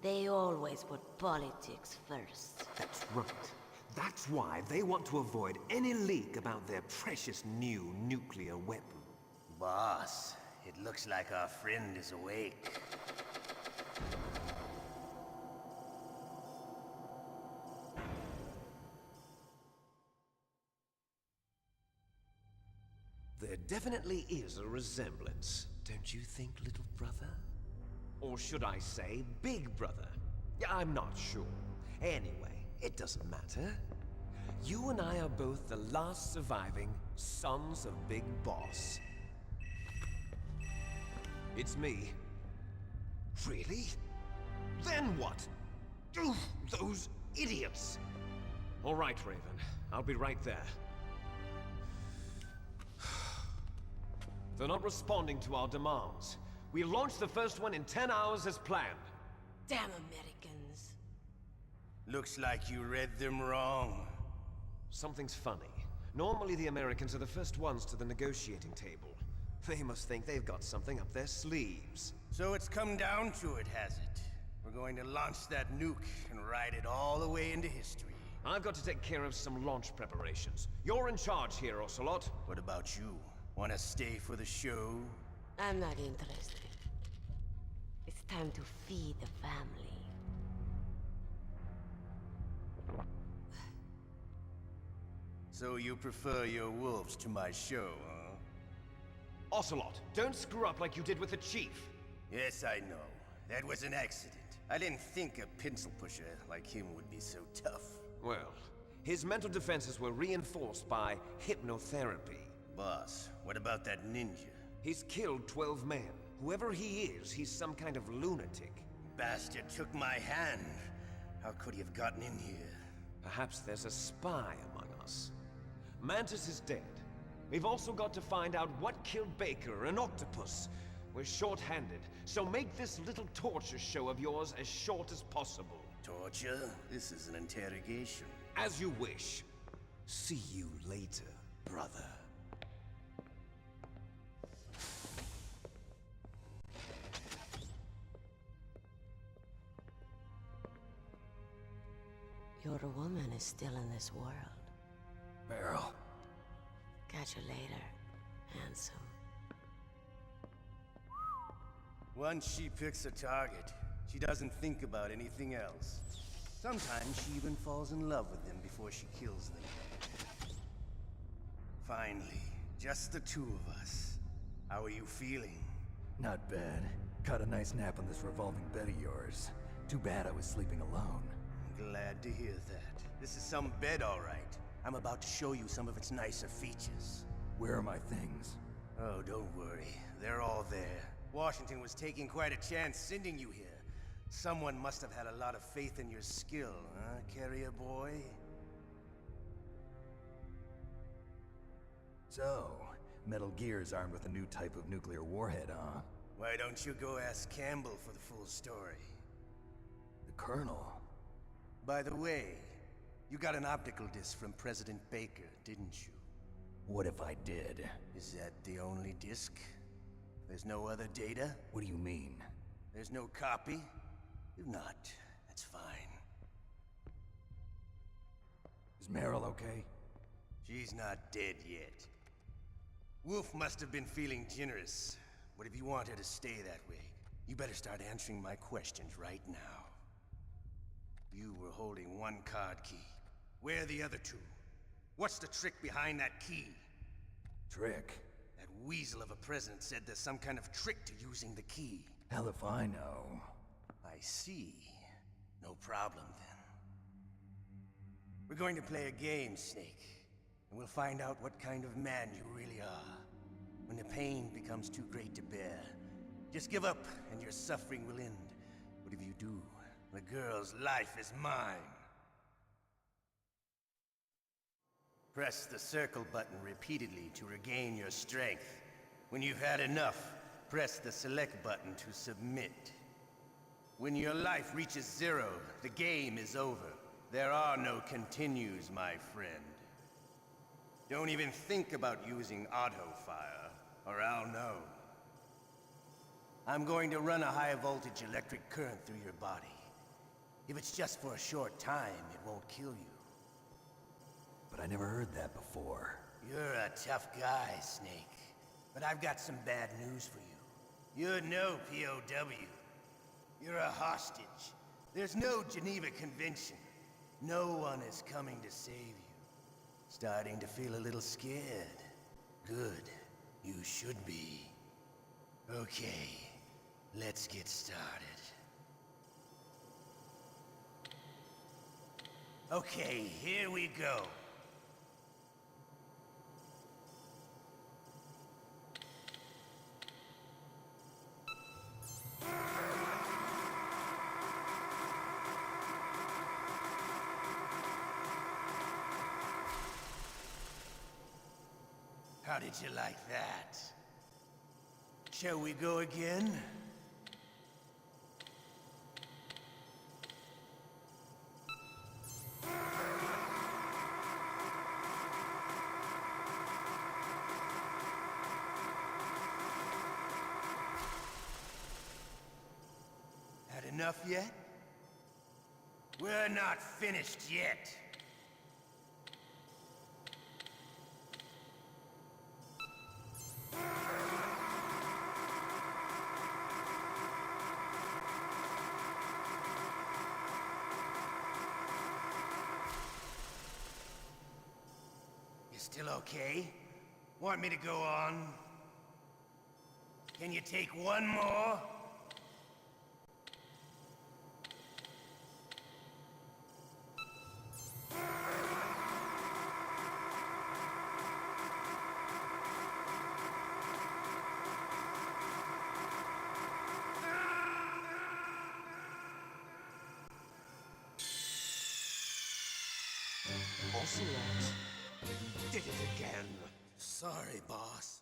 They always put politics first. That's right. That's why they want to avoid any leak about their precious new nuclear weapon. Boss, it looks like our friend is awake. There definitely is a resemblance, don't you think, little brother? Or should I say, big brother? I'm not sure. Anyway, it doesn't matter. You and I are both the last surviving sons of Big Boss. It's me. Really? Then what? Oof, those idiots! All right, Raven. I'll be right there. They're not responding to our demands. We launched the first one in 10 hours as planned. Damn Americans. Looks like you read them wrong. Something's funny. Normally the Americans are the first ones to the negotiating table. They must think they've got something up their sleeves. So it's come down to it, has it? We're going to launch that nuke and ride it all the way into history. I've got to take care of some launch preparations. You're in charge here, Ocelot. What about you? Want to stay for the show? I'm not interested. It's time to feed the family. So you prefer your wolves to my show, huh? Ocelot, don't screw up like you did with the Chief. Yes, I know. That was an accident. I didn't think a pencil pusher like him would be so tough. Well, his mental defenses were reinforced by hypnotherapy. Boss, what about that ninja? He's killed 12 men. Whoever he is, he's some kind of lunatic. Bastard took my hand. How could he have gotten in here? Perhaps there's a spy among us. Mantis is dead. We've also got to find out what killed Baker and Octopus. We're short-handed, so make this little torture show of yours as short as possible. Torture? This is an interrogation. As you wish. See you later, brother. Your woman is still in this world. Meryl. Catch you later, handsome. Once she picks a target, she doesn't think about anything else. Sometimes she even falls in love with them before she kills them. Finally, just the two of us. How are you feeling? Not bad. Caught a nice nap on this revolving bed of yours. Too bad I was sleeping alone. I'm glad to hear that. This is some bed, all right. I'm about to show you some of its nicer features. Where are my things? Oh, don't worry. They're all there. Washington was taking quite a chance sending you here. Someone must have had a lot of faith in your skill, huh, carrier boy? So, Metal Gear's armed with a new type of nuclear warhead, huh? Why don't you go ask Campbell for the full story? The Colonel? By the way, you got an optical disc from President Baker, didn't you? What if I did? Is that the only disc? There's no other data? What do you mean? There's no copy? If not, that's fine. Is Meryl okay? She's not dead yet. Wolf must have been feeling generous. But if you want her to stay that way, you better start answering my questions right now. You were holding one card key. Where are the other two? What's the trick behind that key? Trick? That weasel of a president said there's some kind of trick to using the key. Hell if I know. I see. No problem, then. We're going to play a game, Snake. And we'll find out what kind of man you really are. When the pain becomes too great to bear, just give up and your suffering will end. But if you do, the girl's life is mine. Press the circle button repeatedly to regain your strength. When you've had enough, press the select button to submit. When your life reaches 0, the game is over. There are no continues, my friend. Don't even think about using auto-fire, or I'll know. I'm going to run a high-voltage electric current through your body. If it's just for a short time, it won't kill you. But I never heard that before. You're a tough guy, Snake. But I've got some bad news for you. You're no POW. You're a hostage. There's no Geneva Convention. No one is coming to save you. Starting to feel a little scared. Good. You should be. Okay, let's get started. Okay, here we go. How did you like that? Shall we go again? Had enough yet? We're not finished yet. You still okay? Want me to go on? Can you take one more? Ocelot, you did it again. Sorry, boss.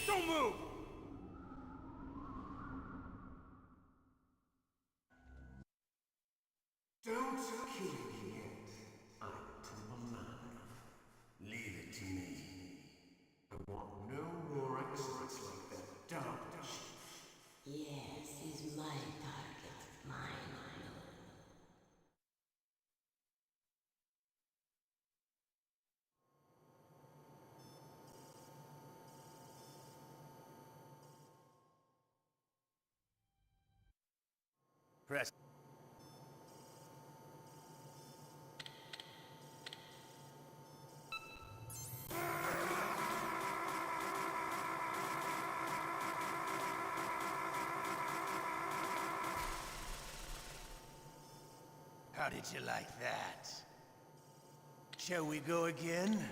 Don't move! Don't kill me yet. I'm too alive. Leave it to me. I want no more excellence like that dark chief. Yes, he's my target. Mine alone. Press. How did you like that? Shall we go again?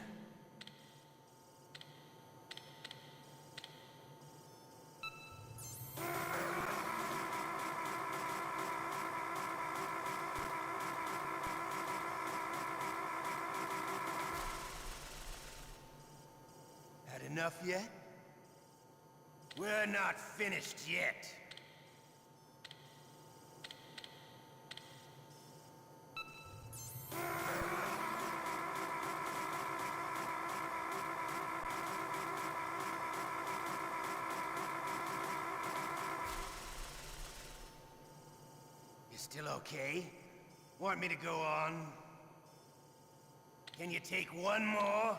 Had enough yet? We're not finished yet. You still okay? Want me to go on? Can you take one more?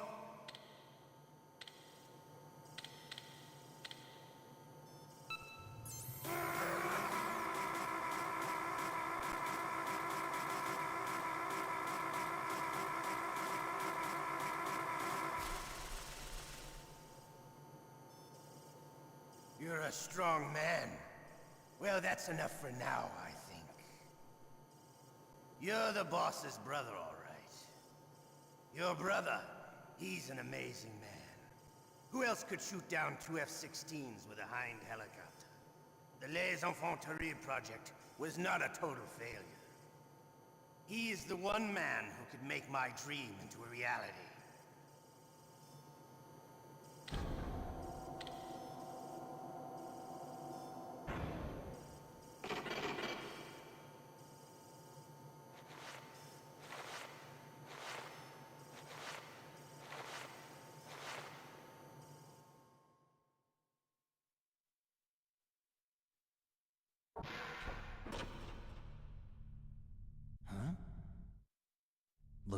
You're a strong man. Well, that's enough for now, I think. You're the boss's brother, all right. Your brother, he's an amazing man. Who else could shoot down two F-16s with a Hind helicopter? The Les Infanteries project was not a total failure. He is the one man who could make my dream into a reality.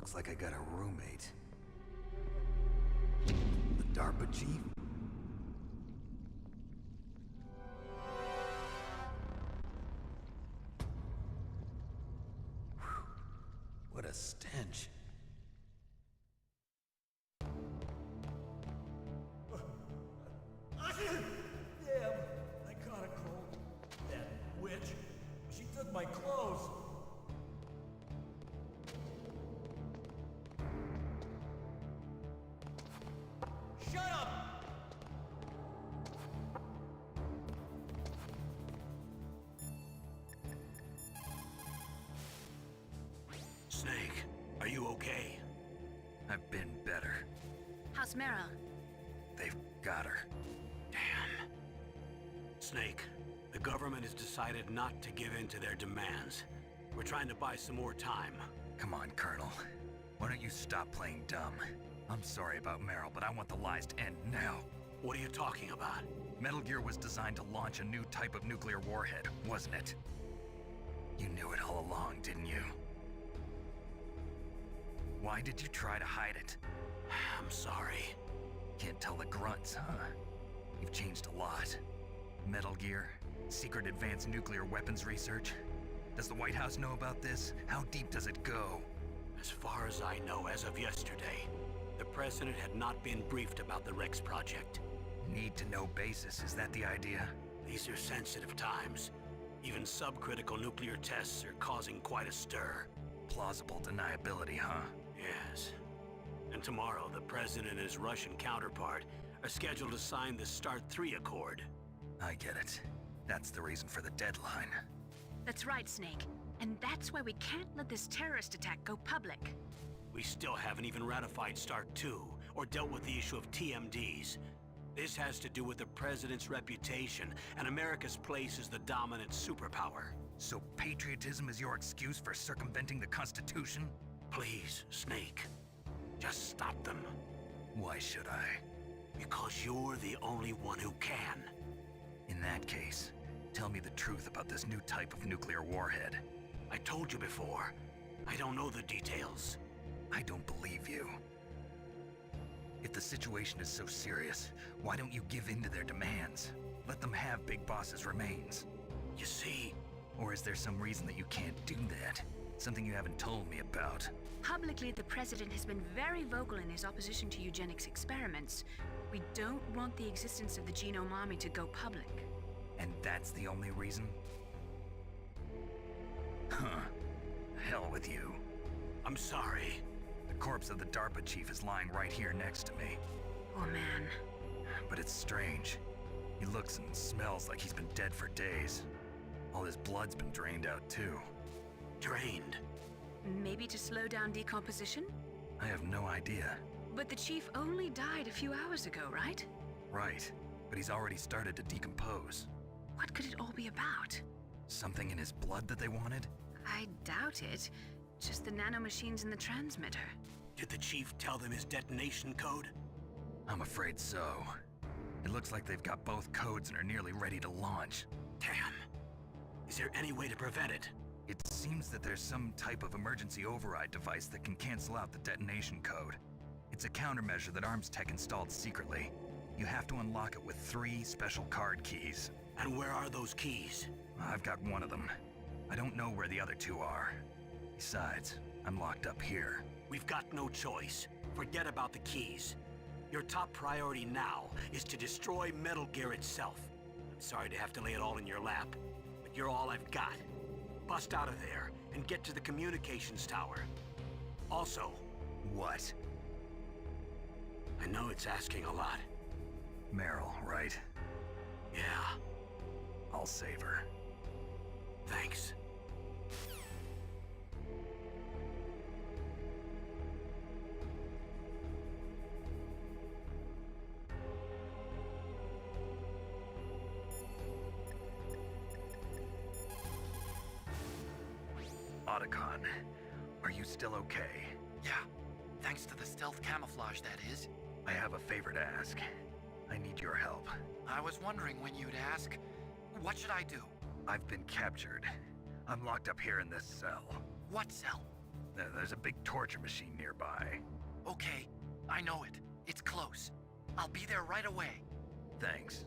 Looks like I got a roommate. The DARPA chief? What a stench. Damn, I caught a cold. That witch. She took my clothes. Shut up! Snake, are you okay? I've been better. How's Meryl? They've got her. Damn. Snake, the government has decided not to give in to their demands. We're trying to buy some more time. Come on, Colonel. Why don't you stop playing dumb? I'm sorry about Meryl, but I want the lies to end now. What are you talking about? Metal Gear was designed to launch a new type of nuclear warhead, wasn't it? You knew it all along, didn't you? Why did you try to hide it? I'm sorry. Can't tell the grunts, huh? You've changed a lot. Metal Gear, secret advanced nuclear weapons research. Does the White House know about this? How deep does it go? As far as I know, as of yesterday, the President had not been briefed about the Rex project. Need-to-know basis, is that the idea? These are sensitive times. Even subcritical nuclear tests are causing quite a stir. Plausible deniability, huh? Yes. And tomorrow, the President and his Russian counterpart are scheduled to sign the START 3 Accord. I get it. That's the reason for the deadline. That's right, Snake. And that's why we can't let this terrorist attack go public. We still haven't even ratified START 2 or dealt with the issue of TMDs. This has to do with the President's reputation and America's place as the dominant superpower. So patriotism is your excuse for circumventing the Constitution? Please, Snake. Just stop them. Why should I? Because you're the only one who can. In that case, tell me the truth about this new type of nuclear warhead. I told you before. I don't know the details. I don't believe you. If the situation is so serious, why don't you give in to their demands? Let them have Big Boss's remains. You see... Or is there some reason that you can't do that? Something you haven't told me about? Publicly, the President has been very vocal in his opposition to eugenics experiments. We don't want the existence of the Genome Army to go public. And that's the only reason? Huh. Hell with you. I'm sorry. The corpse of the DARPA chief is lying right here next to me. Oh, man. But it's strange. He looks and smells like he's been dead for days. All his blood's been drained out, too. Drained? Maybe to slow down decomposition? I have no idea. But the chief only died a few hours ago, right? Right. But he's already started to decompose. What could it all be about? Something in his blood that they wanted? I doubt it. Just the nanomachines in the transmitter. Did the chief tell them his detonation code? I'm afraid so. It looks like they've got both codes and are nearly ready to launch. Damn. Is there any way to prevent it? It seems that there's some type of emergency override device that can cancel out the detonation code. It's a countermeasure that Arms Tech installed secretly. You have to unlock it with 3 special card keys. And where are those keys? I've got one of them. I don't know where the other 2 are. Besides, I'm locked up here. We've got no choice. Forget about the keys. Your top priority now is to destroy Metal Gear itself. I'm sorry to have to lay it all in your lap, but you're all I've got. Bust out of there and get to the communications tower. Also... What? I know it's asking a lot. Meryl, right? Yeah. I'll save her. Thanks. Otacon, are you still okay? Yeah, thanks to the stealth camouflage, that is. I have a favor to ask. I need your help. I was wondering when you'd ask. What should I do? I've been captured. I'm locked up here in this cell. What cell? There's a big torture machine nearby. Okay, I know it. It's close. I'll be there right away. Thanks.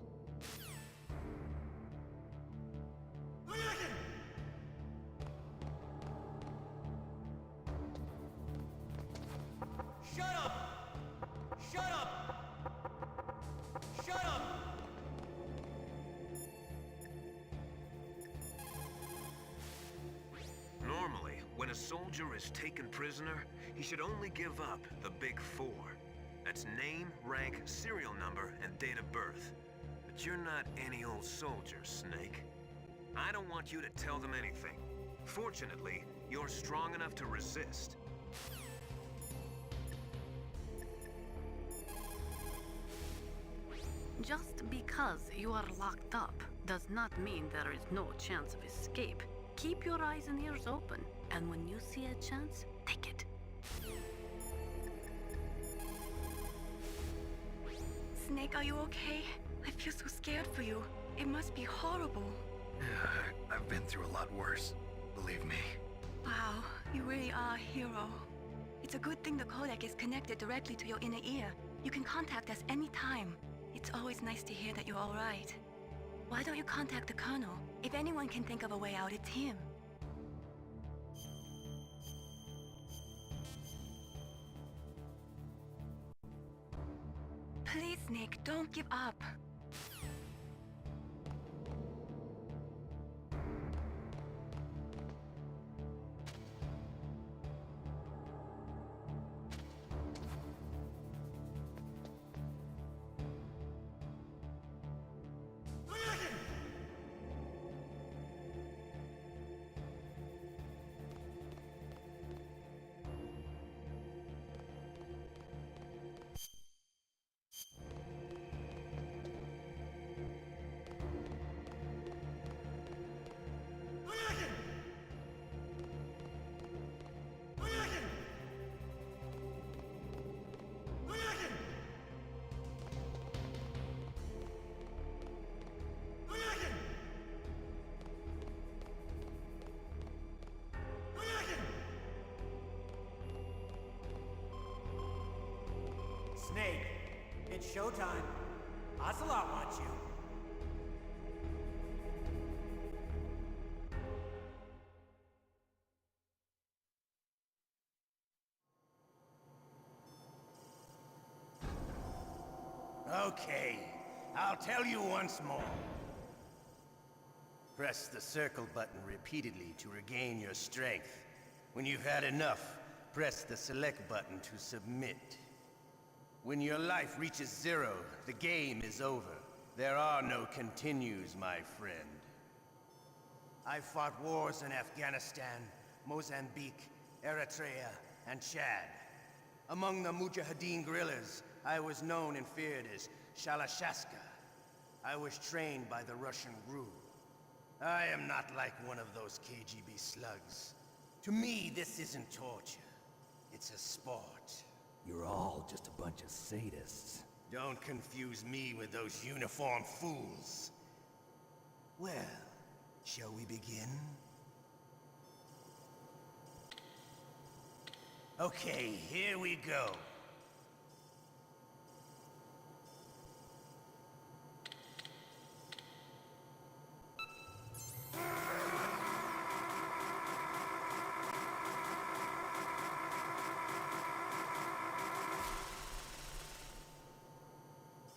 Shut up! Shut up! Shut up! Normally, when a soldier is taken prisoner, he should only give up the big four. That's name, rank, serial number, and date of birth. But you're not any old soldier, Snake. I don't want you to tell them anything. Fortunately, you're strong enough to resist. Just because you are locked up does not mean there is no chance of escape. Keep your eyes and ears open, and when you see a chance, take it. Snake, are you okay? I feel so scared for you. It must be horrible. I've been through a lot worse, believe me. Wow, you really are a hero. It's a good thing the codec is connected directly to your inner ear. You can contact us anytime. It's always nice to hear that you're all right. Why don't you contact the Colonel? If anyone can think of a way out, it's him. Please, Nick, don't give up. Snake, it's showtime. Ocelot wants you. Okay, I'll tell you once more. Press the circle button repeatedly to regain your strength. When you've had enough, press the select button to submit. When your life reaches 0, the game is over. There are no continues, my friend. I fought wars in Afghanistan, Mozambique, Eritrea, and Chad. Among the Mujahideen guerrillas, I was known and feared as Shalashaska. I was trained by the Russian GRU. I am not like one of those KGB slugs. To me, this isn't torture. It's a sport. You're all just a bunch of sadists. Don't confuse me with those uniformed fools. Well, shall we begin? Okay, here we go.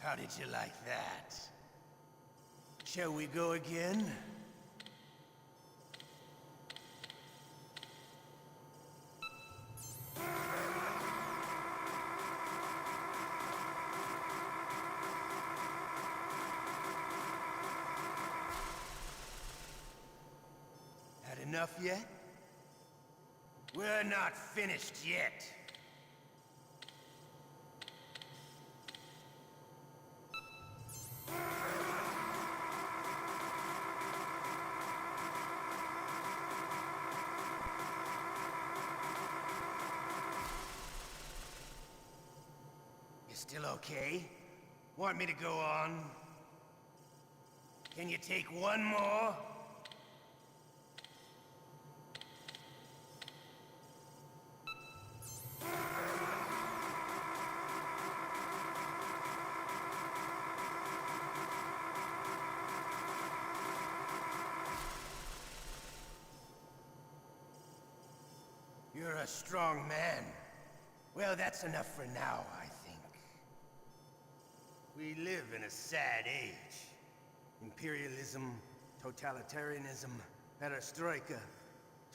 How did you like that? Shall we go again? Had enough yet? We're not finished yet. You still okay? Want me to go on? Can you take one more? You're a strong man. Well, that's enough for now, I think. We live in a sad age. Imperialism, totalitarianism, perestroika.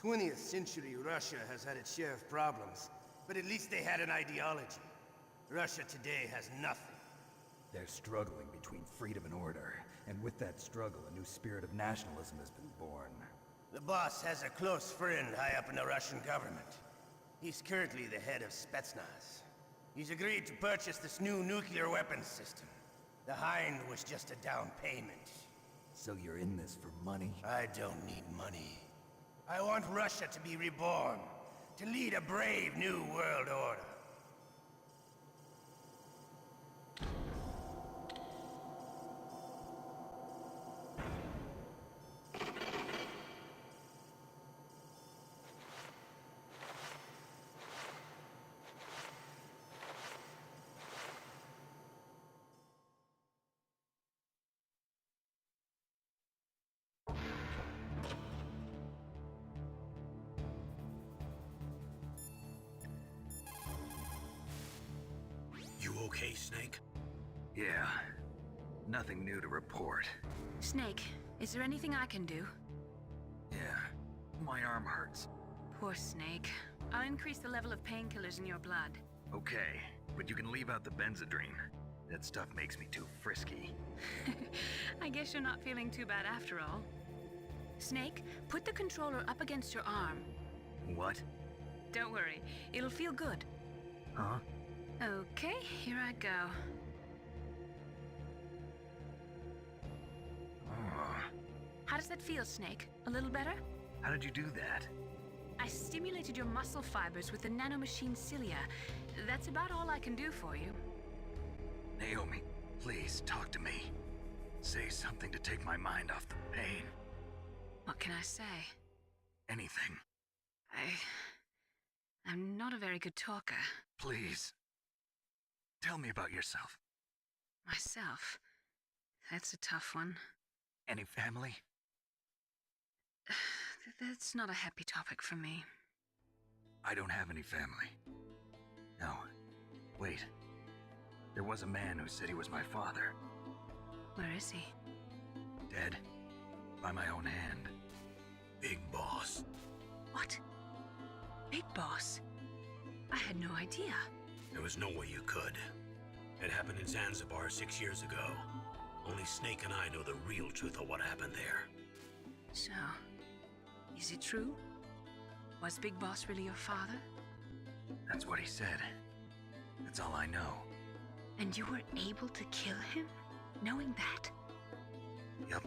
20th century Russia has had its share of problems, but at least they had an ideology. Russia today has nothing. They're struggling between freedom and order, and with that struggle, a new spirit of nationalism has been born. The boss has a close friend high up in the Russian government. He's currently the head of Spetsnaz. He's agreed to purchase this new nuclear weapons system. The Hind was just a down payment. So you're in this for money? I don't need money. I want Russia to be reborn, to lead a brave new world order. You okay, Snake? Yeah. Nothing new to report. Snake, is there anything I can do? Yeah. My arm hurts. Poor Snake. I'll increase the level of painkillers in your blood. Okay, but you can leave out the Benzedrine. That stuff makes me too frisky. I guess you're not feeling too bad after all. Snake, put the controller up against your arm. What? Don't worry, it'll feel good. Huh? Okay, here I go. Oh. How does that feel, Snake? A little better? How did you do that? I stimulated your muscle fibers with the nanomachine cilia. That's about all I can do for you. Naomi, please talk to me. Say something to take my mind off the pain. What can I say? Anything. I'm not a very good talker. Please. Tell me about yourself. Myself? That's a tough one. Any family? That's not a happy topic for me. I don't have any family. No. Wait. There was a man who said he was my father. Where is he? Dead. By my own hand. Big Boss. What? Big Boss? I had no idea. There was no way you could. It happened in Zanzibar 6 years ago. Only Snake and I know the real truth of what happened there. So, is it true? Was Big Boss really your father? That's what he said. That's all I know. And you were able to kill him, knowing that? Yup.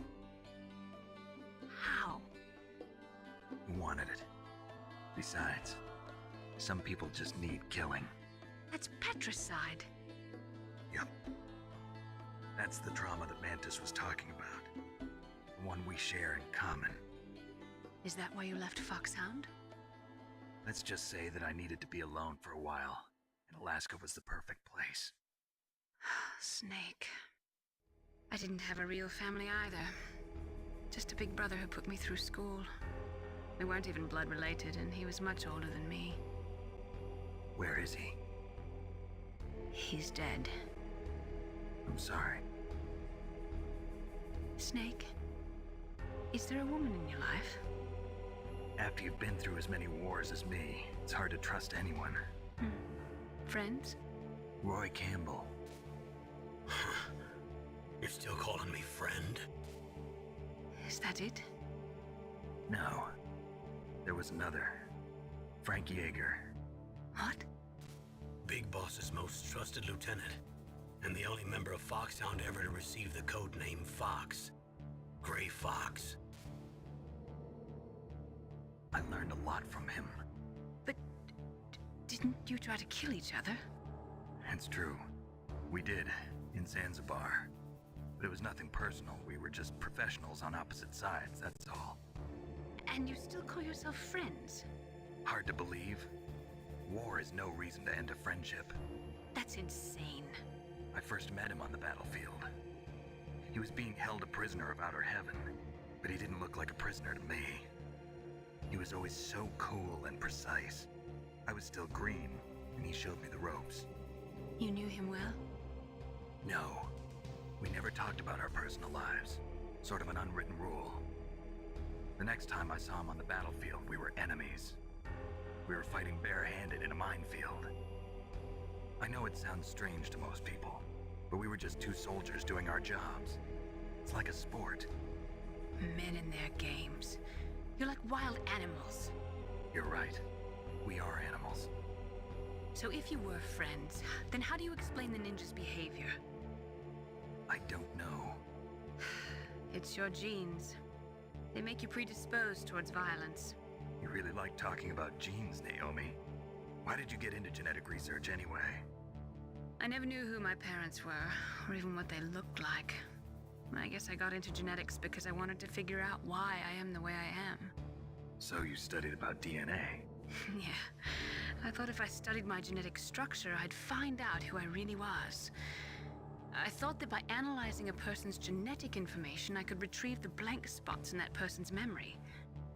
How? He wanted it. Besides, some people just need killing. That's patricide. Yup. That's the trauma that Mantis was talking about. The one we share in common. Is that why you left Foxhound? Let's just say that I needed to be alone for a while, and Alaska was the perfect place. Snake. I didn't have a real family either. Just a big brother who put me through school. We weren't even blood related, and he was much older than me. Where is he? He's dead. I'm sorry. Snake, is there a woman in your life? After you've been through as many wars as me, it's hard to trust anyone. Friends? Roy Campbell. You're still calling me friend? Is that it? No. There was another. Frank Yeager. What? Big Boss's most trusted lieutenant, and the only member of Foxhound ever to receive the code name Fox. Gray Fox. I learned a lot from him. But didn't you try to kill each other? It's true. We did, in Zanzibar. But it was nothing personal. We were just professionals on opposite sides, that's all. And you still call yourself friends? Hard to believe. War is no reason to end a friendship. That's insane. I first met him on the battlefield. He was being held a prisoner of outer heaven, but he didn't look like a prisoner to me. He was always so cool and precise, I was still green, and he showed me the ropes. You knew him well? No, we never talked about our personal lives. Sort of an unwritten rule. The next time I saw him on the battlefield, we were enemies. We were fighting barehanded in a minefield. I know it sounds strange to most people, but we were just two soldiers doing our jobs. It's like a sport. Men in their games. You're like wild animals. You're right. We are animals. So if you were friends, then how do you explain the ninja's behavior? I don't know. It's your genes. They make you predisposed towards violence. You really like talking about genes, Naomi. Why did you get into genetic research anyway? I never knew who my parents were, or even what they looked like. I guess I got into genetics because I wanted to figure out why I am the way I am. So you studied about DNA? Yeah. I thought if I studied my genetic structure, I'd find out who I really was. I thought that by analyzing a person's genetic information, I could retrieve the blank spots in that person's memory.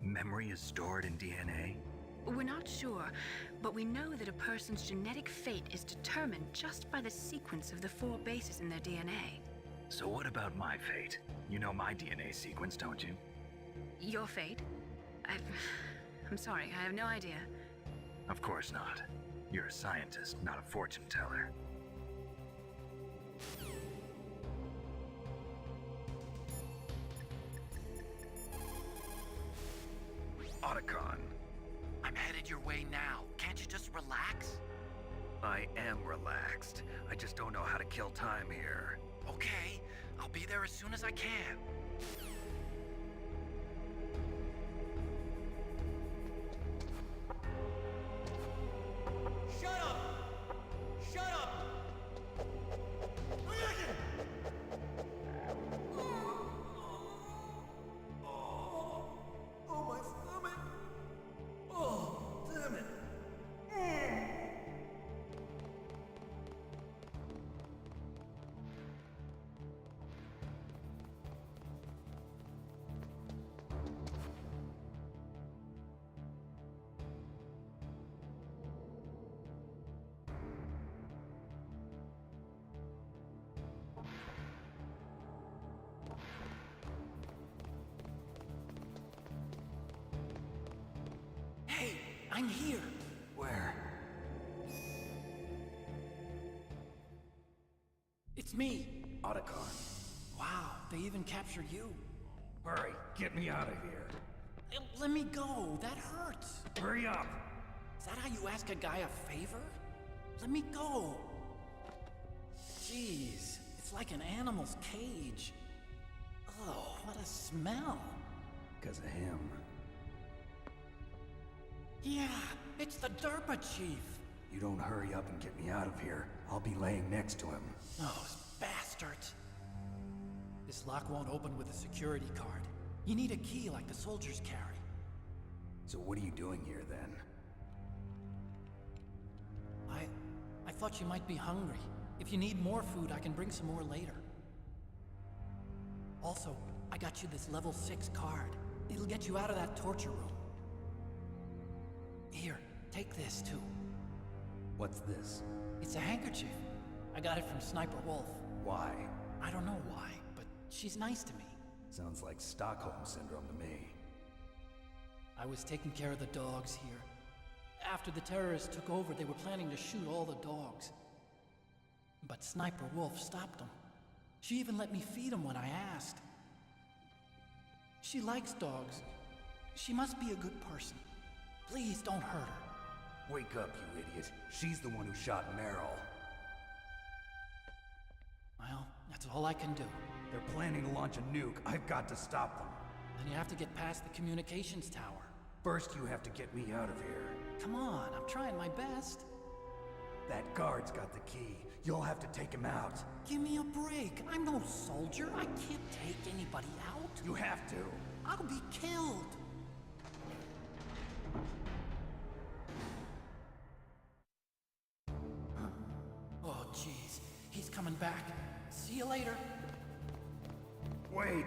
Memory is stored in DNA? We're not sure, but we know that a person's genetic fate is determined just by the sequence of the 4 bases in their DNA. So what about my fate? You know my DNA sequence, don't you? Your fate? I'm sorry, I have no idea. Of course not. You're a scientist, not a fortune teller. Otacon. I'm headed your way now. Can't you just relax? I am relaxed. I just don't know how to kill time here. Okay, I'll be there as soon as I can. Shut up! Shut up! Oh, my stomach! Oh, damn it! Hey, I'm here. Where? It's me. Otacon. Wow, they even captured you. Hurry, get me out of here. Let me go. That hurts. Hurry up. Is that how you ask a guy a favor? Let me go. Jeez, it's like an animal's cage. Oh, what a smell. Because of him. Yeah, it's the DARPA chief. You don't hurry up and get me out of here, I'll be laying next to him. Those bastards. This lock won't open with a security card. You need a key like the soldiers carry. So what are you doing here then? I thought you might be hungry. If you need more food, I can bring some more later. Also, I got you this level 6 card. It'll get you out of that torture room. Here, take this too. What's this? It's a handkerchief. I got it from Sniper Wolf. Why? I don't know why, but she's nice to me. Sounds like Stockholm Syndrome to me. I was taking care of the dogs here. After the terrorists took over, they were planning to shoot all the dogs. But Sniper Wolf stopped them. She even let me feed them when I asked. She likes dogs. She must be a good person. Please don't hurt her. Wake up, you idiot. She's the one who shot Meryl. Well, that's all I can do. They're planning to launch a nuke. I've got to stop them. Then you have to get past the communications tower. First, you have to get me out of here. Come on, I'm trying my best. That guard's got the key. You'll have to take him out. Give me a break. I'm no soldier. I can't take anybody out. You have to. I'll be killed. Oh, jeez. He's coming back. See you later. Wait.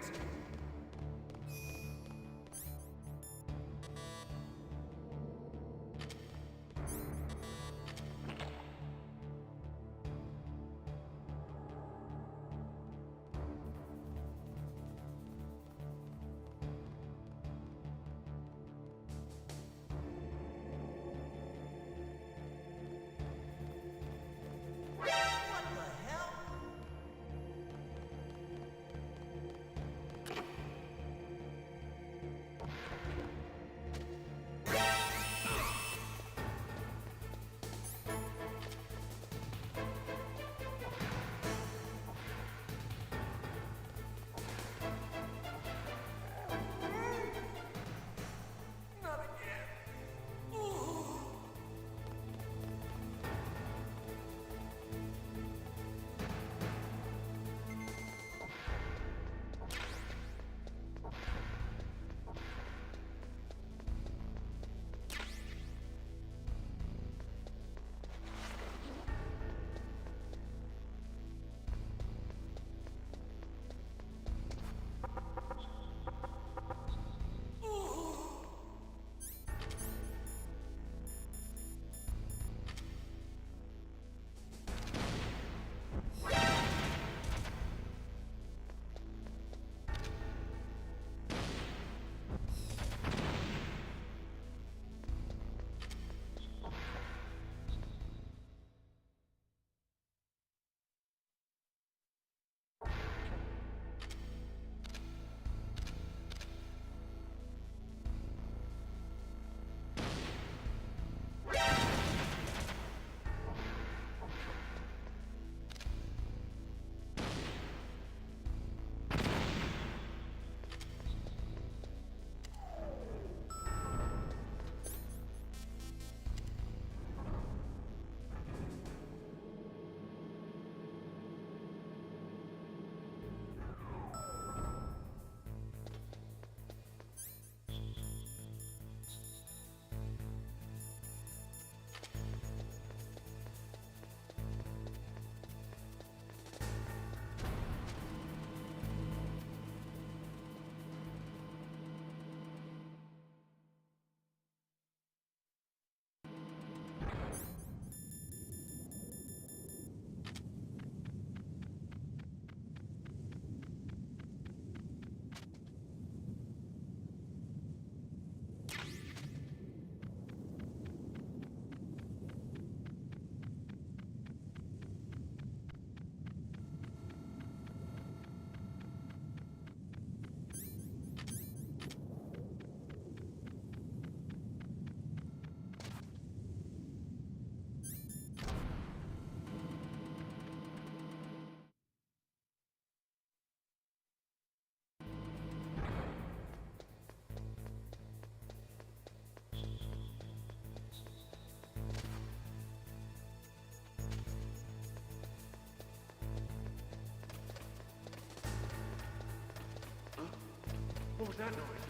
was that noise?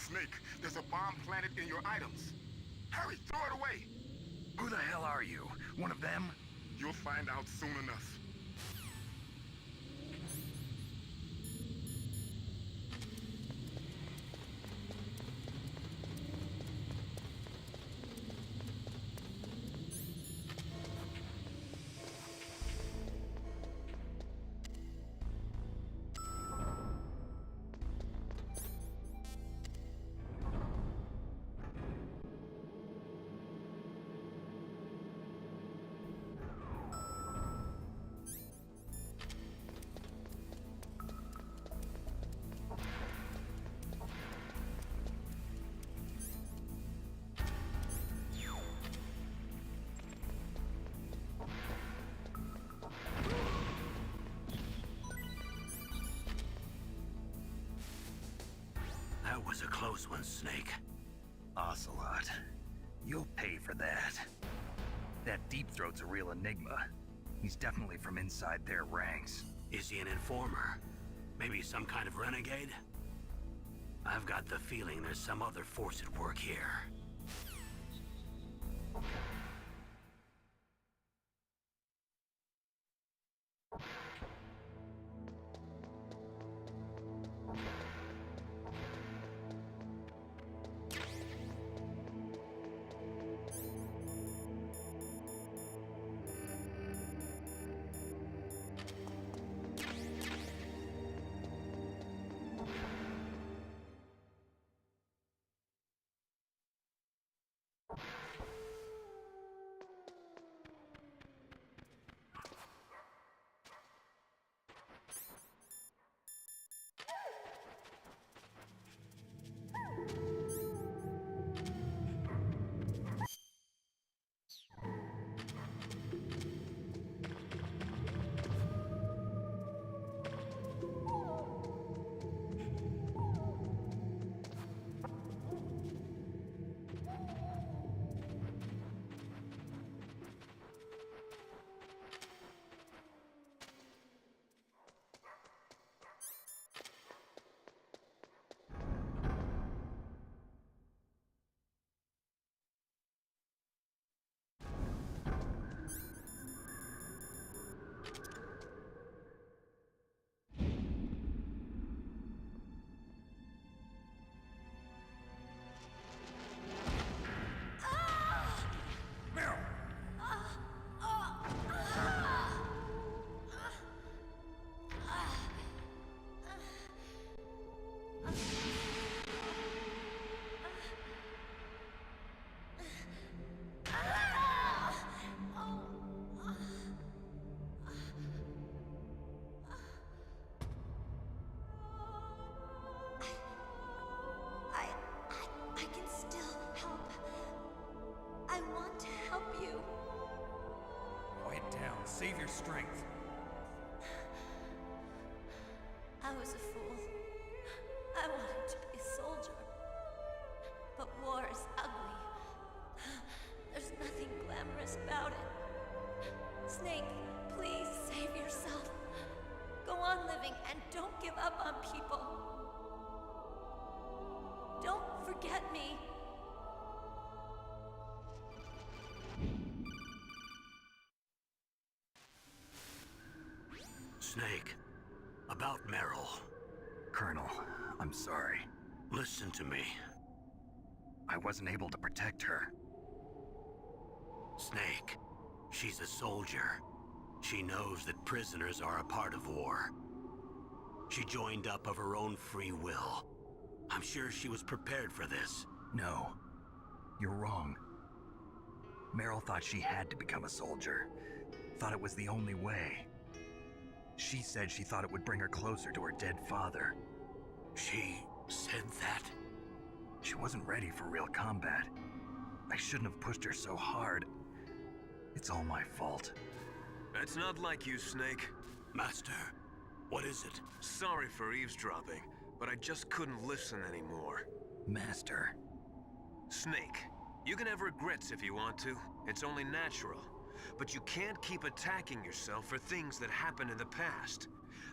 Snake, there's a bomb planted in your items. Hurry, throw it away! Who the hell are you? One of them? You'll find out soon enough. That was a close one, Snake. Ocelot. You'll pay for that. That Deep Throat's a real enigma. He's definitely from inside their ranks. Is he an informer? Maybe some kind of renegade? I've got the feeling there's some other force at work here. I was a fool. I wanted to be a soldier. But war is ugly. There's nothing glamorous about it. Snake, please save yourself. Go on living and don't give up on people. Don't forget me. Snake, about Meryl. Colonel, I'm sorry. Listen to me. I wasn't able to protect her. Snake, she's a soldier. She knows that prisoners are a part of war. She joined up of her own free will. I'm sure she was prepared for this. No, you're wrong. Meryl thought she had to become a soldier. Thought it was the only way. She said she thought it would bring her closer to her dead father. She said that? She wasn't ready for real combat. I shouldn't have pushed her so hard. It's all my fault. That's not like you, Snake. Master, what is it? Sorry for eavesdropping, but I just couldn't listen anymore. Master. Snake, you can have regrets if you want to. It's only natural. But you can't keep attacking yourself for things that happened in the past.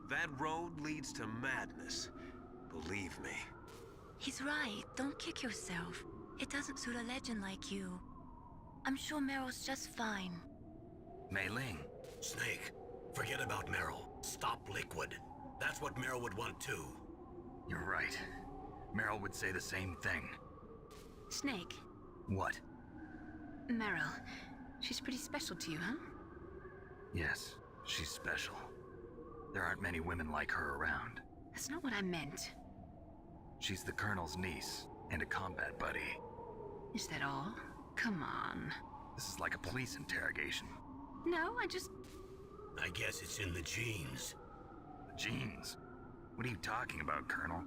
That road leads to madness. Believe me. He's right. Don't kick yourself. It doesn't suit a legend like you. I'm sure Meryl's just fine. Mei Ling. Snake, forget about Meryl. Stop Liquid. That's what Meryl would want too. You're right. Meryl would say the same thing. Snake. What? Meryl. She's pretty special to you, huh? Yes, she's special. There aren't many women like her around. That's not what I meant. She's the Colonel's niece and a combat buddy. Is that all? Come on. This is like a police interrogation. No, I guess it's in the genes. Genes? What are you talking about, Colonel?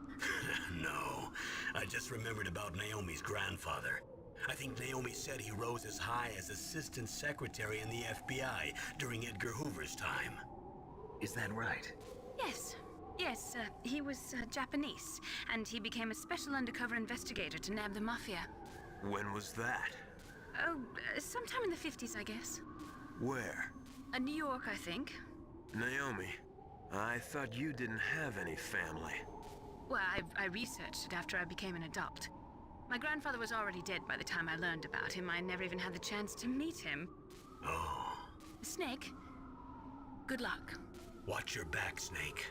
No, I just remembered about Naomi's grandfather. I think Naomi said he rose as high as assistant secretary in the FBI during Edgar Hoover's time. Is that right? Yes. Yes, he was Japanese, and he became a special undercover investigator to nab the Mafia. When was that? Oh, sometime in the 50s, I guess. Where? New York, I think. Naomi, I thought you didn't have any family. Well, I researched it after I became an adult. My grandfather was already dead by the time I learned about him. I never even had the chance to meet him. Oh. Snake, good luck. Watch your back, Snake.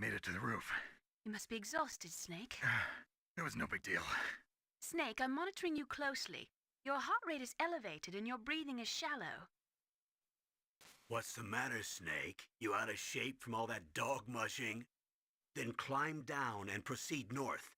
made it to the roof. You must be exhausted, Snake. It was no big deal. Snake, I'm monitoring you closely. Your heart rate is elevated and your breathing is shallow. What's the matter, Snake? You out of shape from all that dog mushing? Then climb down and proceed north.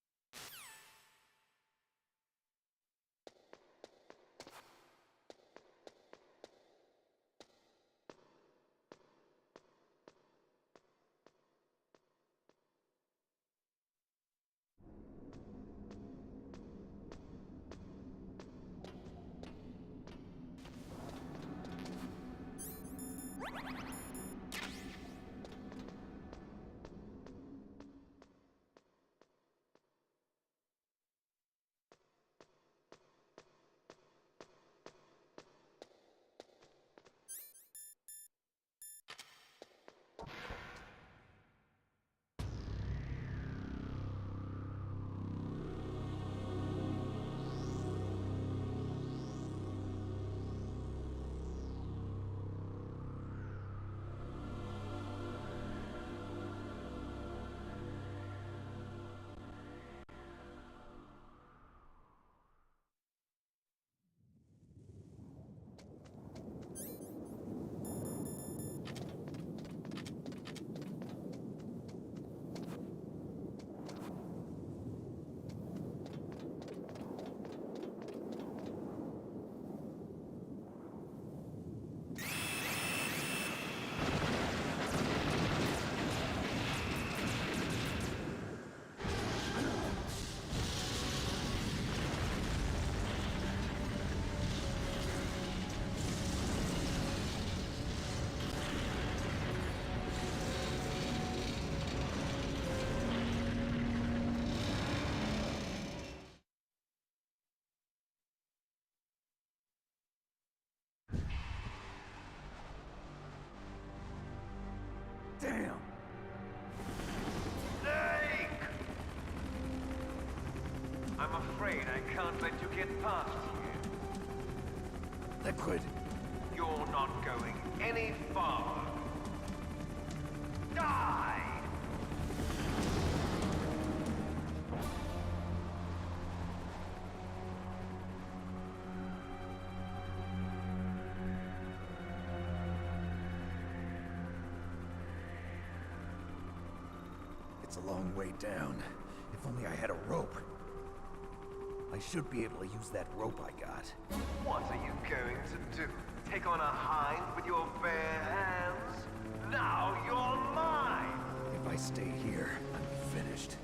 Damn! Snake! I'm afraid I can't let you get past here. Liquid. You're not going any farther. Die! It's a long way down. If only I had a rope. I should be able to use that rope I got. What are you going to do? Take on a hind with your bare hands? Now you're mine! If I stay here, I'm finished.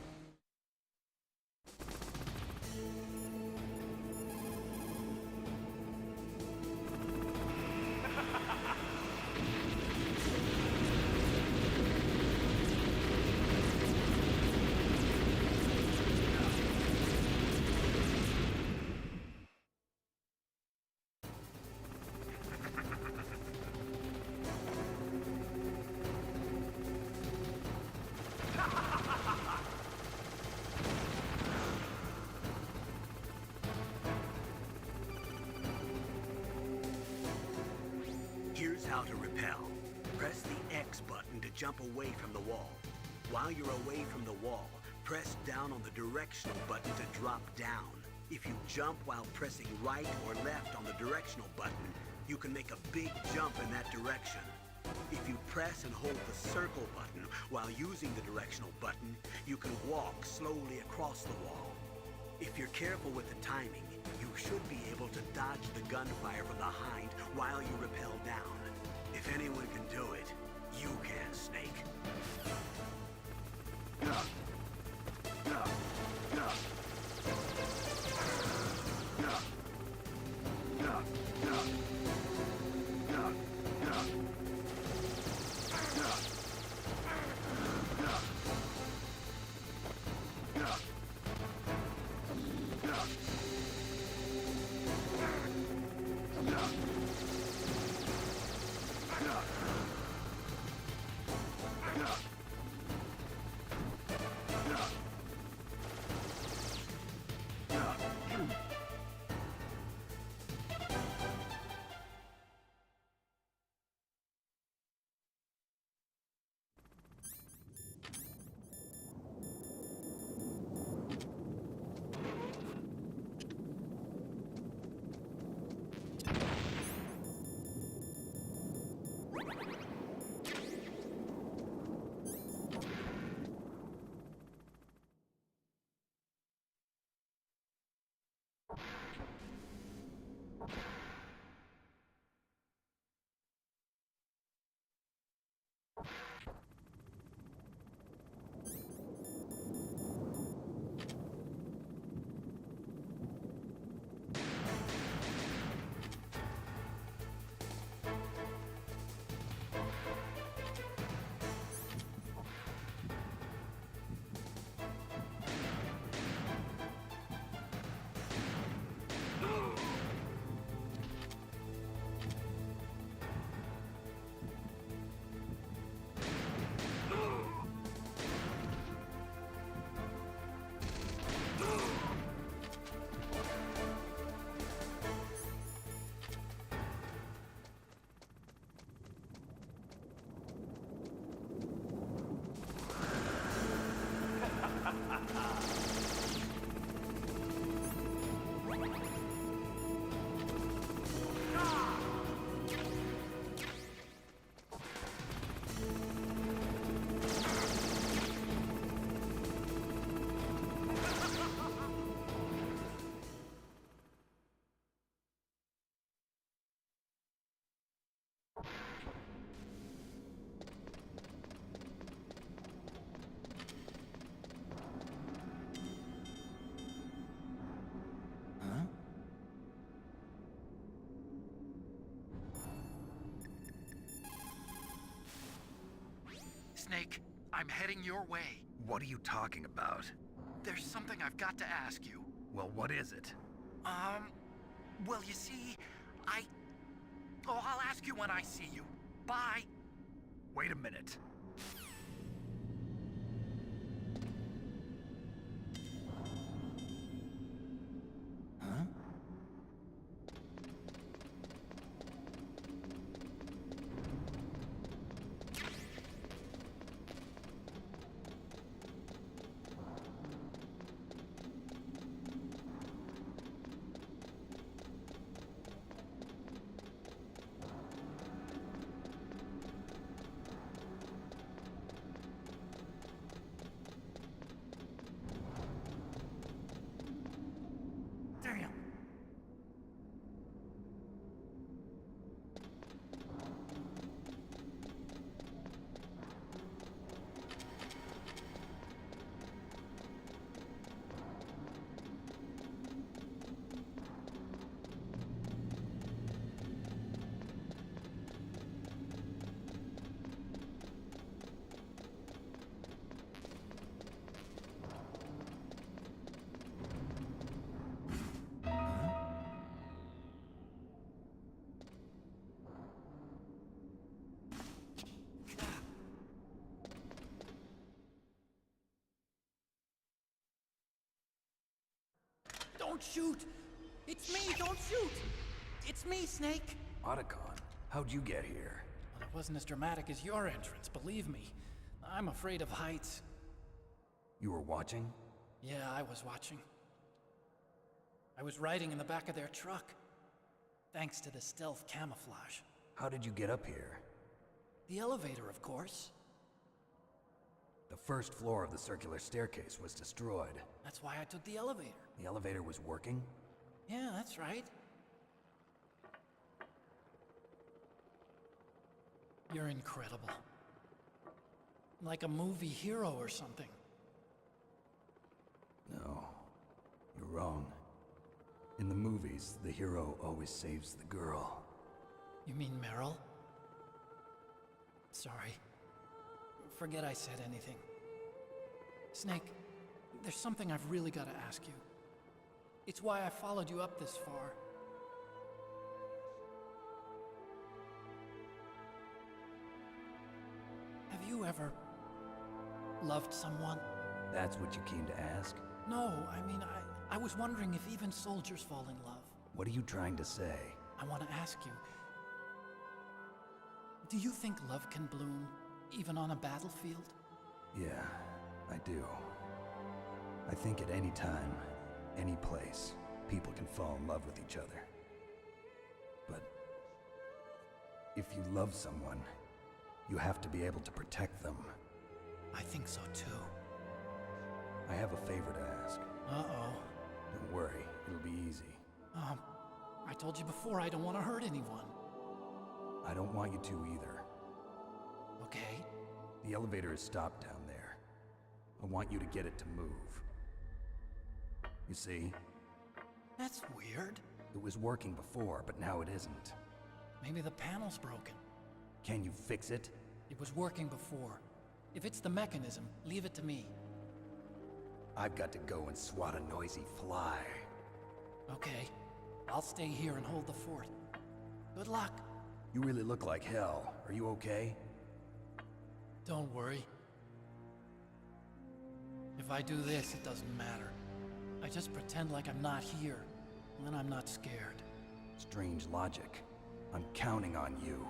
Here's how to repel. Press the X button to jump away from the wall. While you're away from the wall, press down on the directional button to drop down. If you jump while pressing right or left on the directional button, you can make a big jump in that direction. If you press and hold the circle button while using the directional button, you can walk slowly across the wall. If you're careful with the timing, you should be able to dodge the gunfire from behind while you rappel down. If anyone can do it, you can, Snake. Snake. I'm heading your way. What are you talking about? There's something I've got to ask you. Well, what is it? Well, you see, Oh, I'll ask you when I see you. Bye. Wait a minute. Huh? Damn. Don't shoot! It's me! Don't shoot! It's me, Snake! Otacon, how'd you get here? Well, it wasn't as dramatic as your entrance, believe me. I'm afraid of heights. You were watching? Yeah, I was watching. I was riding in the back of their truck. Thanks to the stealth camouflage. How did you get up here? The elevator, of course. The first floor of the circular staircase was destroyed. That's why I took the elevator. The elevator was working? Yeah, that's right. You're incredible. Like a movie hero or something. No, you're wrong. In the movies, the hero always saves the girl. You mean Meryl? Sorry. Forget I said anything. Snake, there's something I've really got to ask you. It's why I followed you up this far. Have you ever loved someone? That's what you came to ask? No, I mean, I was wondering if even soldiers fall in love. What are you trying to say? I want to ask you, do you think love can bloom even on a battlefield? Yeah, I do. I think at any time, any place, people can fall in love with each other. But if you love someone, you have to be able to protect them. I think so too. I have a favor to ask. Uh-oh. Don't worry, it'll be easy. I told you before I don't want to hurt anyone. I don't want you to either. Okay. The elevator is stopped down there. I want you to get it to move. You see? That's weird. It was working before, but now it isn't. Maybe the panel's broken. Can you fix it? It was working before. If it's the mechanism, leave it to me. I've got to go and swat a noisy fly. Okay. I'll stay here and hold the fort. Good luck. You really look like hell. Are you okay? Don't worry. If I do this, it doesn't matter. I just pretend like I'm not here, and then I'm not scared. Strange logic. I'm counting on you.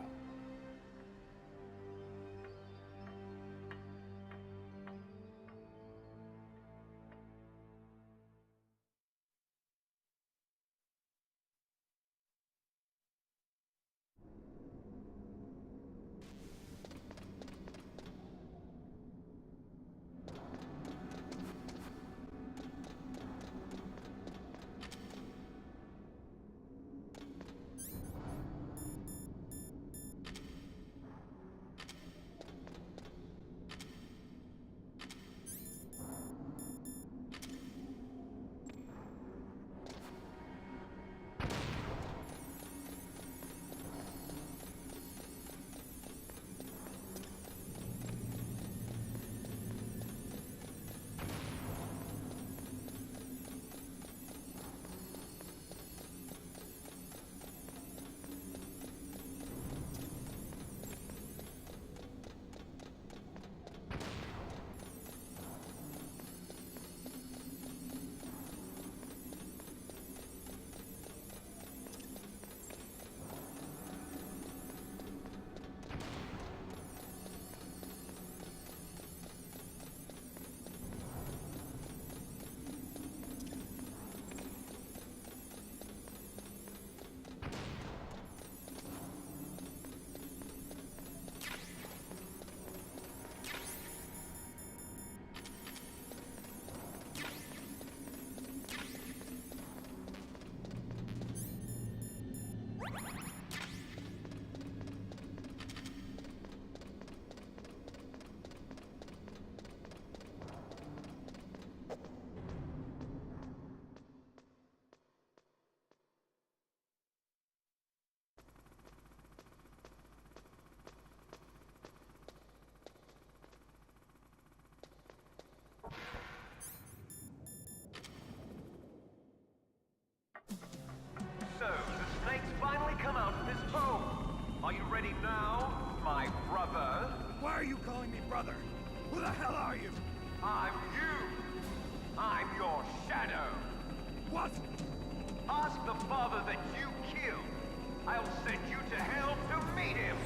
brother. Who the hell are you? I'm you. I'm your shadow. What? Ask the father that you killed. I'll send you to hell to meet him.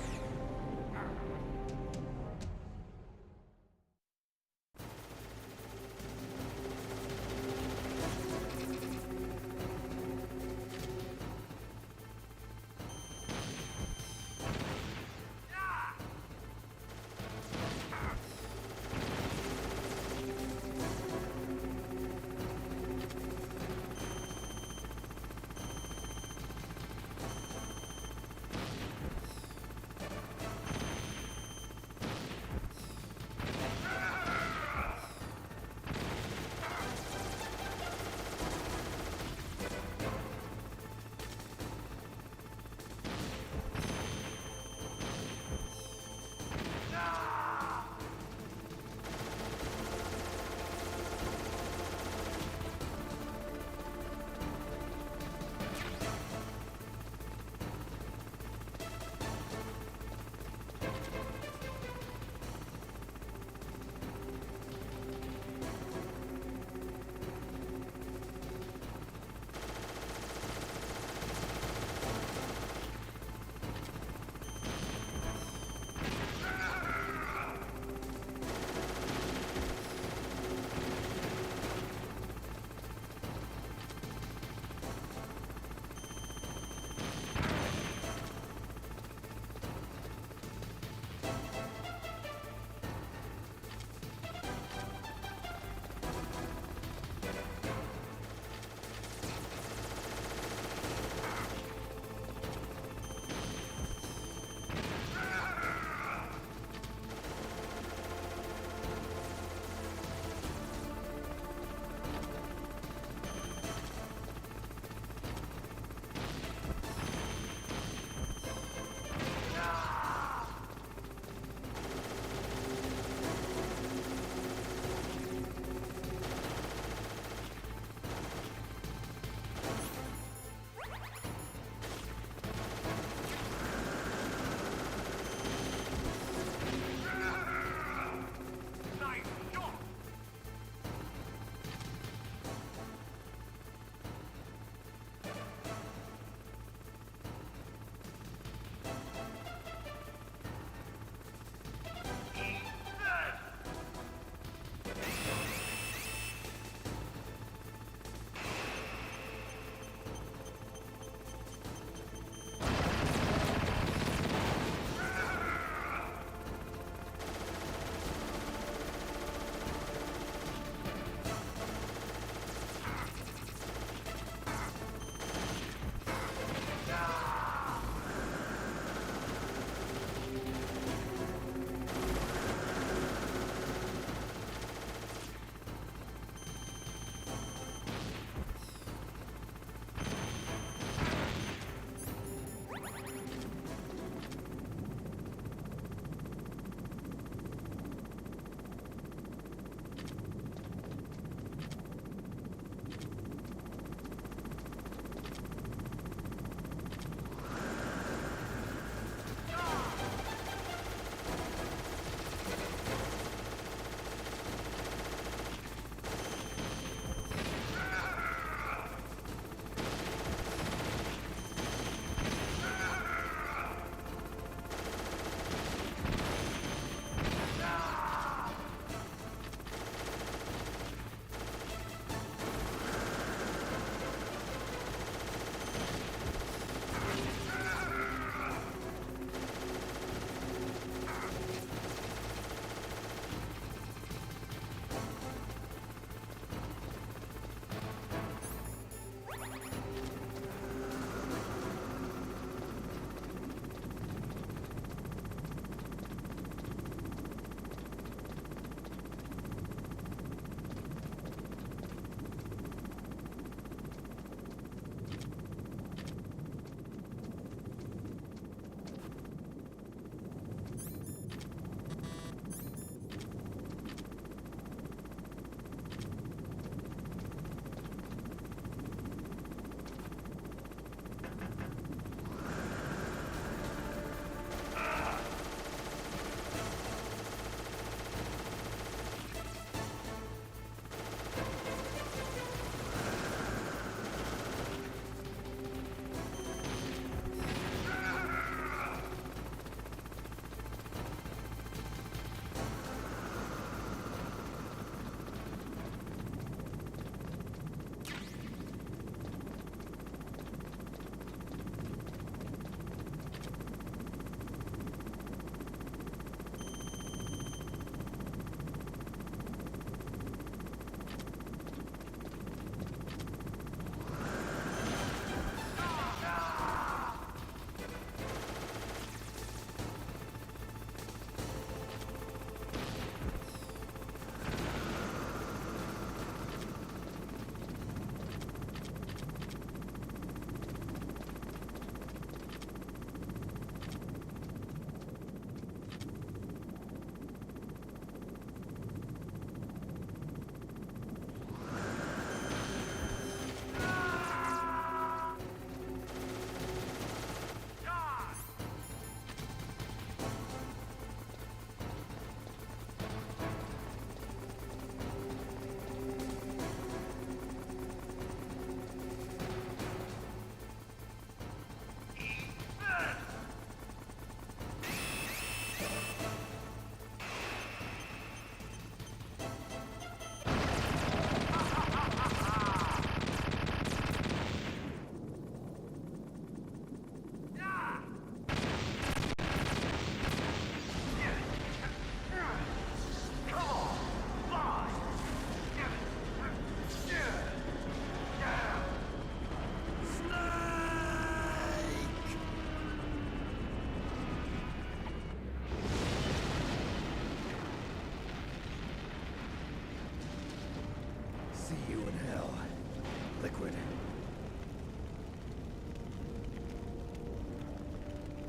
liquid.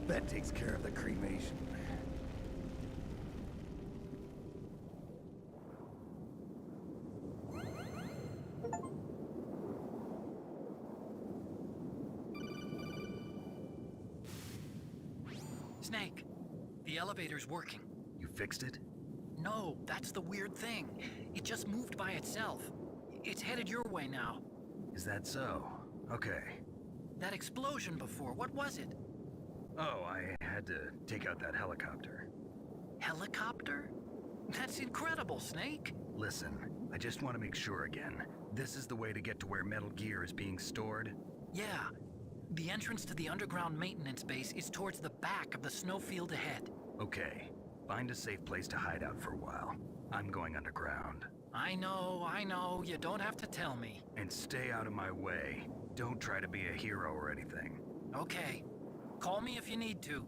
That takes care of the cremation. Snake, the elevator's working. You fixed it? No, that's the weird thing. It just moved by itself. It's headed your way now. Is that so? Okay. That explosion before, what was it? Oh, I had to take out that helicopter. Helicopter? That's incredible, Snake. Listen, I just want to make sure again. This is the way to get to where Metal Gear is being stored? Yeah. The entrance to the underground maintenance base is towards the back of the snowfield ahead. Okay. Find a safe place to hide out for a while. I'm going underground. I know. You don't have to tell me. And stay out of my way. Don't try to be a hero or anything. Okay. Call me if you need to.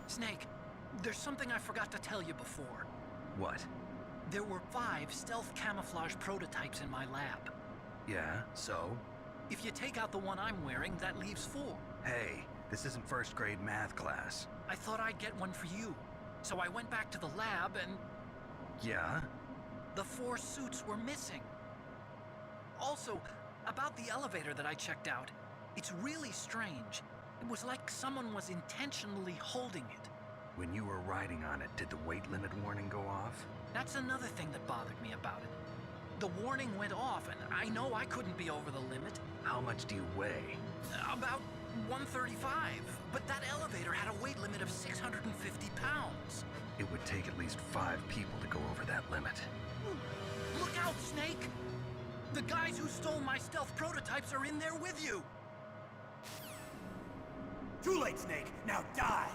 Snake, there's something I forgot to tell you before. What? There were 5 stealth camouflage prototypes in my lab. Yeah, so? If you take out the one I'm wearing, that leaves 4. Hey, this isn't first grade math class. I thought I'd get one for you. So I went back to the lab and... Yeah? The 4 suits were missing. Also, about the elevator that I checked out, it's really strange. It was like someone was intentionally holding it. When you were riding on it, did the weight limit warning go off? That's another thing that bothered me about it. The warning went off, and I know I couldn't be over the limit. How much do you weigh? About 135, but that elevator had a weight limit of 650 pounds. It would take at least 5 people to go over that limit. Look out, Snake! The guys who stole my stealth prototypes are in there with you! Too late, Snake! Now die!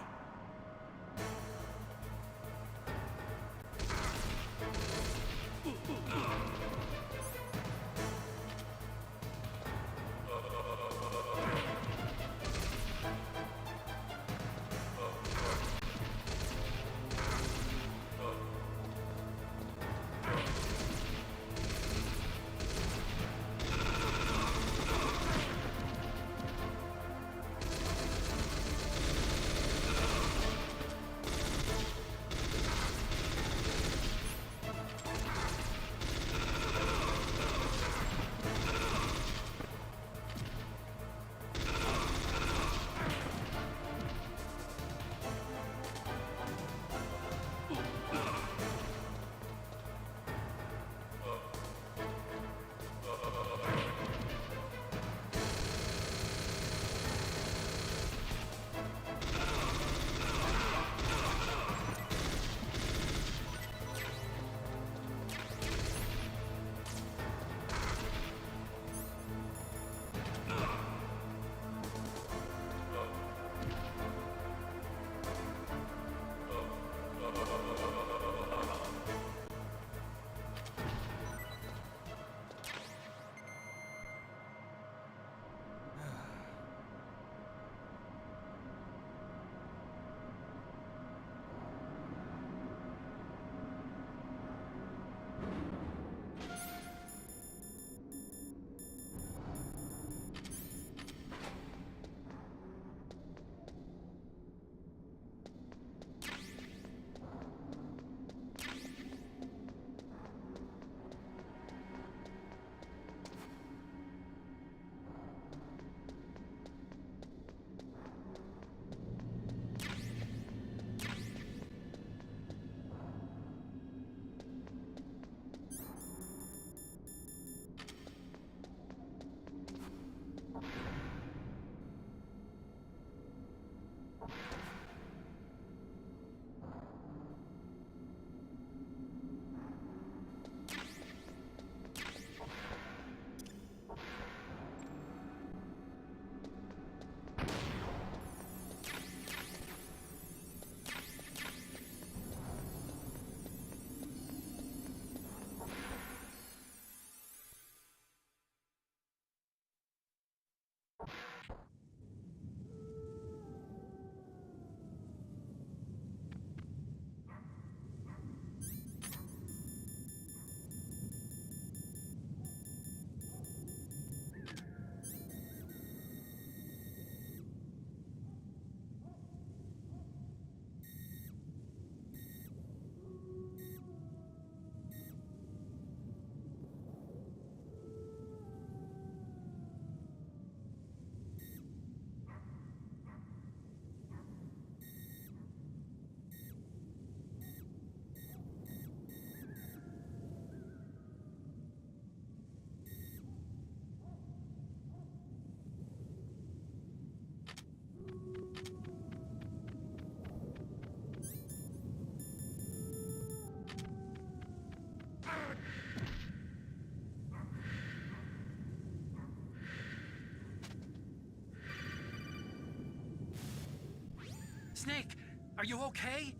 Snake, are you okay?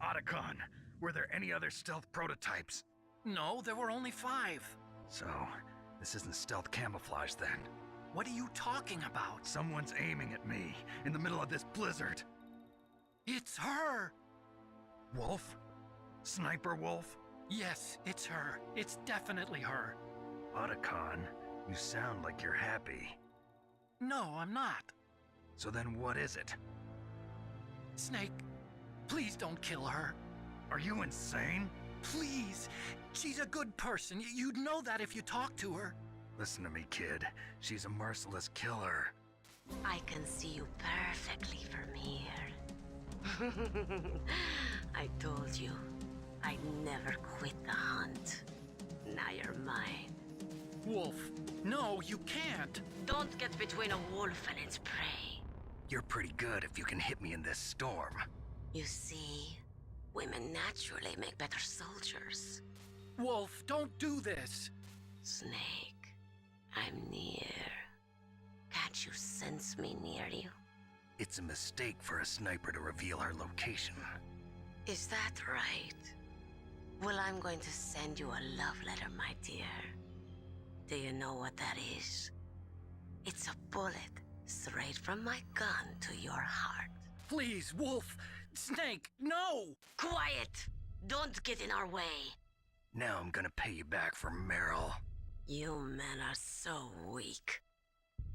Otacon, were there any other stealth prototypes? No, there were only 5. So, this isn't stealth camouflage then. What are you talking about? Someone's aiming at me in the middle of this blizzard. It's her! Wolf? Sniper Wolf? Yes, it's her. It's definitely her. Otacon, you sound like you're happy. No, I'm not. So then what is it? Snake, please don't kill her. Are you insane? Please. She's a good person. You'd know that if you talked to her. Listen to me, kid. She's a merciless killer. I can see you perfectly from here. I told you, I'd never quit the hunt. Now you're mine. Wolf, no, you can't. Don't get between a wolf and its prey. You're pretty good if you can hit me in this storm. You see, women naturally make better soldiers. Wolf, don't do this. Snake, I'm near. Can't you sense me near you? It's a mistake for a sniper to reveal her location. Is that right? Well, I'm going to send you a love letter, my dear. Do you know what that is? It's a bullet straight from my gun to your heart. Please, Wolf! Snake, no! Quiet! Don't get in our way. Now I'm gonna pay you back for Meryl. You men are so weak.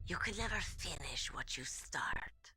You can never finish what you start.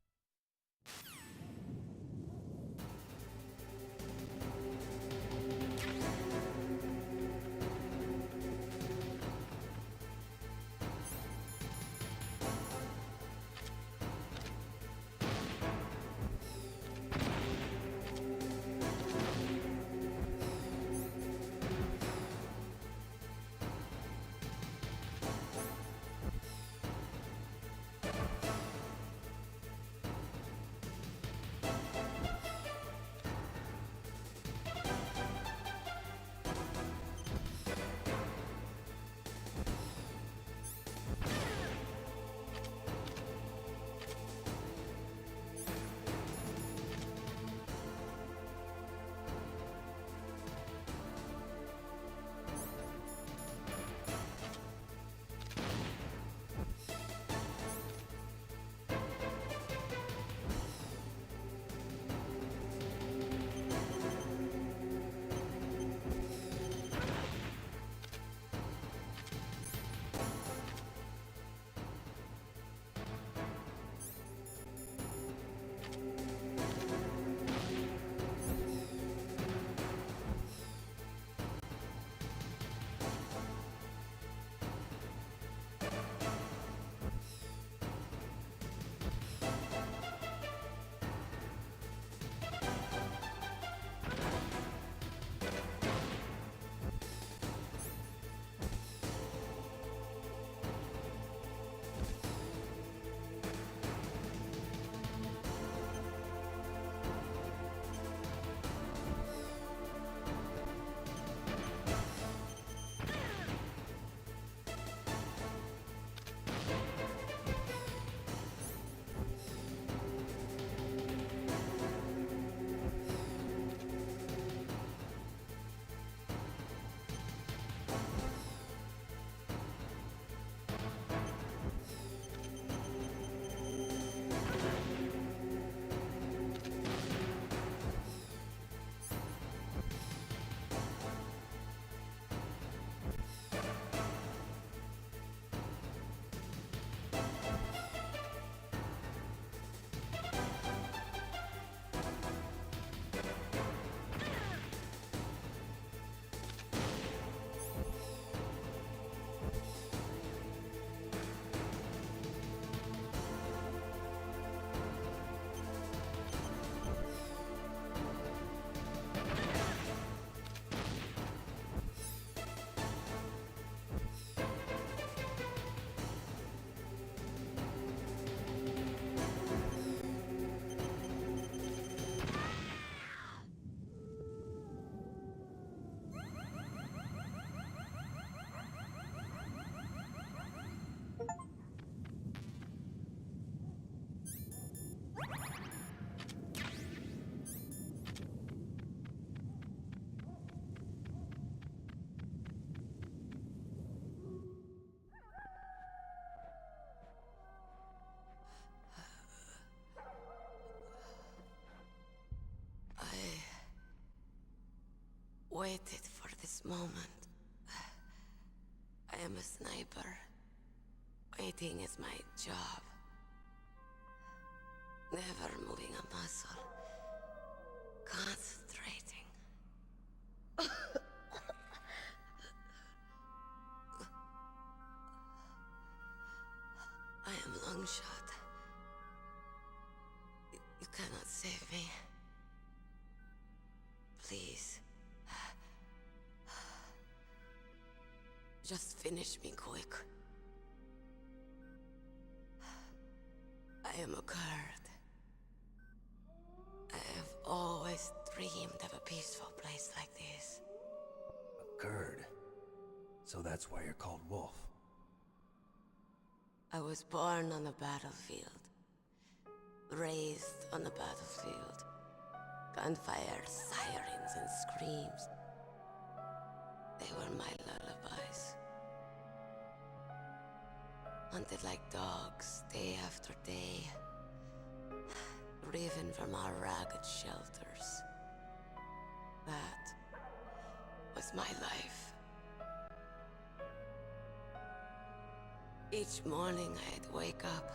moment. I am a sniper. Waiting is my job. Never moving a muscle. Concentrating. I am long shot. You cannot save me. Please. Just finish me quick. I am a Kurd. I have always dreamed of a peaceful place like this. A Kurd? So that's why you're called Wolf. I was born on the battlefield. Raised on the battlefield. Gunfire, sirens, and screams. They were my lullabies. Hunted like dogs, day after day. Driven from our ragged shelters. That was my life. Each morning I'd wake up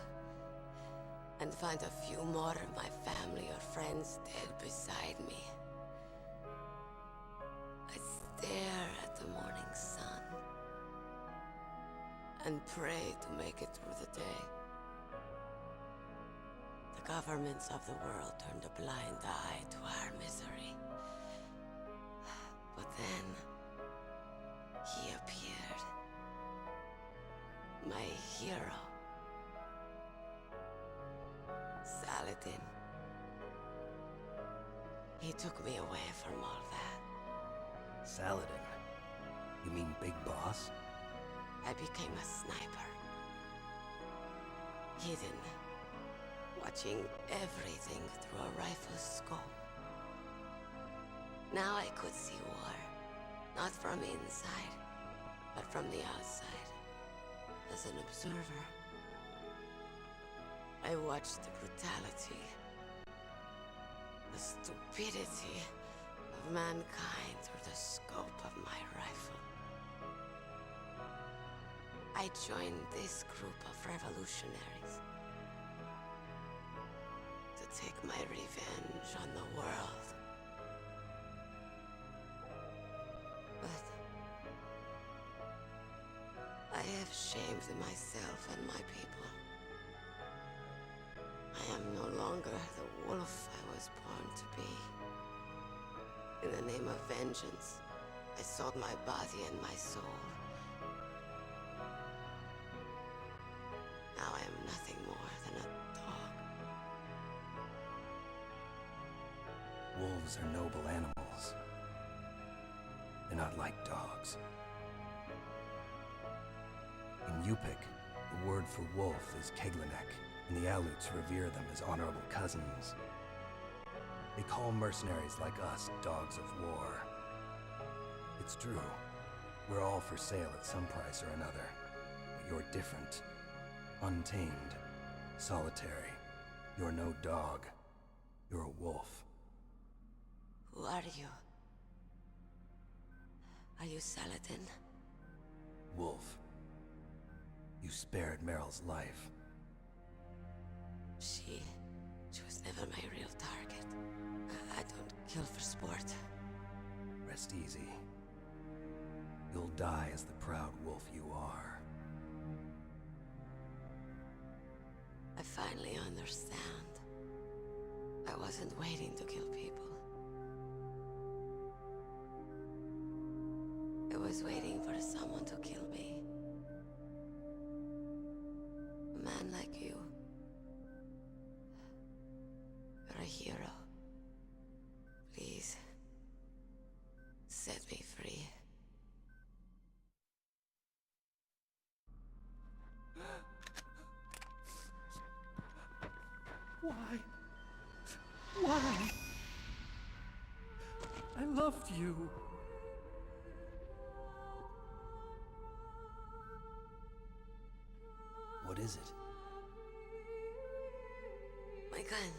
and find a few more of my family or friends dead beside me. I'd stare at the morning sun and pray to make it through the day. The governments of the world turned a blind eye to our misery. But then, he appeared. My hero. Saladin. He took me away from all that. Saladin? You mean Big Boss? I became a sniper. Hidden. Watching everything through a rifle's scope. Now I could see war. Not from inside, but from the outside. As an observer. I watched the brutality, the stupidity of mankind through the scope of my rifle. I joined this group of revolutionaries to take my revenge on the world. But I have shamed myself and my people. I am no longer the wolf I was born to be. In the name of vengeance, I sold my body and my soul. Now I am nothing more than a dog. Wolves are noble animals. They're not like dogs. In Yupik, the word for wolf is Keglanek, and the Aleuts revere them as honorable cousins. They call mercenaries like us dogs of war. It's true. We're all for sale at some price or another. But you're different. Untamed. Solitary. You're no dog. You're a wolf. Who are you? Are you Saladin? Wolf. You spared Meryl's life. She was never my real target. I don't kill for sport. Rest easy. You'll die as the proud wolf you are. I finally understand. I wasn't waiting to kill people. I was waiting for someone to kill me. A man like you. You're a hero. Please, set me free. Why? Why? I loved you. What is it? My gun.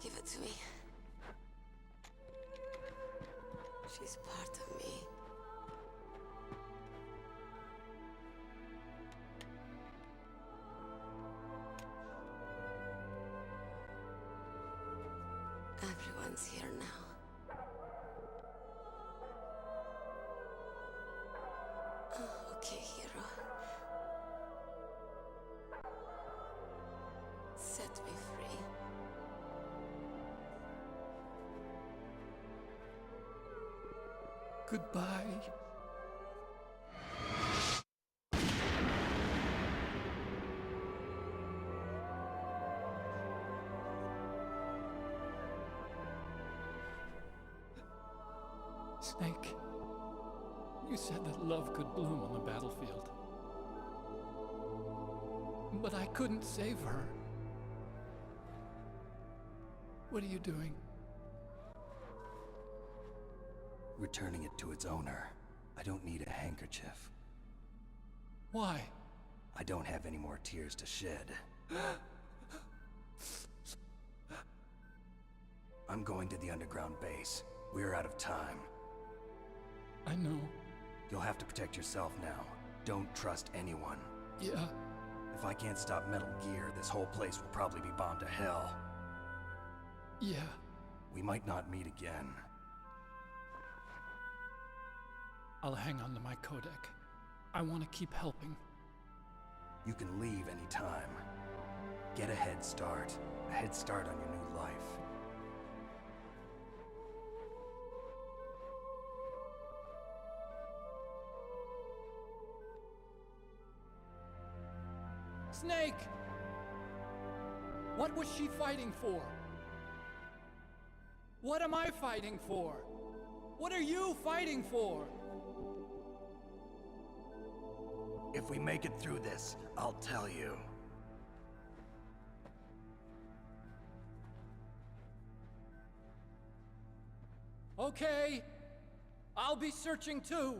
Give it to me. She's part of me. Everything's here now. Oh, okay, hero. Set me free. Goodbye. Snake, you said that love could bloom on the battlefield. But I couldn't save her. What are you doing? Returning it to its owner. I don't need a handkerchief. Why? I don't have any more tears to shed. I'm going to the underground base. We're out of time. I know. You'll have to protect yourself now. Don't trust anyone. Yeah. If I can't stop Metal Gear, this whole place will probably be bombed to hell. Yeah. We might not meet again. I'll hang on to my codec. I want to keep helping. You can leave anytime. Get a head start. A head start on your new life. Snake! What was she fighting for? What am I fighting for? What are you fighting for? If we make it through this, I'll tell you. Okay. I'll be searching too.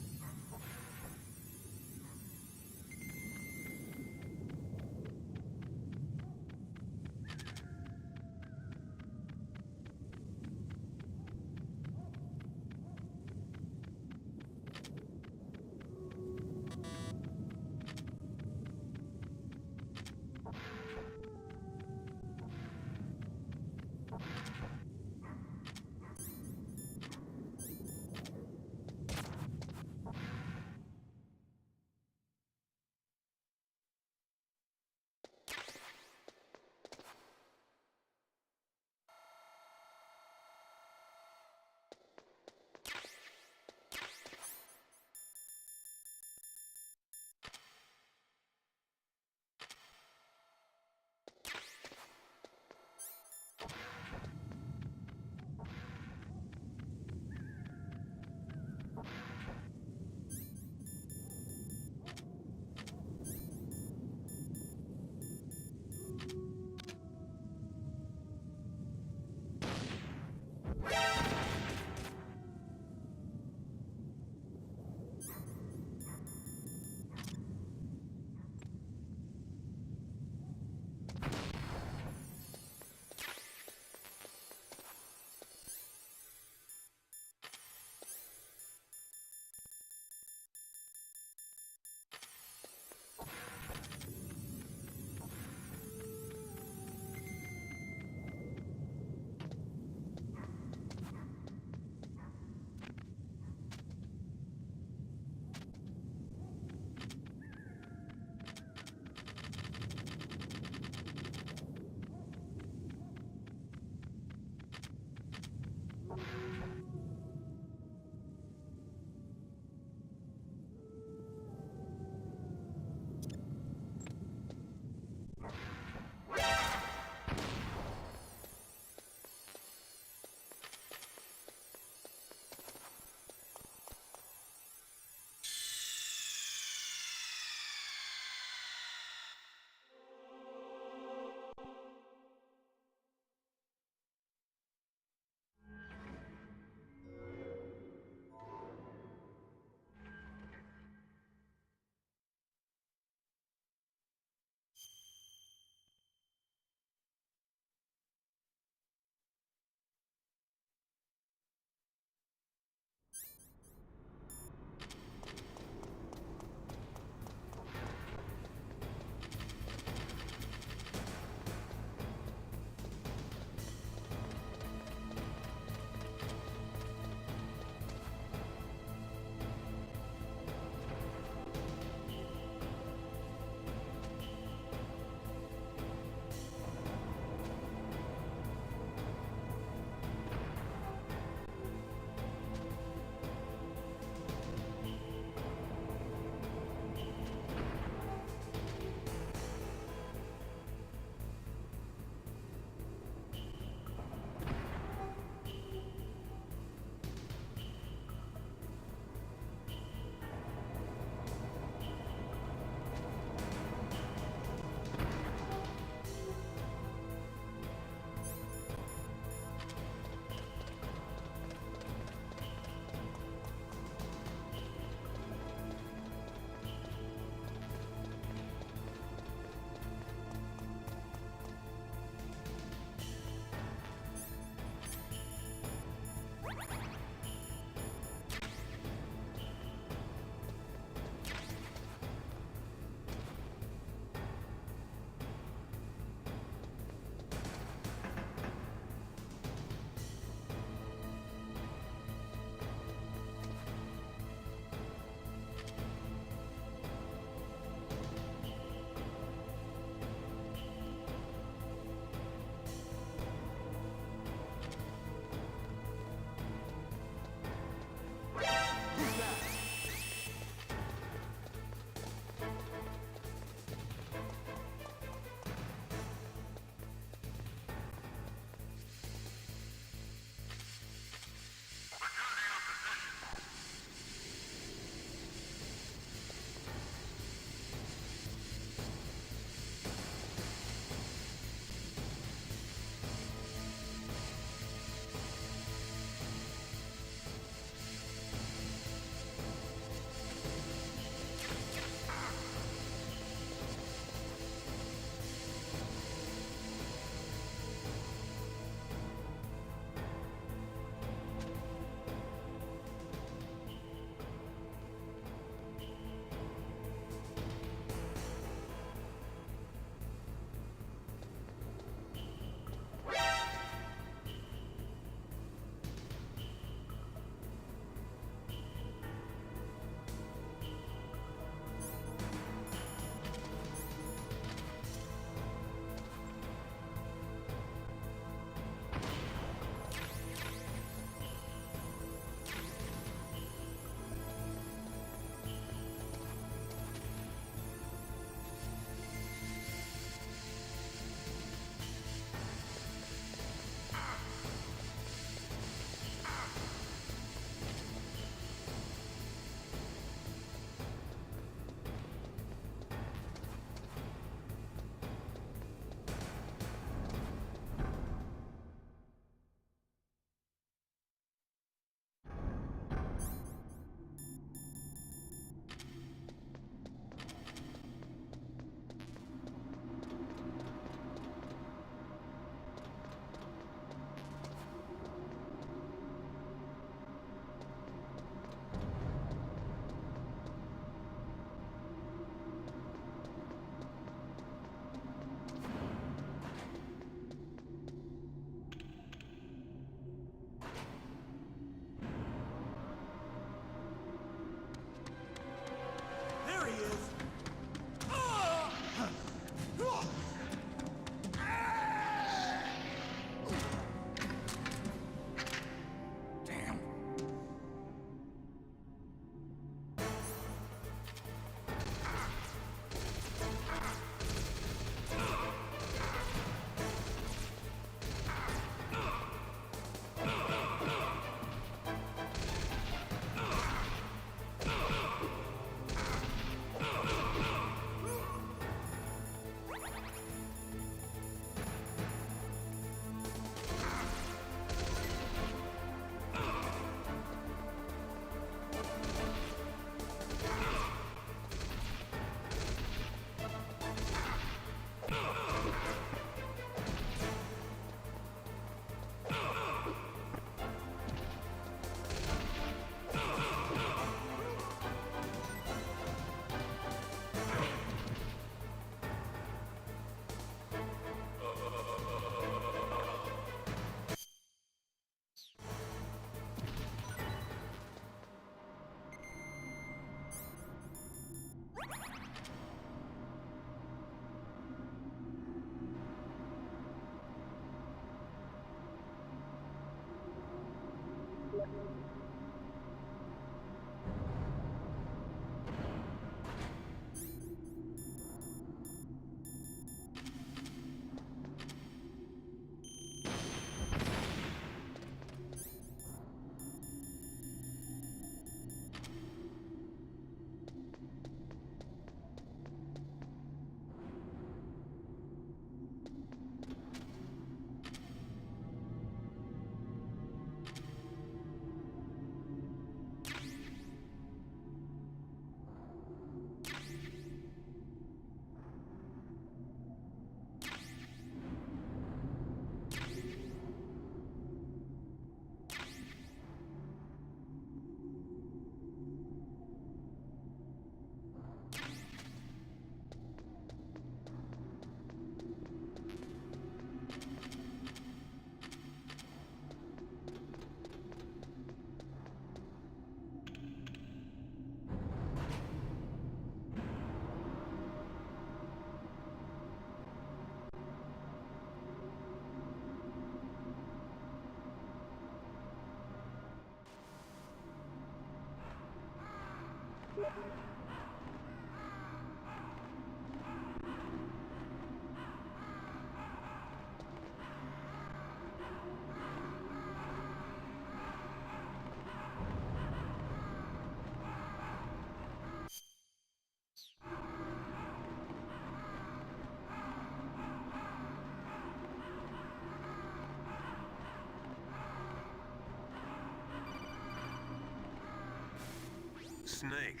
Snake,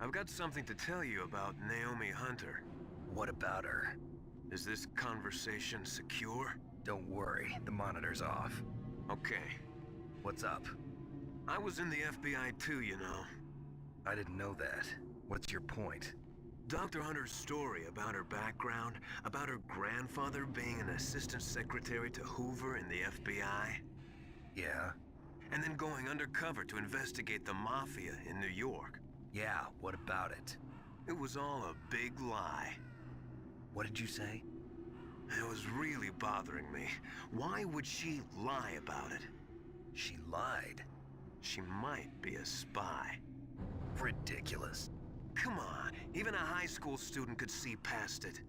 I've got something to tell you about Naomi Hunter. What about her? Is this conversation secure? Don't worry, the monitor's off. Okay. What's up? I was in the FBI too, you know. I didn't know that. What's your point? Dr. Hunter's story about her background, about her grandfather being an assistant secretary to Hoover in the FBI. Yeah? And then going undercover to investigate the Mafia in New York. Yeah, what about it? It was all a big lie. What did you say? It was really bothering me. Why would she lie about it? She lied? She might be a spy. Ridiculous. Come on, even a high school student could see past it.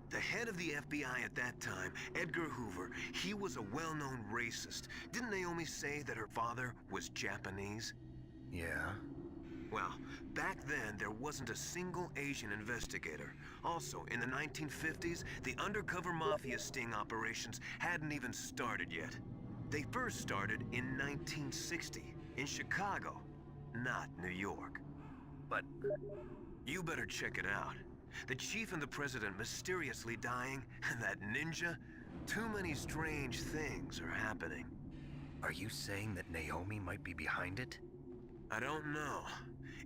The head of the FBI at that time, Edgar Hoover, he was a well-known racist. Didn't Naomi say that her father was Japanese? Yeah. Well, back then, there wasn't a single Asian investigator. Also, in the 1950s, the undercover mafia sting operations hadn't even started yet. They first started in 1960, in Chicago, not New York. But you better check it out. The chief and the president mysteriously dying, and that ninja? Too many strange things are happening. Are you saying that Naomi might be behind it? I don't know.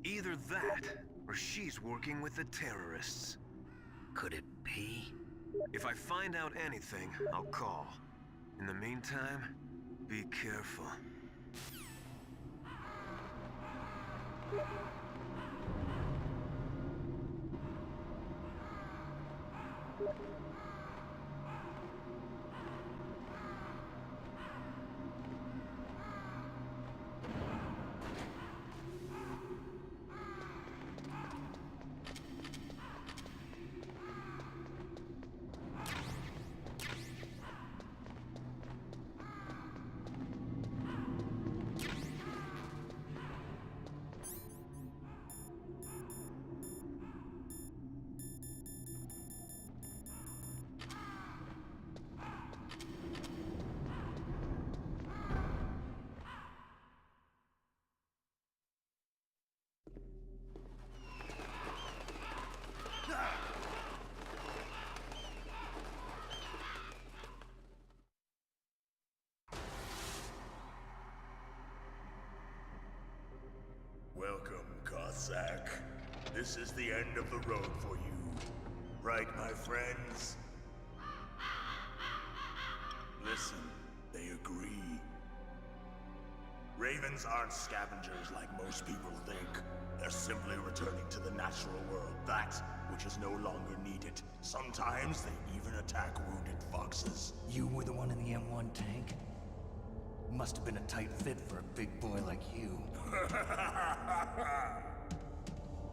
Either that, or she's working with the terrorists. Could it be? If I find out anything, I'll call. In the meantime, be careful. Welcome, Cossack. This is the end of the road for you. Right, my friends? Listen, they agree. Ravens aren't scavengers like most people think. They're simply returning to the natural world, that which is no longer needed. Sometimes they even attack wounded foxes. You were the one in the M1 tank? Must have been a tight fit for a big boy like you.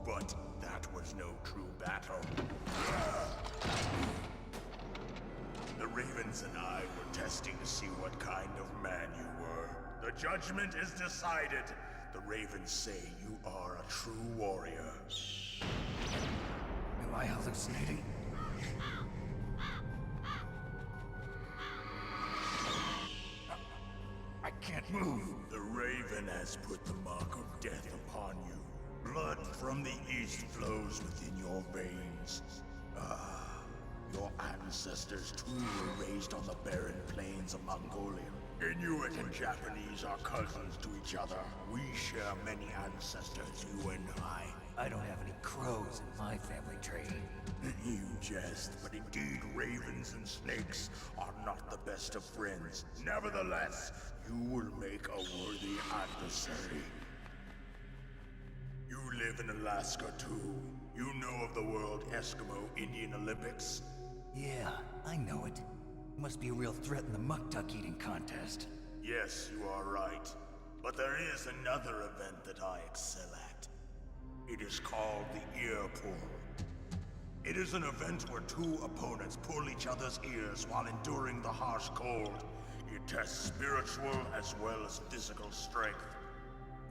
But that was no true battle. The Ravens and I were testing to see what kind of man you were. The judgment is decided. The Ravens say you are a true warrior. Am I hallucinating? I can't move. The Raven has put the mark of death upon you. Blood from the east flows within your veins. Ah, your ancestors too were raised on the barren plains of Mongolia. Inuit and Japanese are cousins to each other. We share many ancestors, you and I. I don't have any crows in my family tree. You jest, but indeed ravens and snakes are not the best of friends. Nevertheless, you will make a worthy adversary. You live in Alaska too. You know of the World Eskimo Indian Olympics? Yeah, I know it. Must be a real threat in the muck-duck eating contest. Yes, you are right. But there is another event that I excel at. It is called the ear pull. It is an event where two opponents pull each other's ears while enduring the harsh cold. It tests spiritual as well as physical strength.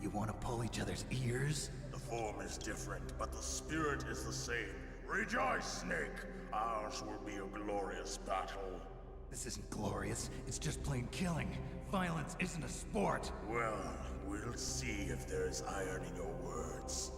You want to pull each other's ears? The form is different, but the spirit is the same. Rejoice, Snake! Ours will be a glorious battle. This isn't glorious, it's just plain killing. Violence isn't a sport. Well, we'll see if there's iron in your words.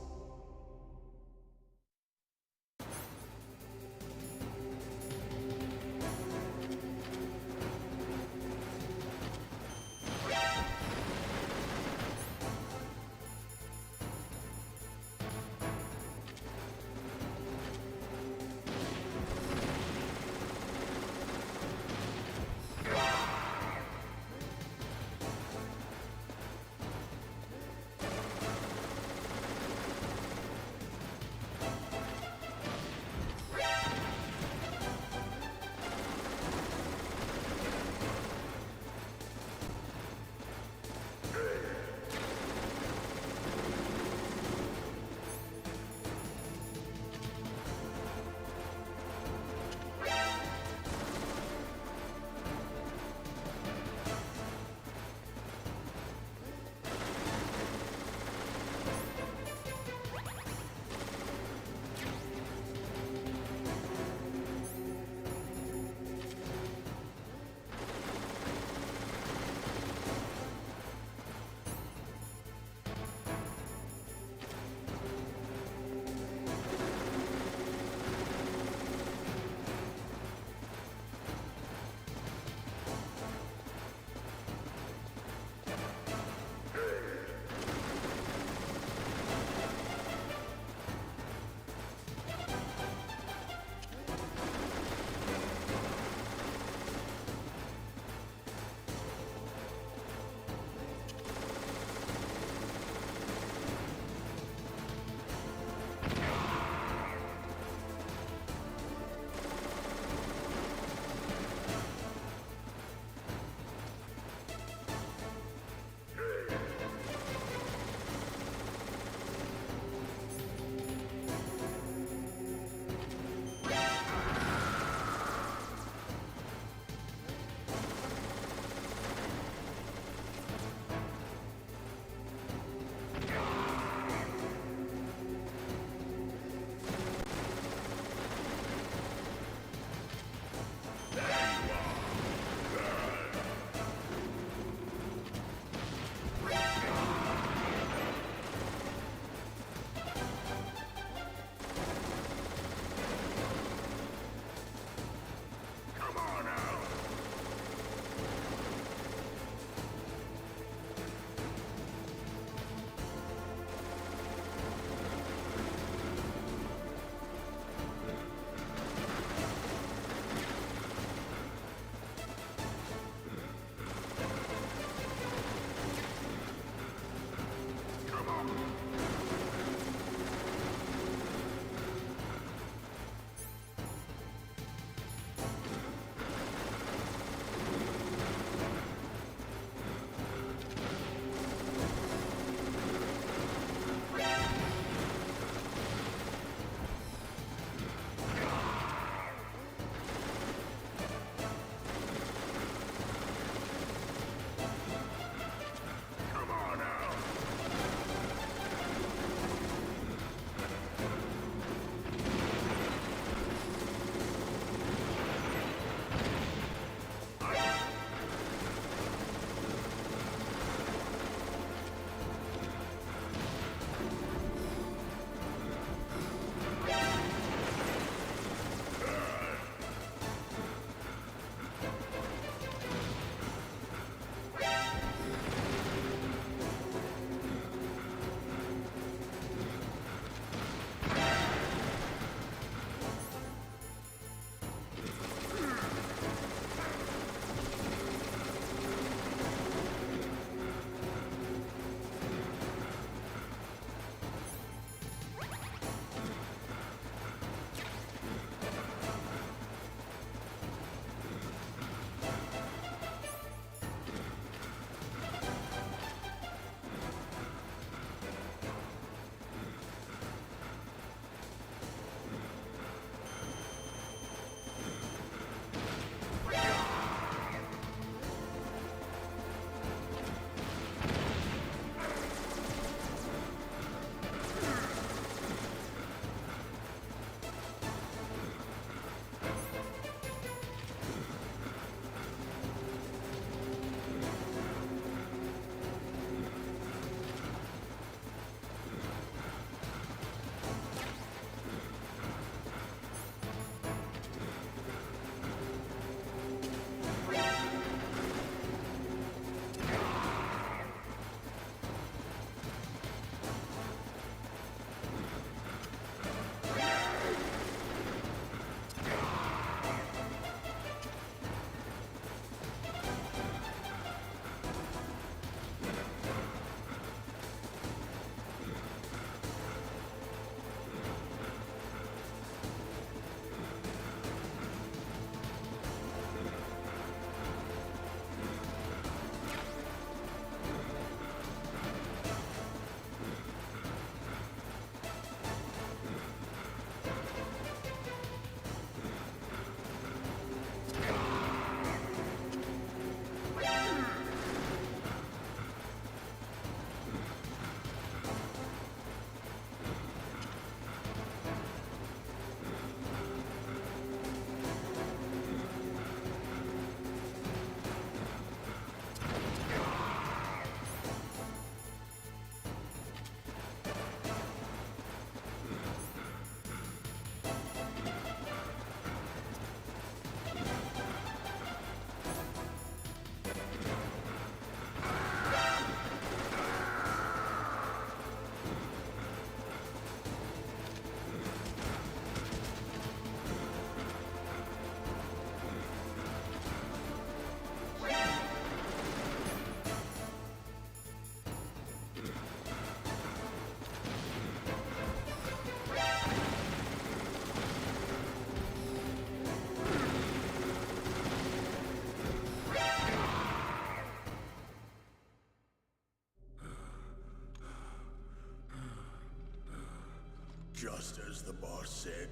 Just as the boss said,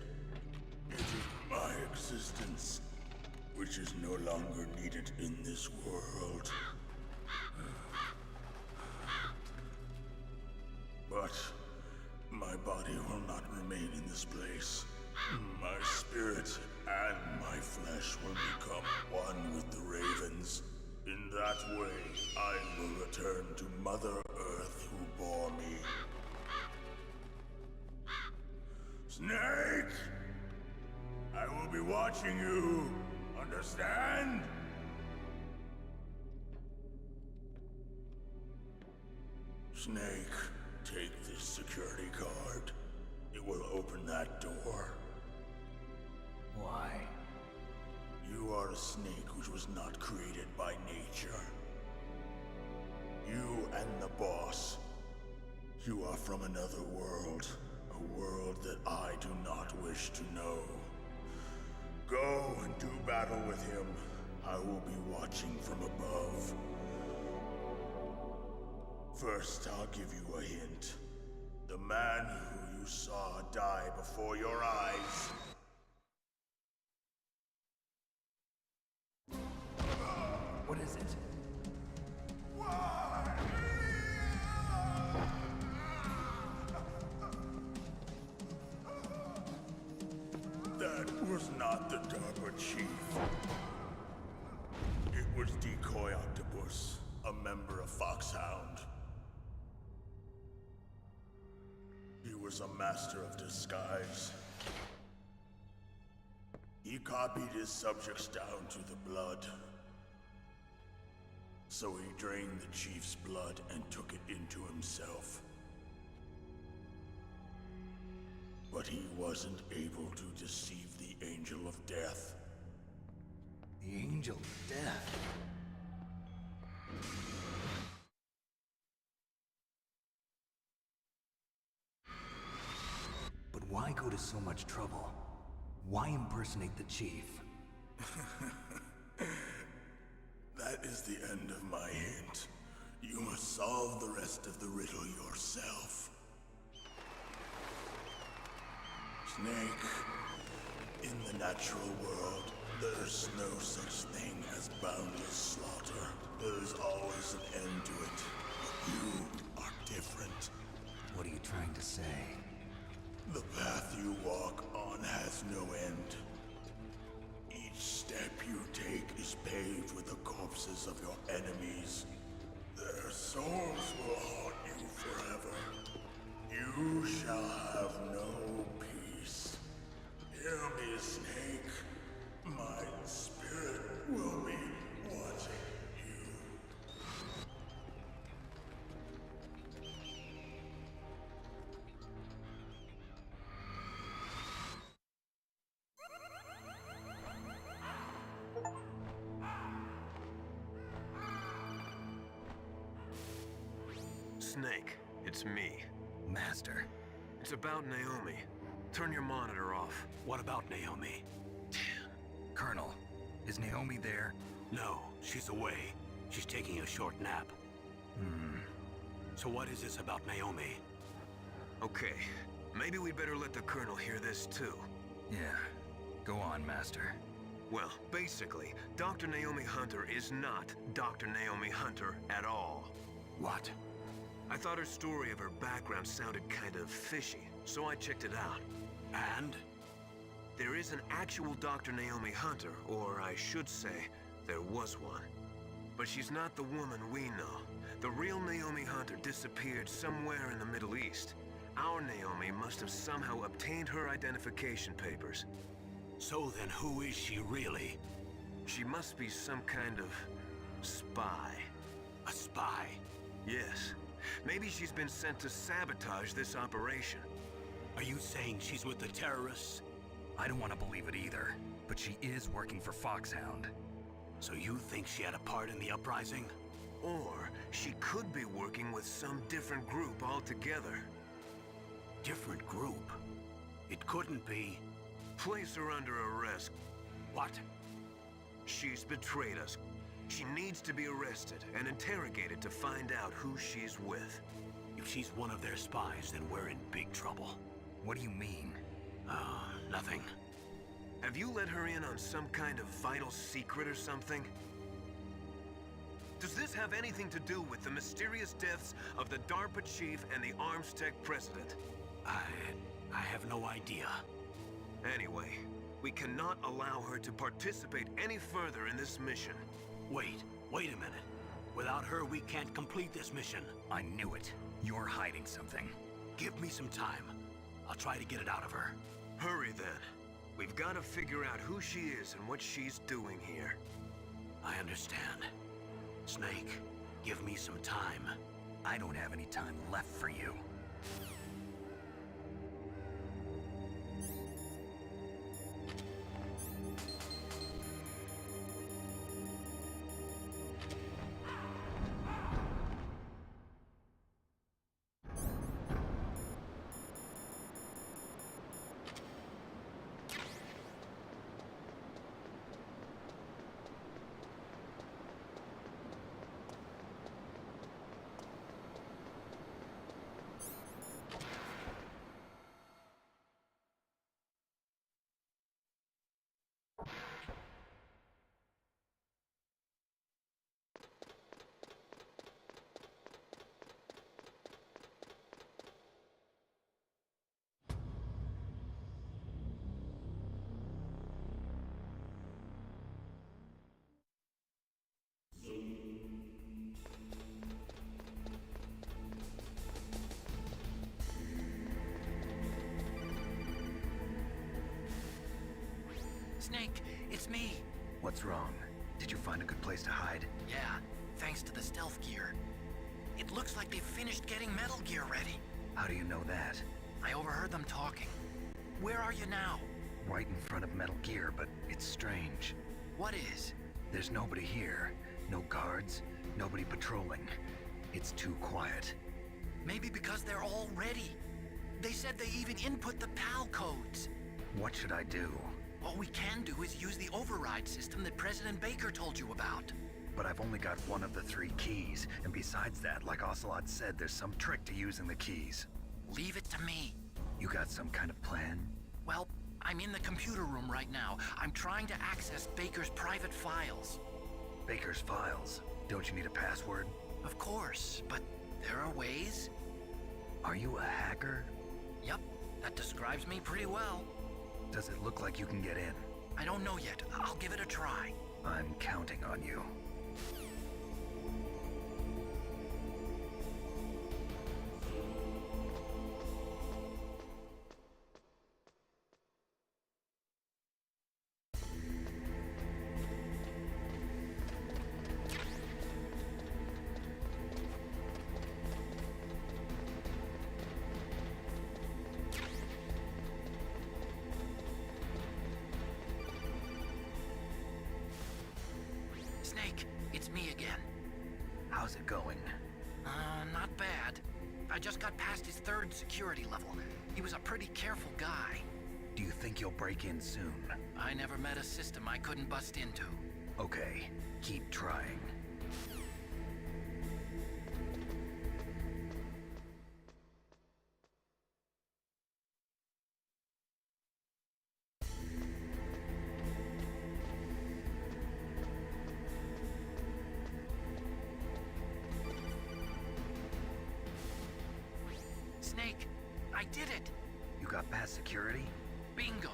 it is my existence which is no longer needed in this world. But my body will not remain in this place. My spirit and my flesh will become one with the ravens. In that way, I will return to Mother Earth who bore me. Snake! I will be watching you. Understand? Snake, take this security card. It will open that door. Why? You are a snake which was not created by nature. You and the boss. You are from another world. A world that I do not wish to know. Go and do battle with him. I will be watching from above. First, I'll give you a hint. The man who you saw die before your eyes. What is it? That was not the DARPA chief. It was Decoy Octopus, a member of Foxhound. He was a master of disguise. He copied his subjects down to the blood. So he drained the chief's blood and took it into himself. But he wasn't able to deceive the Angel of Death. The Angel of Death? But why go to so much trouble? Why impersonate the chief? That is the end of my hint. You must solve the rest of the riddle yourself. Snake, in the natural world, there's no such thing as boundless slaughter. There is always an end to it. But you are different. What are you trying to say? The path you walk on has no end. Each step you take is paved with the corpses of your enemies. Their souls will haunt you forever. You shall have no peace. Hear me, Snake. My spirit will be watching you. Snake, it's me. Master. It's about Naomi. Turn your monitor off. What about Naomi? Colonel, is Naomi there? No, she's away. She's taking a short nap. So what is this about Naomi? Okay, maybe we'd better let the Colonel hear this too. Yeah. Go on, Master. Well, basically, Dr. Naomi Hunter is not Dr. Naomi Hunter at all. What? I thought her story of her background sounded kind of fishy, so I checked it out. And? There is an actual Dr. Naomi Hunter, or I should say, there was one. But she's not the woman we know. The real Naomi Hunter disappeared somewhere in the Middle East. Our Naomi must have somehow obtained her identification papers. So then who is she really? She must be some kind of spy. A spy? Yes. Maybe she's been sent to sabotage this operation. Are you saying she's with the terrorists? I don't want to believe it either, but she is working for Foxhound. So you think she had a part in the uprising? Or she could be working with some different group altogether. Different group? It couldn't be. Place her under arrest. What? She's betrayed us. She needs to be arrested and interrogated to find out who she's with. If she's one of their spies, then we're in big trouble. What do you mean? Oh, nothing. Have you let her in on some kind of vital secret or something? Does this have anything to do with the mysterious deaths of the DARPA chief and the Arms Tech president? I have no idea. Anyway, we cannot allow her to participate any further in this mission. Wait a minute. Without her, we can't complete this mission. I knew it. You're hiding something. Give me some time. I'll try to get it out of her. Hurry then. We've got to figure out who she is and what she's doing here. I understand. Snake, give me some time. I don't have any time left for you. Snake, it's me. What's wrong? Did you find a good place to hide? Yeah, thanks to the stealth gear. It looks like they've finished getting Metal Gear ready. How do you know that? I overheard them talking. Where are you now? Right in front of Metal Gear, but it's strange. What is? There's nobody here. No guards, nobody patrolling. It's too quiet. Maybe because they're all ready. They said they even input the PAL codes. What should I do? All we can do is use the override system that President Baker told you about. But I've only got one of the 3 keys, and besides that, like Ocelot said, there's some trick to using the keys. Leave it to me. You got some kind of plan? Well, I'm in the computer room right now. I'm trying to access Baker's private files. Baker's files? Don't you need a password? Of course, but there are ways. Are you a hacker? Yep, that describes me pretty well. Does it look like you can get in? I don't know yet. I'll give it a try. I'm counting on you. Snake, it's me again. How's it going? Not bad. I just got past his 3rd security level. He was a pretty careful guy. Do you think you'll break in soon? I never met a system I couldn't bust into. Okay, keep trying. Snake, I did it! You got past security? Bingo!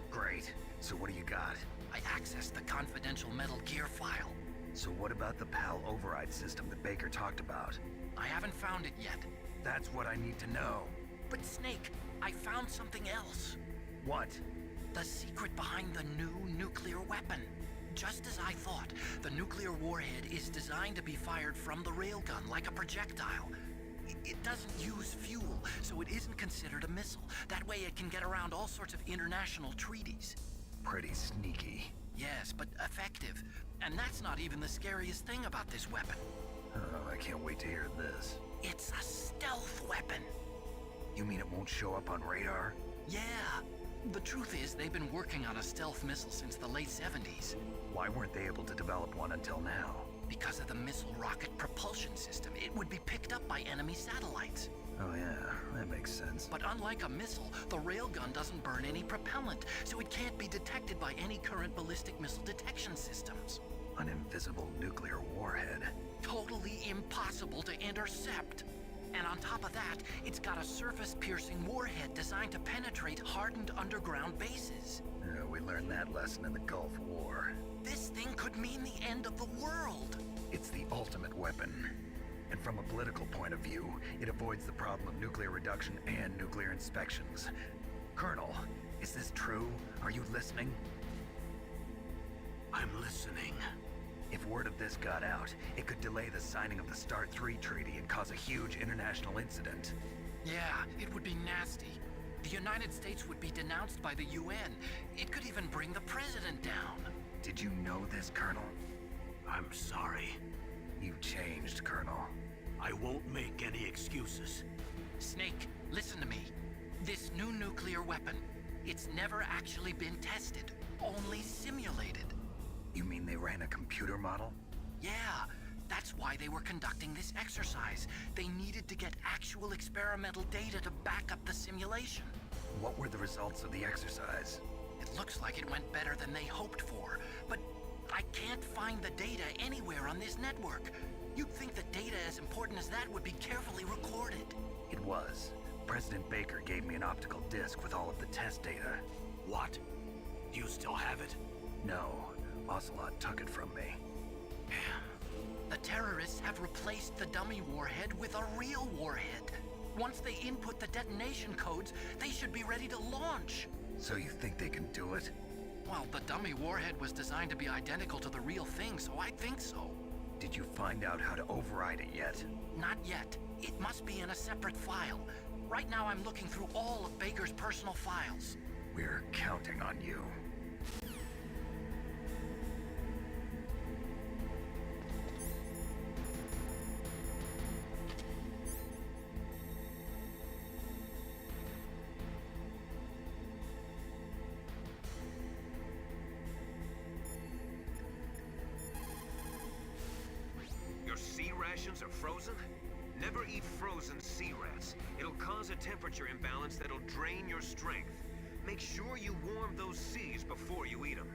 Great. So what do you got? I accessed the confidential Metal Gear file. So what about the PAL override system that Baker talked about? I haven't found it yet. That's what I need to know. But Snake, I found something else. What? The secret behind the new nuclear weapon. Just as I thought, the nuclear warhead is designed to be fired from the railgun like a projectile. It doesn't use fuel, so it isn't considered a missile. That way it can get around all sorts of international treaties. Pretty sneaky. Yes, but effective. And that's not even the scariest thing about this weapon. Oh, I can't wait to hear this. It's a stealth weapon. You mean it won't show up on radar? Yeah. The truth is, they've been working on a stealth missile since the late 70s. Why weren't they able to develop one until now? Because of the missile rocket propulsion system. It would be picked up by enemy satellites. Oh yeah, that makes sense. But unlike a missile, the railgun doesn't burn any propellant, so it can't be detected by any current ballistic missile detection systems. An invisible nuclear warhead. Totally impossible to intercept. And on top of that, it's got a surface-piercing warhead designed to penetrate hardened underground bases. We learned that lesson in the Gulf War. This thing could mean the end of the world. It's the ultimate weapon. And from a political point of view, it avoids the problem of nuclear reduction and nuclear inspections. Colonel, is this true? Are you listening? I'm listening. If word of this got out, it could delay the signing of the START 3 treaty and cause a huge international incident. Yeah, it would be nasty. The United States would be denounced by the UN. It could even bring the president down. Did you know this, Colonel? I'm sorry. You changed, Colonel. I won't make any excuses. Snake, listen to me. This new nuclear weapon, it's never actually been tested, only simulated. You mean they ran a computer model? Yeah, that's why they were conducting this exercise. They needed to get actual experimental data to back up the simulation. What were the results of the exercise? It looks like it went better than they hoped for, but I can't find the data anywhere on this network. You'd think that data as important as that would be carefully recorded. It was. President Baker gave me an optical disc with all of the test data. What? Do you still have it? No. Ocelot took it from me. The terrorists have replaced the dummy warhead with a real warhead. Once they input the detonation codes, they should be ready to launch. So you think they can do it? Well, the dummy warhead was designed to be identical to the real thing, so I think so. Did you find out how to override it yet? Not yet. It must be in a separate file. Right now I'm looking through all of Baker's personal files. We're counting on you. Your sea rations are frozen? Never eat frozen sea rats. It'll cause a temperature imbalance that'll drain your strength. Make sure you warm those seas before you eat them.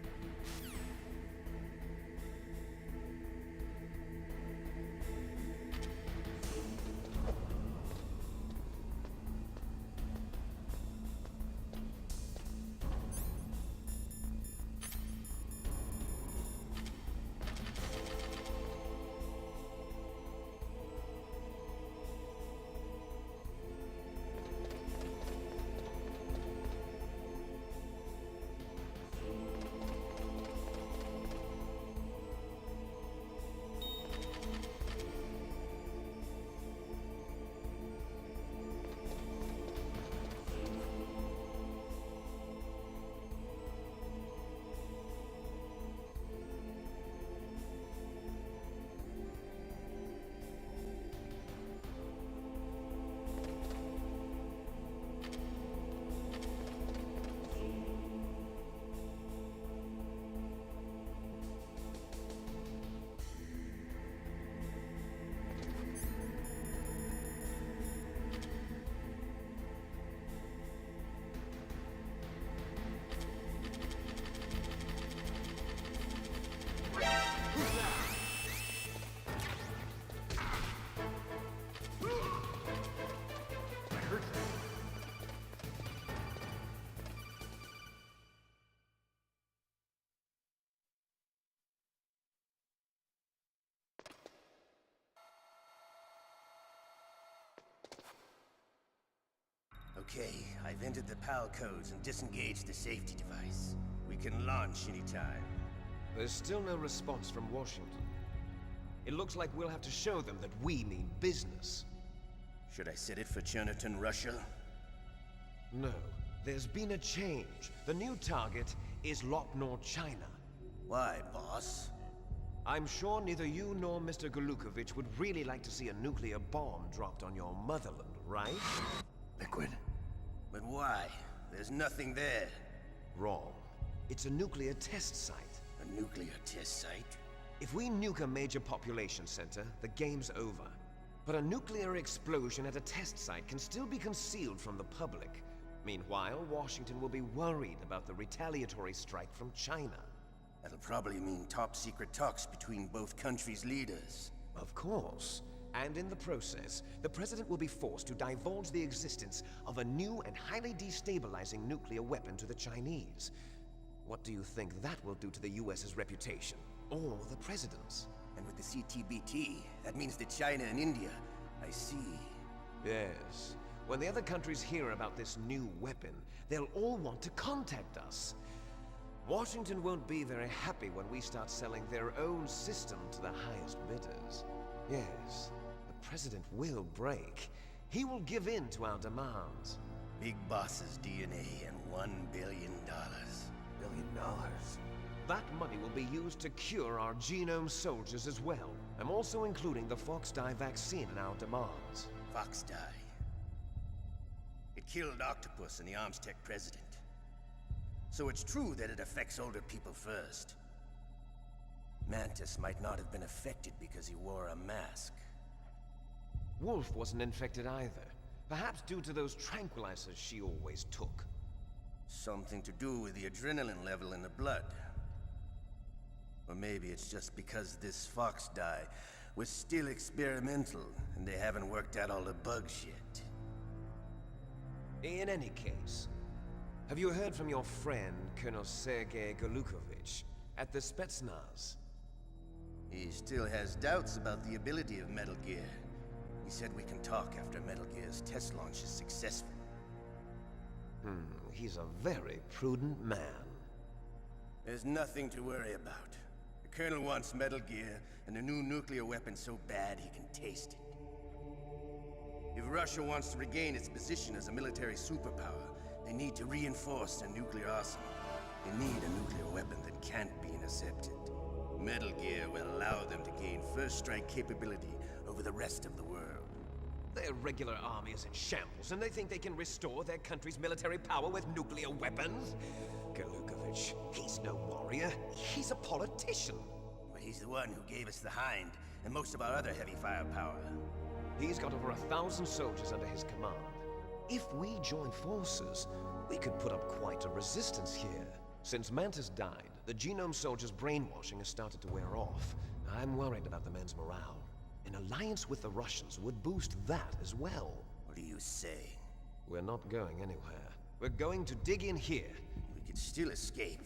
Okay, I've entered the PAL codes and disengaged the safety device. We can launch anytime. There's still no response from Washington. It looks like we'll have to show them that we mean business. Should I set it for Cherniton, Russia? No. There's been a change. The new target is Lopnor, China. Why, boss? I'm sure neither you nor Mr. Golukovich would really like to see a nuclear bomb dropped on your motherland, right? Liquid. But why? There's nothing there. Wrong. It's a nuclear test site. A nuclear test site? If we nuke a major population center, the game's over. But a nuclear explosion at a test site can still be concealed from the public. Meanwhile, Washington will be worried about the retaliatory strike from China. That'll probably mean top-secret talks between both countries' leaders. Of course. And in the process, the President will be forced to divulge the existence of a new and highly destabilizing nuclear weapon to the Chinese. What do you think that will do to the US's reputation? Or the President's? And with the CTBT, that means that China and India. I see. Yes. When the other countries hear about this new weapon, they'll all want to contact us. Washington won't be very happy when we start selling their own system to the highest bidders. Yes, the President will break. He will give in to our demands. Big Boss's DNA and $1 billion. $1 billion? That money will be used to cure our genome soldiers as well. I'm also including the Fox-Die vaccine in our demands. Fox-Die? It killed Octopus and the Armstech president. So it's true that it affects older people first. Mantis might not have been affected because he wore a mask. Wolf wasn't infected either. Perhaps due to those tranquilizers she always took. Something to do with the adrenaline level in the blood. Or maybe it's just because this Fox-Die was still experimental and they haven't worked out all the bugs yet. In any case, have you heard from your friend, Colonel Sergei Golukovich, at the Spetsnaz? He still has doubts about the ability of Metal Gear. He said we can talk after Metal Gear's test launch is successful. He's a very prudent man. There's nothing to worry about. The Colonel wants Metal Gear and a new nuclear weapon so bad he can taste it. If Russia wants to regain its position as a military superpower, they need to reinforce their nuclear arsenal. They need a nuclear weapon that can't be intercepted. Metal Gear will allow them to gain first strike capability over the rest of the world. Their regular army is in shambles, and they think they can restore their country's military power with nuclear weapons? Golukovich, he's no warrior. He's a politician. But he's the one who gave us the Hind and most of our other heavy firepower. He's got over 1,000 soldiers under his command. If we join forces, we could put up quite a resistance here. Since Mantis died, the genome soldiers' brainwashing has started to wear off. I'm worried about the men's morale. An alliance with the Russians would boost that as well. What are you saying? We're not going anywhere. We're going to dig in here. We could still escape.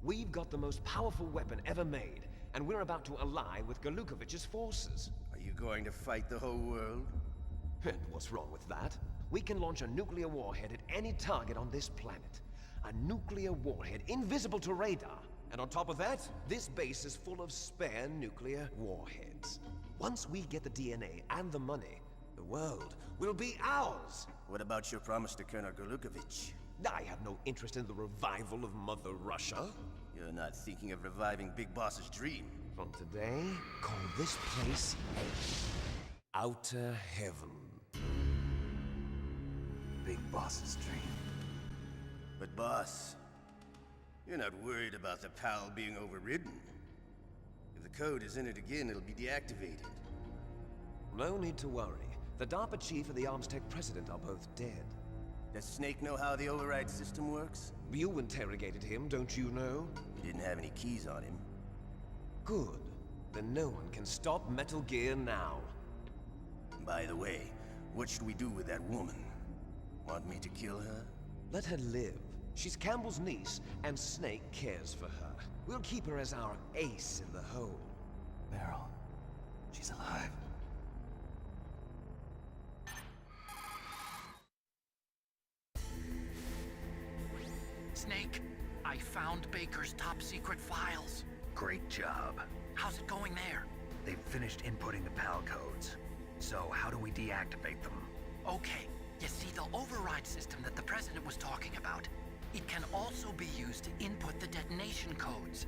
We've got the most powerful weapon ever made, and we're about to ally with Golukovich's forces. Are you going to fight the whole world? And what's wrong with that? We can launch a nuclear warhead at any target on this planet. A nuclear warhead invisible to radar. And on top of that, this base is full of spare nuclear warheads. Once we get the DNA and the money, the world will be ours. What about your promise to Colonel Golukovich? I have no interest in the revival of Mother Russia. You're not thinking of reviving Big Boss's dream. From today, call this place Outer Heaven. Big Boss's dream. But boss, you're not worried about the PAL being overridden. If the code is in it again, it'll be deactivated. No need to worry. The DARPA chief and the Armstech president are both dead. Does Snake know how the override system works? You interrogated him, don't you know? He didn't have any keys on him. Good. Then no one can stop Metal Gear now. By the way, what should we do with that woman? Want me to kill her? Let her live. She's Campbell's niece, and Snake cares for her. We'll keep her as our ace in the hole. Meryl, she's alive. Snake, I found Baker's top-secret files. Great job. How's it going there? They've finished inputting the PAL codes. So how do we deactivate them? Okay, you see the override system that the President was talking about? It can also be used to input the detonation codes.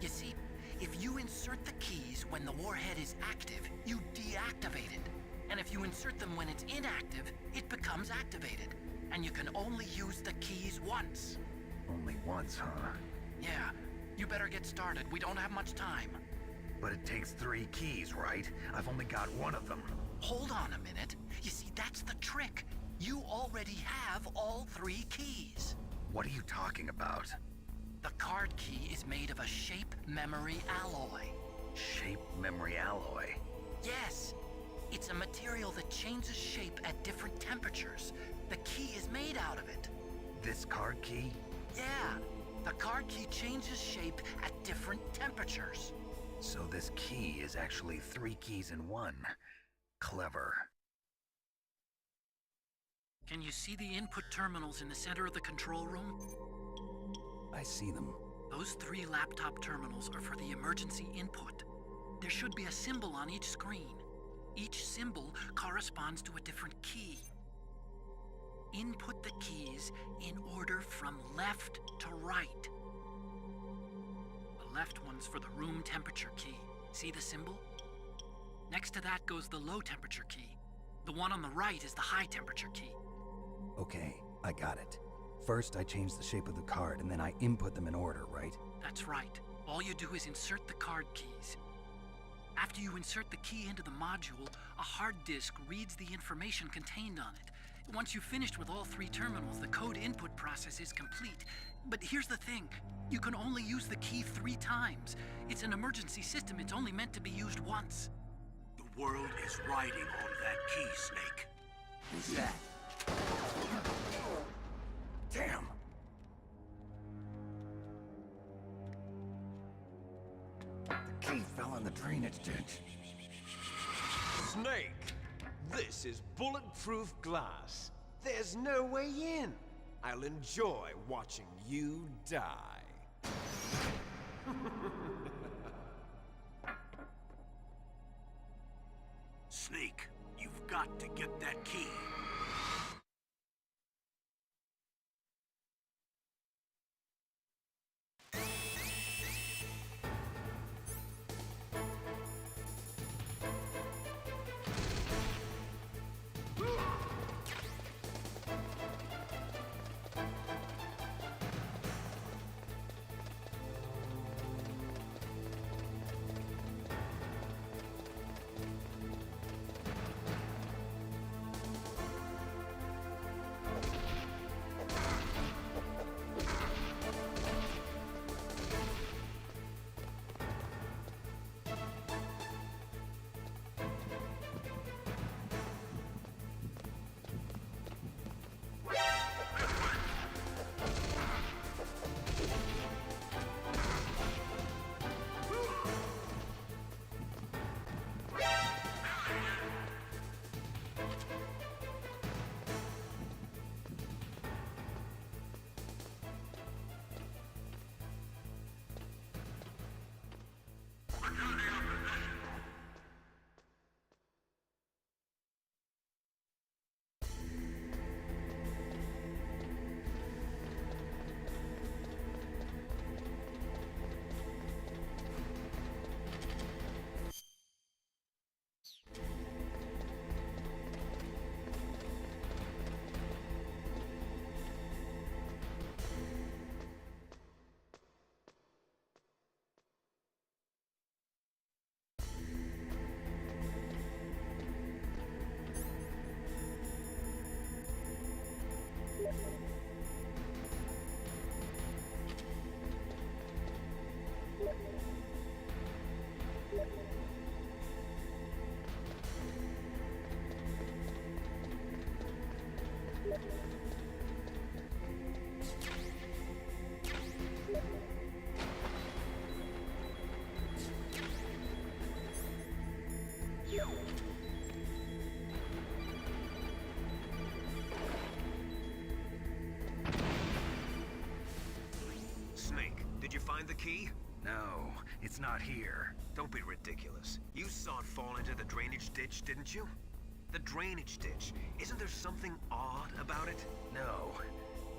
You see, if you insert the keys when the warhead is active, you deactivate it. And if you insert them when it's inactive, it becomes activated. And you can only use the keys once. Only once, huh? Yeah, you better get started. We don't have much time. But it takes 3 keys, right? I've only got one of them. Hold on a minute. You see, that's the trick. You already have all 3 keys. What are you talking about? The card key is made of a shape memory alloy. Shape memory alloy? Yes. It's a material that changes shape at different temperatures. The key is made out of it. This card key? Yeah. The card key changes shape at different temperatures. So this key is actually 3 keys in one. Clever. Can you see the input terminals in the center of the control room? I see them. Those 3 laptop terminals are for the emergency input. There should be a symbol on each screen. Each symbol corresponds to a different key. Input the keys in order from left to right. The left one's for the room temperature key. See the symbol? Next to that goes the low temperature key. The one on the right is the high temperature key. Okay, I got it. First, I change the shape of the card, and then I input them in order, right? That's right. All you do is insert the card keys. After you insert the key into the module, a hard disk reads the information contained on it. Once you've finished with all 3 terminals, the code input process is complete. But here's the thing. You can only use the key 3 times. It's an emergency system. It's only meant to be used once. The world is riding on that key, Snake. Who's that? Damn! The key fell in the drainage ditch. Snake, this is bulletproof glass. There's no way in. I'll enjoy watching you die. Snake, you've got to get that key. Snake, did you find the key? No, it's not here. Don't be ridiculous. You saw it fall into the drainage ditch, didn't you? The drainage ditch. Isn't there something odd about it? No.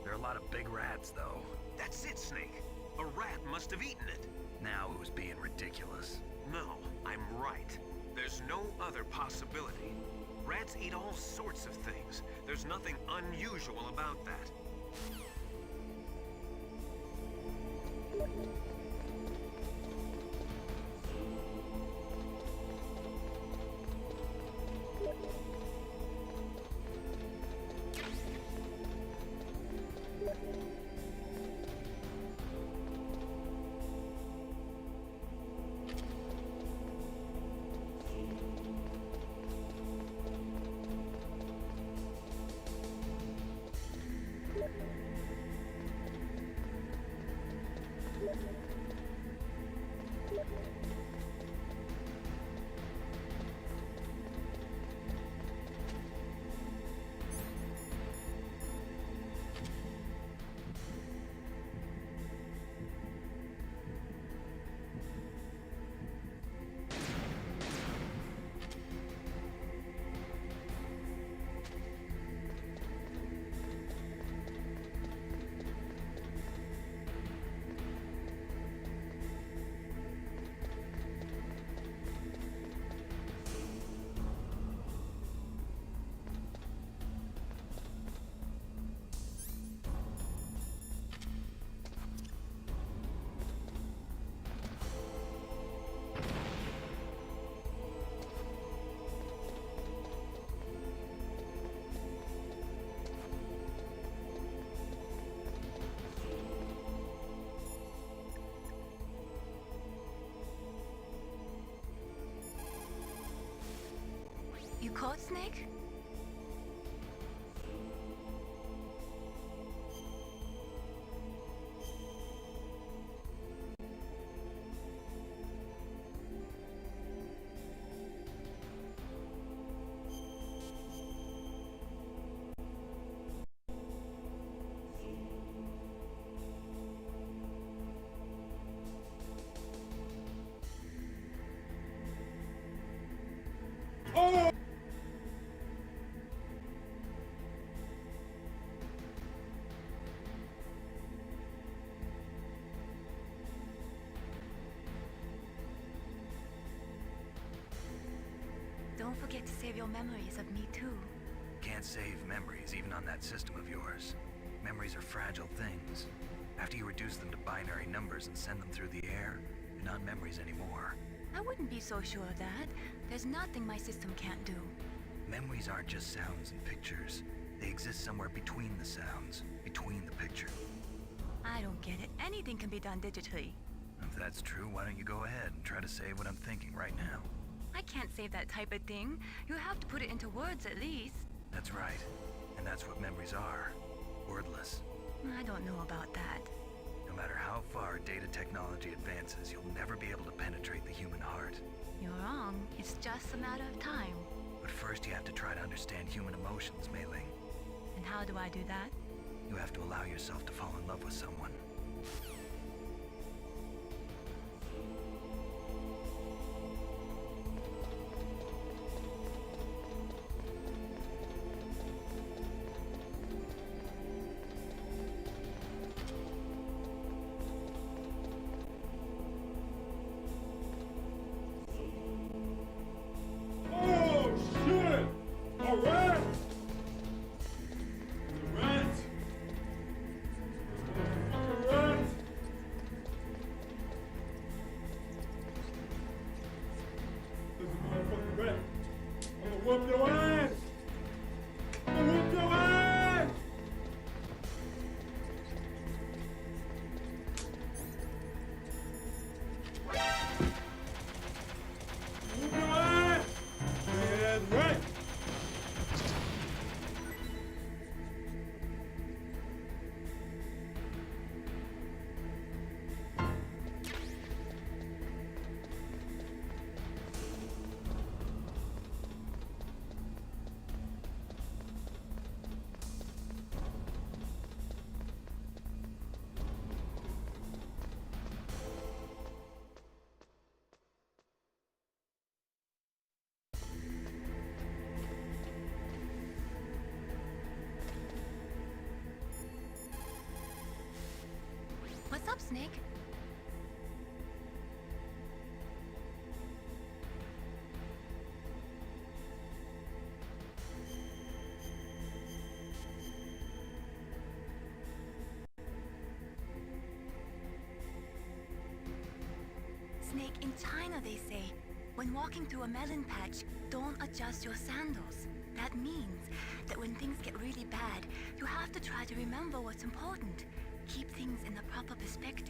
There are a lot of big rats, though. That's it, Snake. A rat must have eaten it. Now who's being ridiculous? No, I'm right. There's no other possibility. Rats eat all sorts of things. There's nothing unusual about that. code, Snake? Don't forget to save your memories of me too. Can't save memories even on that system of yours. Memories are fragile things. After you reduce them to binary numbers and send them through the air, they're not memories anymore. I wouldn't be so sure of that. There's nothing my system can't do. Memories aren't just sounds and pictures. They exist somewhere between the sounds, between the picture. I don't get it. Anything can be done digitally. If that's true, why don't you go ahead and try to save what I'm thinking right now? I can't save that type of thing. You have to put it into words at least. That's right. And that's what memories are. Wordless. I don't know about that. No matter how far data technology advances, you'll never be able to penetrate the human heart. You're wrong. It's just a matter of time. But first you have to try to understand human emotions, Mei Ling. And how do I do that? You have to allow yourself to fall in love with someone. Whoop your ass! Whoop your ass! Whoop your ass! That's right! What's up, Snake? Snake, in China they say, when walking through a melon patch, don't adjust your sandals. That means that when things get really bad, you have to try to remember what's important. Keep things in the proper perspective.